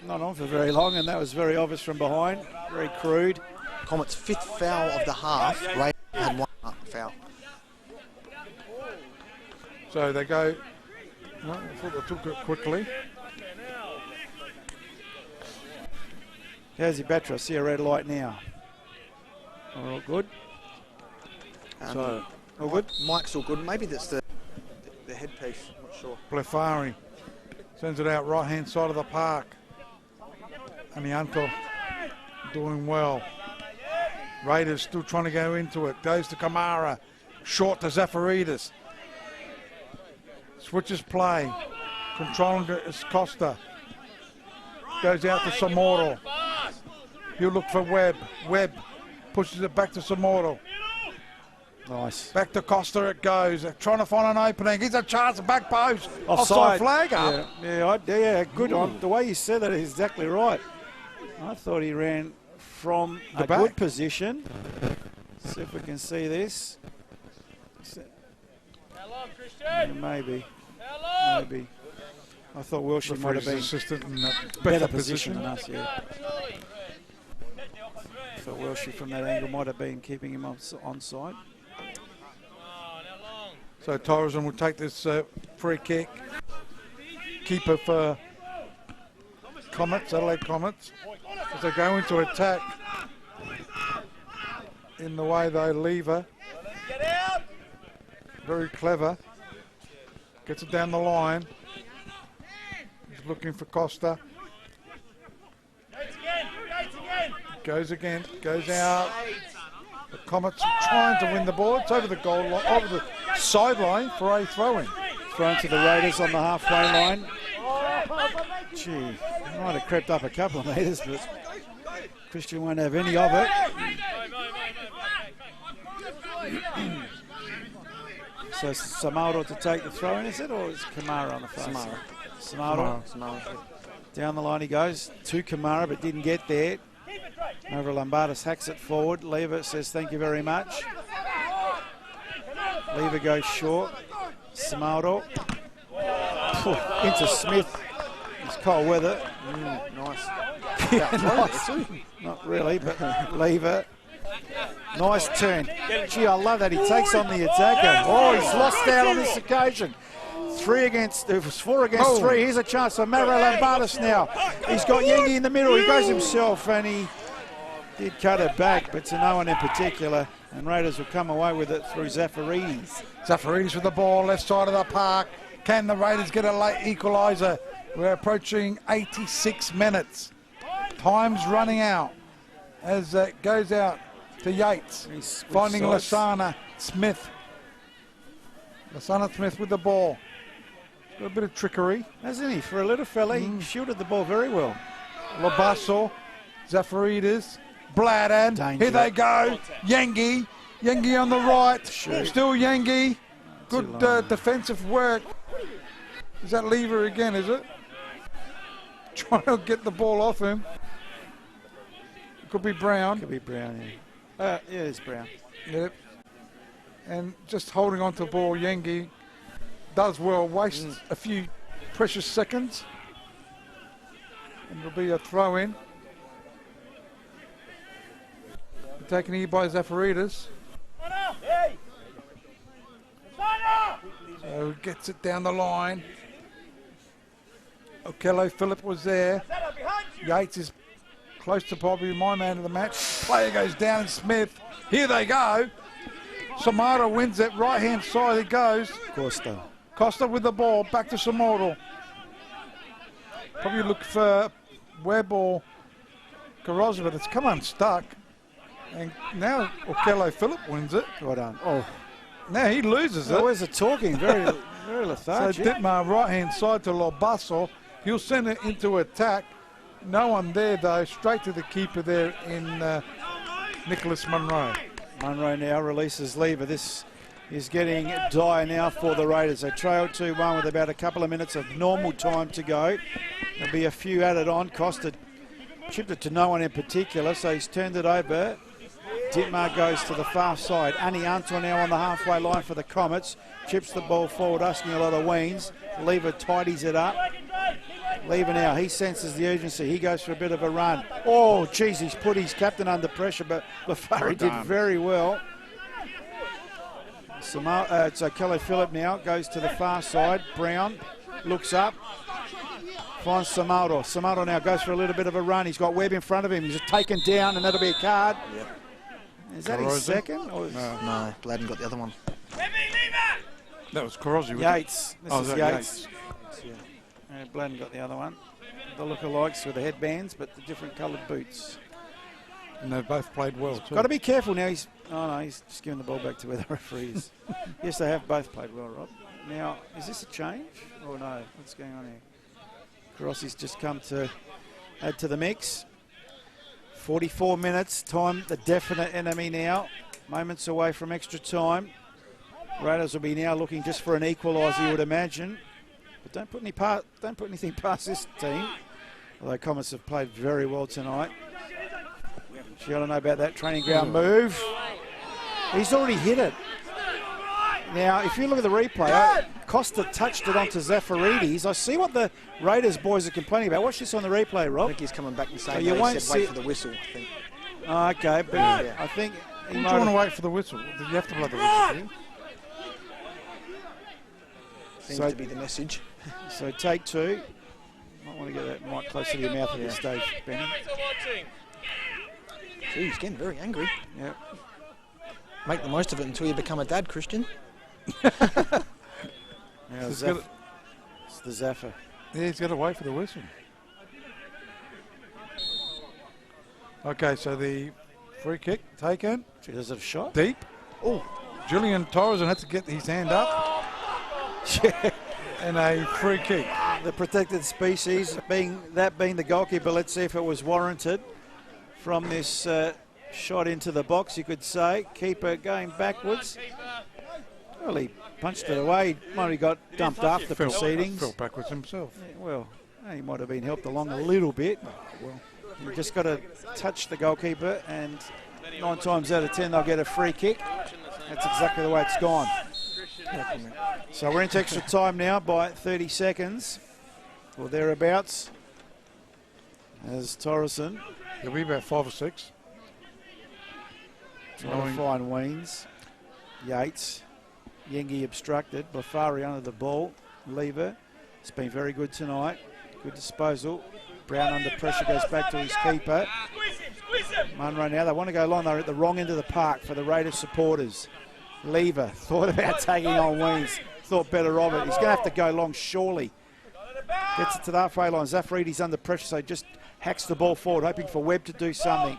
Not on for very long, and that was very obvious from behind. Very crude. Comets' fifth foul of the half. Raiders had one foul. So they go. Well, I thought they took it quickly. How's your battery? I see a red light now. All good. So All good. Mike's all good. Maybe that's the headpiece. I'm not sure. Blefari sends it out right hand side of the park. Anianto doing well. Raiders still trying to go into it. Goes to Kamara. Short to Zafaridis. Switches play. Controlling it is Costa. Goes out to Samoro. He'll look for Webb. Webb pushes it back to Samoro. Nice. Back to Costa it goes. They're trying to find an opening. He's a chance, back post. Offside Flag up. Yeah, good on. The way you said it is exactly right. I thought he ran from a good position. See if we can see this. Maybe. Maybe. I thought Wilshire might have been assistant in a better position than us, yeah. I thought Wilshire from that angle might have been keeping him onside. So Torreson will take this free kick. Keeper for Comets, Adelaide Comets, as they go into attack. In the way they leave her. Very clever. Gets it down the line. He's looking for Costa. Goes again, goes out. The Comets are trying to win the ball. It's over the goal line, over the sideline for a throw-in. Thrown to the Raiders on the halfway line. Gee, might have crept up a couple of metres, but Christian won't have any of it. So Samaro to take the throw-in, is it, or is Kamara on the far side? Samaro. Down the line he goes to Kamara, but didn't get there. Over Lombardos hacks it forward. Lever says thank you very much. Lever goes short. Samaro into Smith. It's cold weather. Nice. Nice. Not really, but Lever. Nice turn. Gee, I love that. He takes on the attacker. Oh, he's lost out on this occasion. 4 against 3. Here's a chance for Maro Lombardos now. He's got Yengi in the middle. He goes himself and he did cut it back, but to no one in particular. And Raiders will come away with it through Zafaridis. Zafaridis with the ball, left side of the park. Can the Raiders get a late equaliser? We're approaching 86 minutes. Time's running out as it goes out to Yates. Finding Lasana Smith. Lasana Smith with the ball. Got a bit of trickery. Hasn't he? For a little fella, he shielded the ball very well. Labasso, Zafaridis, Bladan. Here they go. Yengi. Yengi on the right. Still Yengi. Good defensive work. Is that Lever again, is it? Trying to get the ball off him. Could be Brown. Could be Brown, yeah. Yeah, it's Brown. Yep. And just holding on to the ball, Yengi does well, wastes a few precious seconds. And it'll be a throw in. Taken here by Zafaridis. So gets it down the line. Okello Phillip was there. Yates is close to probably my man of the match. Player goes down and Smith. Here they go. Samara wins it. Right hand side it goes. Costa with the ball. Back to Samoro. Probably look for Webb or Carosa, but it's come unstuck. And now Okello Phillip wins it. Well done. Oh, now he loses it. Where's it talking? Very, very lethargic. So Dittmar right hand side to Lobasso. He'll send it into attack. No one there though. Straight to the keeper there in Nicholas Munro. Munro now releases Lever. This is getting dire now for the Raiders. They trail 2-1 with about a couple of minutes of normal time to go. There'll be a few added on. Costa chipped it to no one in particular, so he's turned it over. Dittmar goes to the far side. Ani Anton now on the halfway line for the Comets. Chips the ball forward, asking a lot of weens. Lever tidies it up. Lever now, he senses the urgency. He goes for a bit of a run. Oh, geez, he's put his captain under pressure, but Lafari did very well. So Kelly Phillip now goes to the far side. Brown looks up. Finds Samaro. Samaro now goes for a little bit of a run. He's got Webb in front of him. He's taken down, and that'll be a card. Yep. Is that his second? Or No, Bladen got the other one. That was Carosi. Yates. This is Yates. Yeah. Bladen got the other one. The lookalikes with the headbands, but the different coloured boots. And they've both played well too. Got to be careful now. He's just giving the ball back to where the referee is. Yes, they have both played well, Rob. Now, is this a change? Or no? What's going on here? Crossi's just come to add to the mix. 44 minutes, time the definite enemy now. Moments away from extra time. Raiders will be now looking just for an equaliser, you would imagine. But don't put anything past this team. Although Comets have played very well tonight. You got to know about that training ground move. He's already hit it. Now, if you look at the replay, Costa touched it onto Zafaridis. I see what the Raiders boys are complaining about. Watch this on the replay, Rob. I think he's coming back and saying you he won't said wait for the whistle, I think. Oh, okay, but Yeah. I think he You might want to have... wait for the whistle? You have to blow the whistle, do you? Seems to be the message. So take two. Might want to get that mic closer to your mouth at this stage, Benny. Gee, he's getting very angry. Yeah. Make the most of it until you become a dad, Christian. Now, He's Zaf, got it's the Zaffa. Yeah, he's got to wait for the whistle. Okay, so the free kick taken. Does it have shot? Deep. Oh, Julian Torreson had to get his hand up. Yeah. And a free kick. The protected species, being the goalkeeper. Let's see if it was warranted from this shot into the box, you could say. Keeper going backwards. Well, he punched it away. Might have got dumped after proceedings. Fell backwards himself. Yeah, well, he might have been helped along a little bit. Well, you just got to touch the goalkeeper, and 9 times out of 10 they'll get a free kick. That's exactly the way it's gone. So we're into extra time now by 30 seconds or thereabouts. As Torreson He'll be about 5 or 6. trying to find Weens. Yates. Yengi obstructed. Blafari under the ball. Lever. It's been very good tonight. Good disposal. Brown under pressure goes back to his keeper. Munro now. They want to go long. They're at the wrong end of the park for the Raiders supporters. Lever thought about taking on Weens. Thought better of it. He's going to have to go long, surely. Gets it to the halfway line. Zafaridis under pressure, so just hacks the ball forward, hoping for Webb to do something.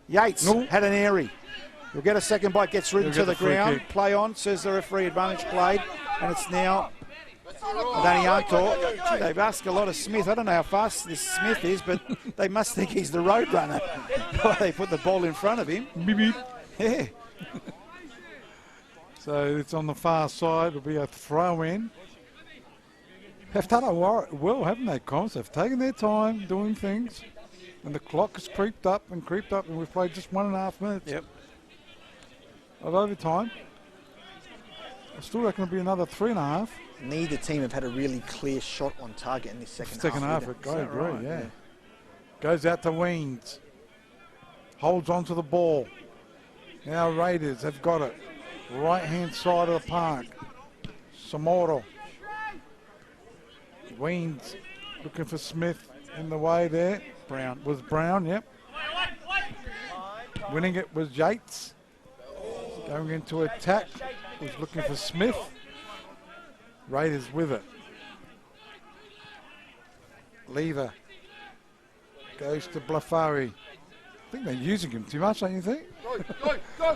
Yates had an airy. He'll get a second bite, gets ridden to the ground. Kick. Play on, says the referee, advantage played. And it's now Danianto. Gee, they've asked a lot of Smith. I don't know how fast this Smith is, but they must think he's the road runner. They put the ball in front of him. Beep, beep. Yeah. So it's on the far side. It'll be a throw in. Have done it well, haven't they, Comets? They've taken their time doing things. And the clock has creeped up, and we've played just 1.5 minutes of overtime. I still reckon it'll be another 3.5. Neither team have had a really clear shot on target in this second half. I agree, yeah. Goes out to Weens. Holds on to the ball. Now Raiders have got it. Right-hand side of the park. Samoro. Weens looking for Smith in the way there. Brown. Was Brown, yep. Winning it was Yates. Going into attack was looking for Smith. Raiders with it. Lever goes to Blafari. I think they're using him too much, don't you think?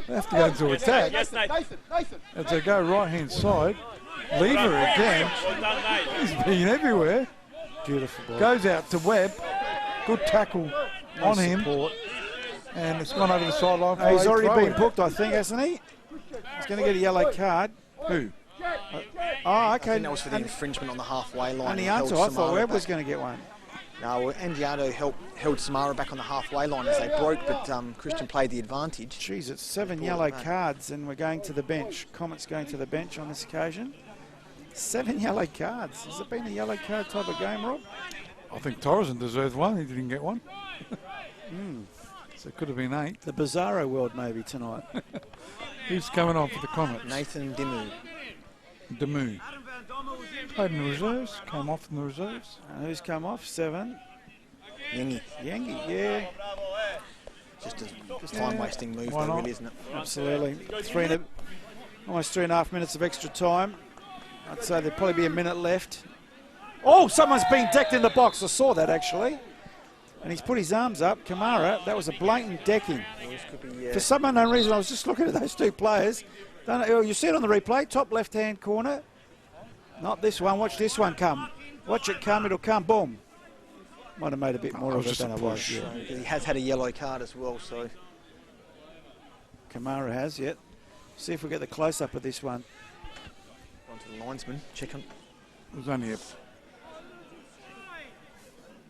They have to go into attack. Yes, Nathan. As they go right-hand side. Lever again. He's been everywhere. Beautiful ball. Goes out to Webb. Good tackle on him. Support. And it's gone over the sideline. He's already been booked, I think, hasn't he? He's going to get a yellow card. Who? Oh, okay. I think that was for the infringement on the halfway line. Anianto, I thought Webb was going to get one. No, Andiato held Samara back on the halfway line as they broke, but Christian played the advantage. Jeez, it's 7 yellow cards and we're going to the bench. Comets going to the bench on this occasion. 7 yellow cards. Has it been a yellow card type of game, Rob? I think Torreson deserved one. He didn't get one. So it could have been 8. The Bizarro world maybe tonight. Who's coming on for the Comets? Nathan Demu. Played in the reserves. Came off in the reserves. Who's come off? 7. Yengi. Yengi, yeah. Just a time-wasting move, Why though, not? really, isn't it? Absolutely. Almost 3.5 minutes of extra time. I'd say there'd probably be a minute left. Oh, someone's been decked in the box. I saw that, actually. And he's put his arms up. Kamara, that was a blatant decking. This could be, For some unknown reason, I was just looking at those two players. You see it on the replay, top left-hand corner. Not this one. Watch this one come. Watch it come. It'll come. Boom. Might have made a bit more of it than it was. Yeah. He has had a yellow card as well, so. Kamara has, yet. See if we get the close-up of this one. On to the linesman. Check on. It was only a...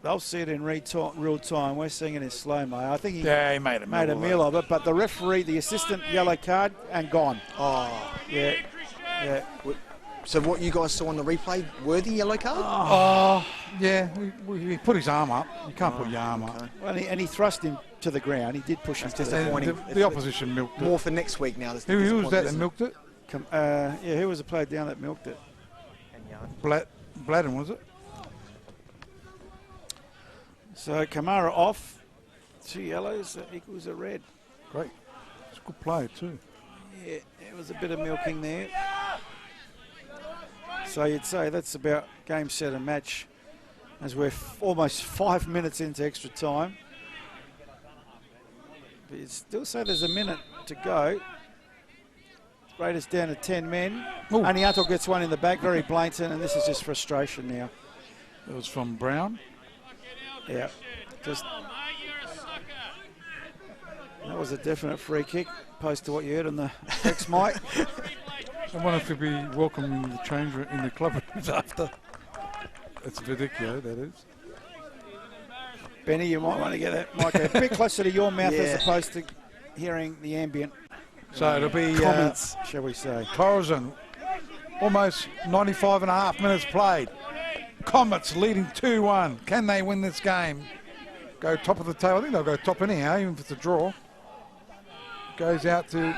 They'll see it in real time. We're seeing it in slow-mo. I think he made a meal of it, but the referee, the assistant, yellow card, and gone. Oh. Yeah. Yeah. So what you guys saw on the replay, worthy yellow card? Oh, yeah. He put his arm up. You can't put your arm up. Well, and he thrust him to the ground. He did push him to the ground. The opposition milked it. More for next week now. Who was that milked it? Yeah, who was the player down that milked it? Bladden, was it? So Kamara off, 2 yellows, that equals a red. Great. It's a good player too. Yeah, it was a bit of milking there. So you'd say that's about game, set and match as we're almost 5 minutes into extra time. But you'd still say there's a minute to go. Raiders down to 10 men. Aniato gets one in the back, very blatant, and this is just frustration now. It was from Brown. Yeah, just that was a definite free kick, opposed to what you heard on the text mic. I wonder if he'll be welcome in the change room, in the club rooms after. It's ridiculous, that is. Benny, you might want to get that mic a bit closer to your mouth as opposed to hearing the ambient. So it'll be comments, shall we say? Corazon, almost 95 and a half minutes played. Comets leading 2-1. Can they win this game? Go top of the table. I think they'll go top anyhow, even if it's a draw. Goes out to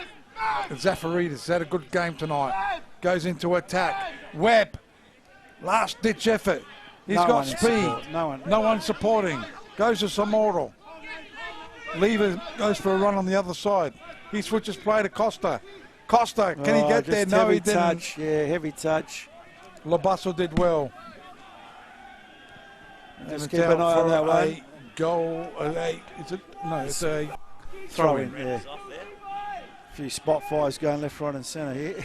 Zafaridis. Had a good game tonight. Goes into attack. Webb. Last ditch effort. He's got speed. No one supporting. Goes to Samoro. Lever goes for a run on the other side. He switches play to Costa. Costa, can he get there? No, he didn't. Touch. Yeah, heavy touch. Labasso did well. Just keep an eye on that one. Goal. It's a throw in. Yeah. A few spot fires going left, right, and centre here.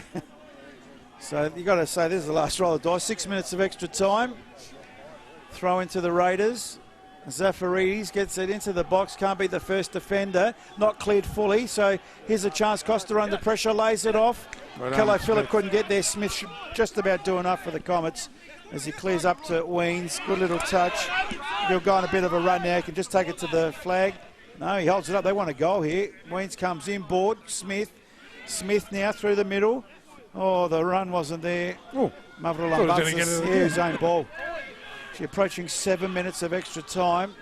So you got to say this is the last roll of the dice. 6 minutes of extra time. Throw into the Raiders. Zafaridis gets it into the box. Can't be the first defender. Not cleared fully. So here's a chance. Costa under pressure. Lays it off. Kello Phillip couldn't get there. Smith just about do enough for the Comets as he clears up to Weens. Good little touch. He'll go on a bit of a run now. He can just take it to the flag. No, he holds it up. They want a goal here. Weens comes inboard. Smith now through the middle. Oh, the run wasn't there. Mavril his own ball. She's approaching 7 minutes of extra time.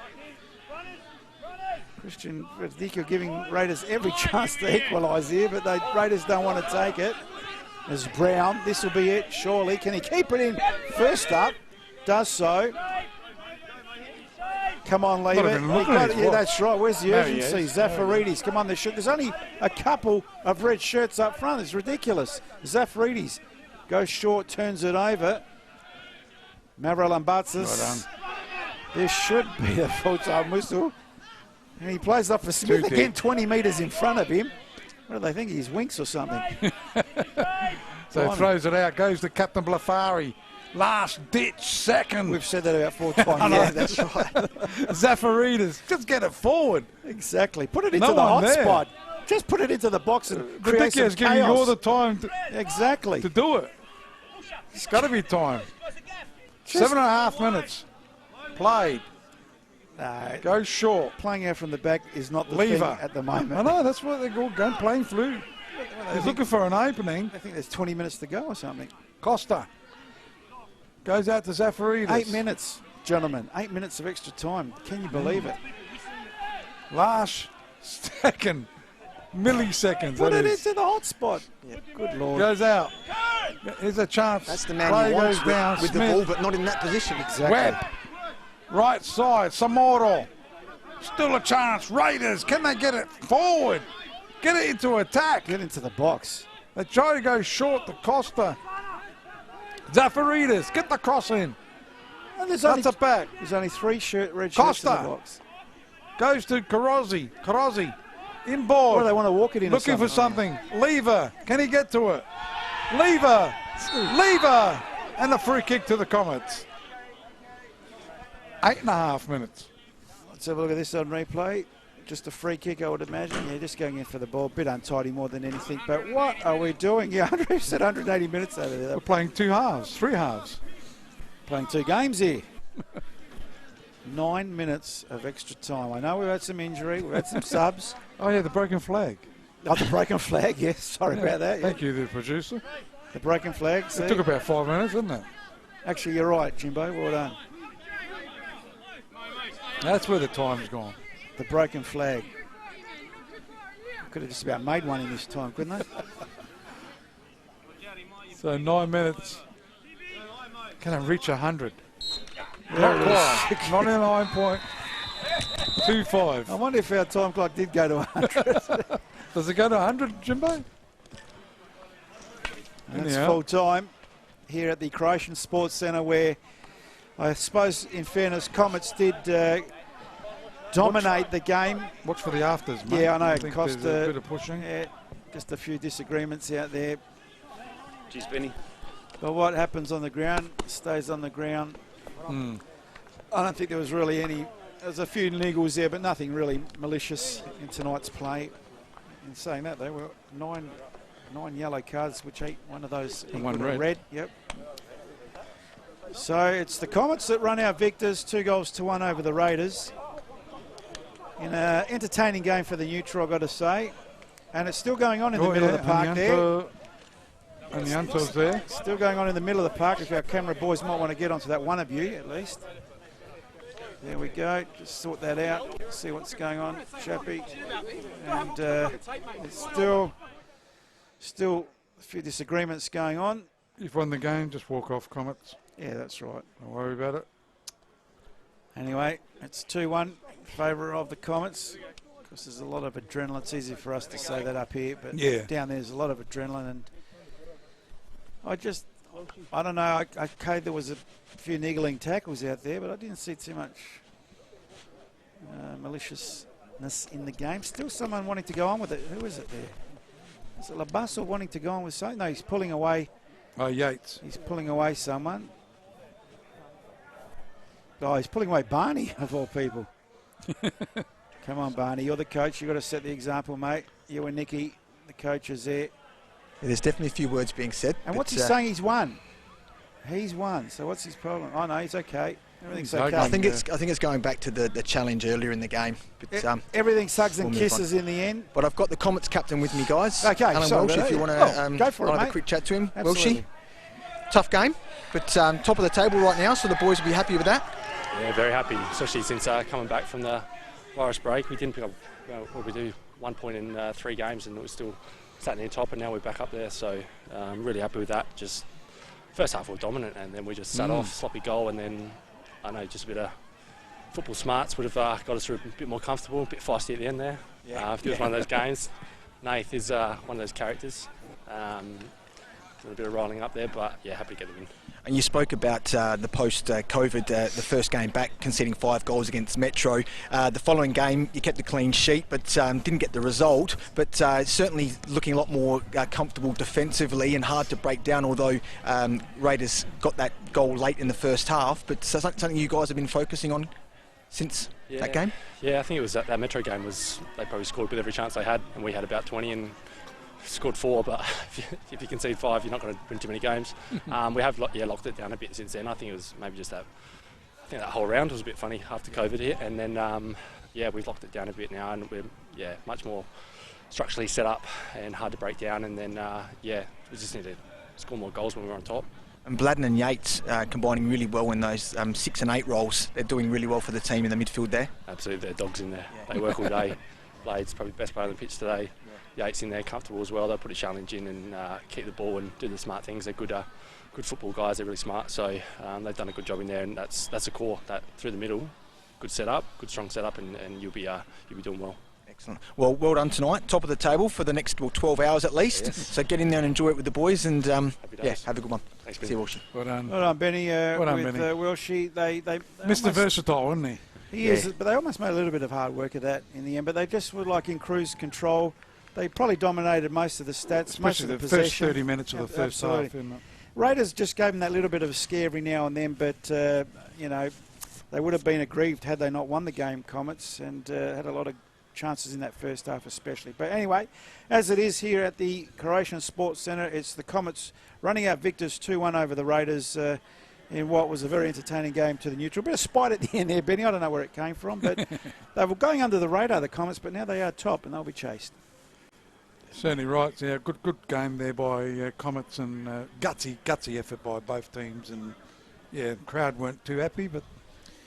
Christian Verdicchio giving Raiders every chance to equalise here, but the Raiders don't want to take it. There's Brown. This will be it, surely. Can he keep it in? First up. Does so. Come on, Lever. Yeah, that's right. Where's the urgency? Zafaridis. Come on, there's only a couple of red shirts up front. It's ridiculous. Zafaridis goes short, turns it over. Mavril Lambatsis. This should be a full-time whistle. And he plays up for Smith again, 20 metres in front of him. What do they think? He's Winks or something. So throws it out, goes to Captain Blafari. Last ditch, second. We've said that about 4 times. Yeah, that's right. Zafaridis, just get it forward. Exactly. Put it into the hot spot. Just put it into the box and create some chaos. Giving you all the time to do it. It's got to be time. 7.5 minutes played. No, go short. Playing out from the back is not the thing at the moment. I know, that's what they're all going, playing flu. He's looking for an opening. I think there's 20 minutes to go or something. Costa goes out to Zafaridis. 8 minutes, gentlemen. 8 minutes of extra time. Can you believe it? Last second, milliseconds. Put it into the hot spot. Yeah, good Lord. Goes out. Here's a chance. That's the man who wants with the ball, but not in that position. Exactly. Webb. Right side, Samoro. Still a chance. Raiders, can they get it forward? Get it into attack. Get into the box. They try to go short to Costa. Zafaridis, get the cross in. And that's a back. There's only 3 red shirts in the box. Goes to Carozzi. Carozzi. Inboard. What do they want to walk it in? Looking for something. Lever. Can he get to it? Lever. Lever. And the free kick to the Comets. 8.5 minutes. Let's have a look at this on replay. Just a free kick, I would imagine. Yeah, just going in for the ball. A bit untidy more than anything. But what are we doing? Yeah, Andrew said 180 minutes over there. We're playing 2 halves, 3 halves. Playing 2 games here. 9 minutes of extra time. I know we've had some injury. We've had some subs. Oh, yeah, the broken flag. Oh, the broken flag, yes. Sorry about that. Thank you, the producer. The broken flag. It took about 5 minutes, didn't it? Actually, you're right, Jimbo. Well done. That's where the time's gone. The broken flag. Could have just about made one in this time, couldn't they? So 9 minutes. Can I reach 100? Not quite. 99.25. I wonder if our time clock did go to 100. Does it go to 100, Jimbo? And it's full time here at the Croatian Sports Centre, where I suppose, in fairness, Comets did dominate the game. Watch for the afters, mate. Yeah, I know. I It think cost there's a bit of pushing. Yeah, just a few disagreements out there. Cheers, Benny. But what happens on the ground stays on the ground. I don't think there was really any. There's a few niggles there, but nothing really malicious in tonight's play. In saying that, there were nine yellow cards, which one of those and one red. Yep. So it's the Comets that run out victors, 2-1 over the Raiders. In an entertaining game for the neutral, I've got to say. And it's still going on in the middle of the park there. And the Anto's there. Still going on in the middle of the park. If our camera boys might want to get onto that, one of you at least. There we go. Just sort that out. See what's going on, Chappie. And it's still a few disagreements going on. You've won the game. Just walk off, Comets. Yeah, that's right. Don't worry about it. Anyway, it's 2-1 in favour of the Comets. Of course, there's a lot of adrenaline. It's easy for us to say that up here, but down there's a lot of adrenaline. And I don't know. Okay, there was a few niggling tackles out there, but I didn't see too much maliciousness in the game. Still someone wanting to go on with it. Who is it there? Is it Labasso wanting to go on with something? No, he's pulling away. Oh, Yates. He's pulling away someone. Oh, he's pulling away Barney, of all people. Come on, Barney. You're the coach. You've got to set the example, mate. You and Nicky, the coaches there. Yeah, there's definitely a few words being said. And what's he saying? He's won. He's won. So what's his problem? Oh, no, he's okay. Everything's okay. I think it's going back to the challenge earlier in the game. But, everything sugs and kisses in the end. But I've got the Comets captain with me, guys. Okay, Alan Welsh, if you want to go for it, have mate. a quick chat to him. Absolutely. Welshie, tough game, but top of the table right now, so the boys will be happy with that. Yeah, very happy, especially since coming back from the virus break. We didn't pick up, what we do, 1 point in 3 games, and it was still sat near top, and now we're back up there. So I'm really happy with that. Just first half we were dominant, and then we just sat off, sloppy goal, and then I know just a bit of football smarts would have got us through a bit more comfortable, a bit feisty at the end there. If it was one of those games, Nath is one of those characters. A bit of rolling up there, but yeah, happy to get the win. And you spoke about the post-COVID, the first game back, conceding 5 goals against Metro. The following game, you kept a clean sheet, but didn't get the result. But certainly looking a lot more comfortable defensively and hard to break down, although Raiders got that goal late in the first half. But something you guys have been focusing on since that game? Yeah, I think it was that Metro game they probably scored with every chance they had, and we had about 20 and scored 4, but if you concede 5, you're not going to win too many games. We have locked it down a bit since then. I think it was maybe just that. I think that whole round was a bit funny after COVID hit, and then we've locked it down a bit now, and we're much more structurally set up and hard to break down. And then we just need to score more goals when we're on top. And Bladden and Yates combining really well in those 6 and 8 roles. They're doing really well for the team in the midfield there. Absolutely, they're dogs in there. They work all day. Blade's probably the best player on the pitch today. Yates in there, comfortable as well. They'll put a challenge in and keep the ball and do the smart things. They're good football guys. They're really smart. So they've done a good job in there, and that's a core. That through the middle, good setup, good strong setup, and you'll be doing well. Excellent. Well done tonight. Top of the table for the next 12 hours at least. Yes. So get in there and enjoy it with the boys, and have a good one. Thanks, Benny. See you, Welshie. Well done. Well done, Benny. Well done, with Benny. Welshie, they Mr. Versatile, wasn't he? He is, but they almost made a little bit of hard work of that in the end. But they just were like in cruise control. They probably dominated most of the stats, Especially most of the first possession. 30 minutes of the first half. Isn't it? Raiders just gave them that little bit of a scare every now and then, but you know, they would have been aggrieved had they not won the game, Comets, and had a lot of chances in that first half especially. But anyway, as it is here at the Croatian Sports Centre, it's the Comets running out victors 2-1 over the Raiders in what was a very entertaining game to the neutral. Bit of spite at the end there, Benny. I don't know where it came from, but they were going under the radar, the Comets, but now they are top and they'll be chased. Certainly right. Yeah, good game there by Comets, and gutsy effort by both teams. And yeah, the crowd weren't too happy, but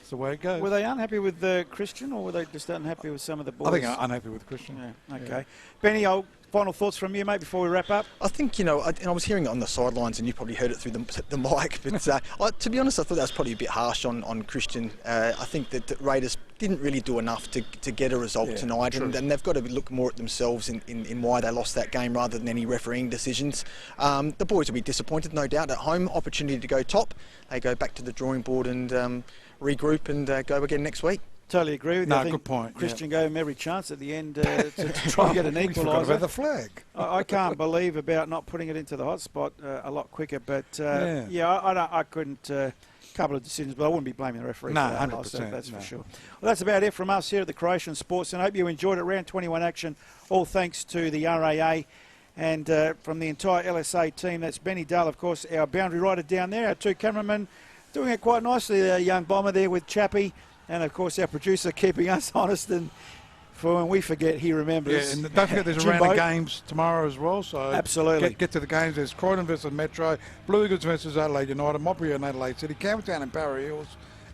it's the way it goes. Were they unhappy with Christian, or were they just unhappy with some of the boys? I think unhappy with Christian. Yeah, okay. Yeah. Benny, final thoughts from you, mate, before we wrap up? I think, and I was hearing it on the sidelines, and you probably heard it through the mic, but to be honest, I thought that was probably a bit harsh on Christian. I think that the Raiders didn't really do enough to get a result tonight, and they've got to look more at themselves in why they lost that game rather than any refereeing decisions. The boys will be disappointed, no doubt, at home. Opportunity to go top. They go back to the drawing board and regroup and go again next week. Totally agree with you. No, good point. Christian gave him every chance at the end to try and get an equaliser. Forgot about the flag. I can't believe about not putting it into the hot spot a lot quicker. But I couldn't. Couple of decisions, but I wouldn't be blaming the referee. No, for that 100%. That's for sure. Well, that's about it from us here at the Croatian Sports, and I hope you enjoyed it. Round 21 action, all thanks to the RAA. And from the entire LSA team, that's Benny Dull, of course, our boundary rider down there, our two cameramen doing it quite nicely, the young bomber there with Chappie, and of course our producer keeping us honest, and for when we forget, he remembers. Yeah, and don't forget there's a round of games tomorrow as well, so absolutely get to the games. There's Croydon versus Metro, Blue Eagles versus Adelaide United, Modbury and Adelaide City, Campbelltown and Barra Hills,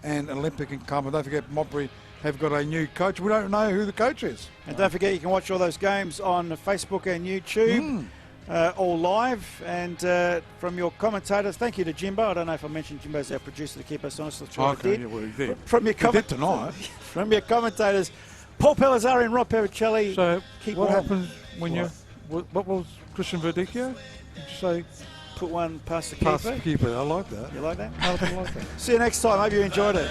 and Olympic and Carmen. Don't forget Modbury have got a new coach. We don't know who the coach is. And don't forget you can watch all those games on Facebook and YouTube. All live, and from your commentators, thank you to Jimbo. I don't know if I mentioned Jimbo's our producer to keep us honest. I'm sure I did. Yeah, well, he did. From your tonight. From your commentators, Paul Pellizzari and Rob Pericelli. So keep what on. happened when what was Christian Verdicchio? Did you say? Put one past the keeper. Past the keeper. I like that. You like that? I like that. See you next time. Hope you enjoyed it.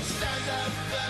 Stand up.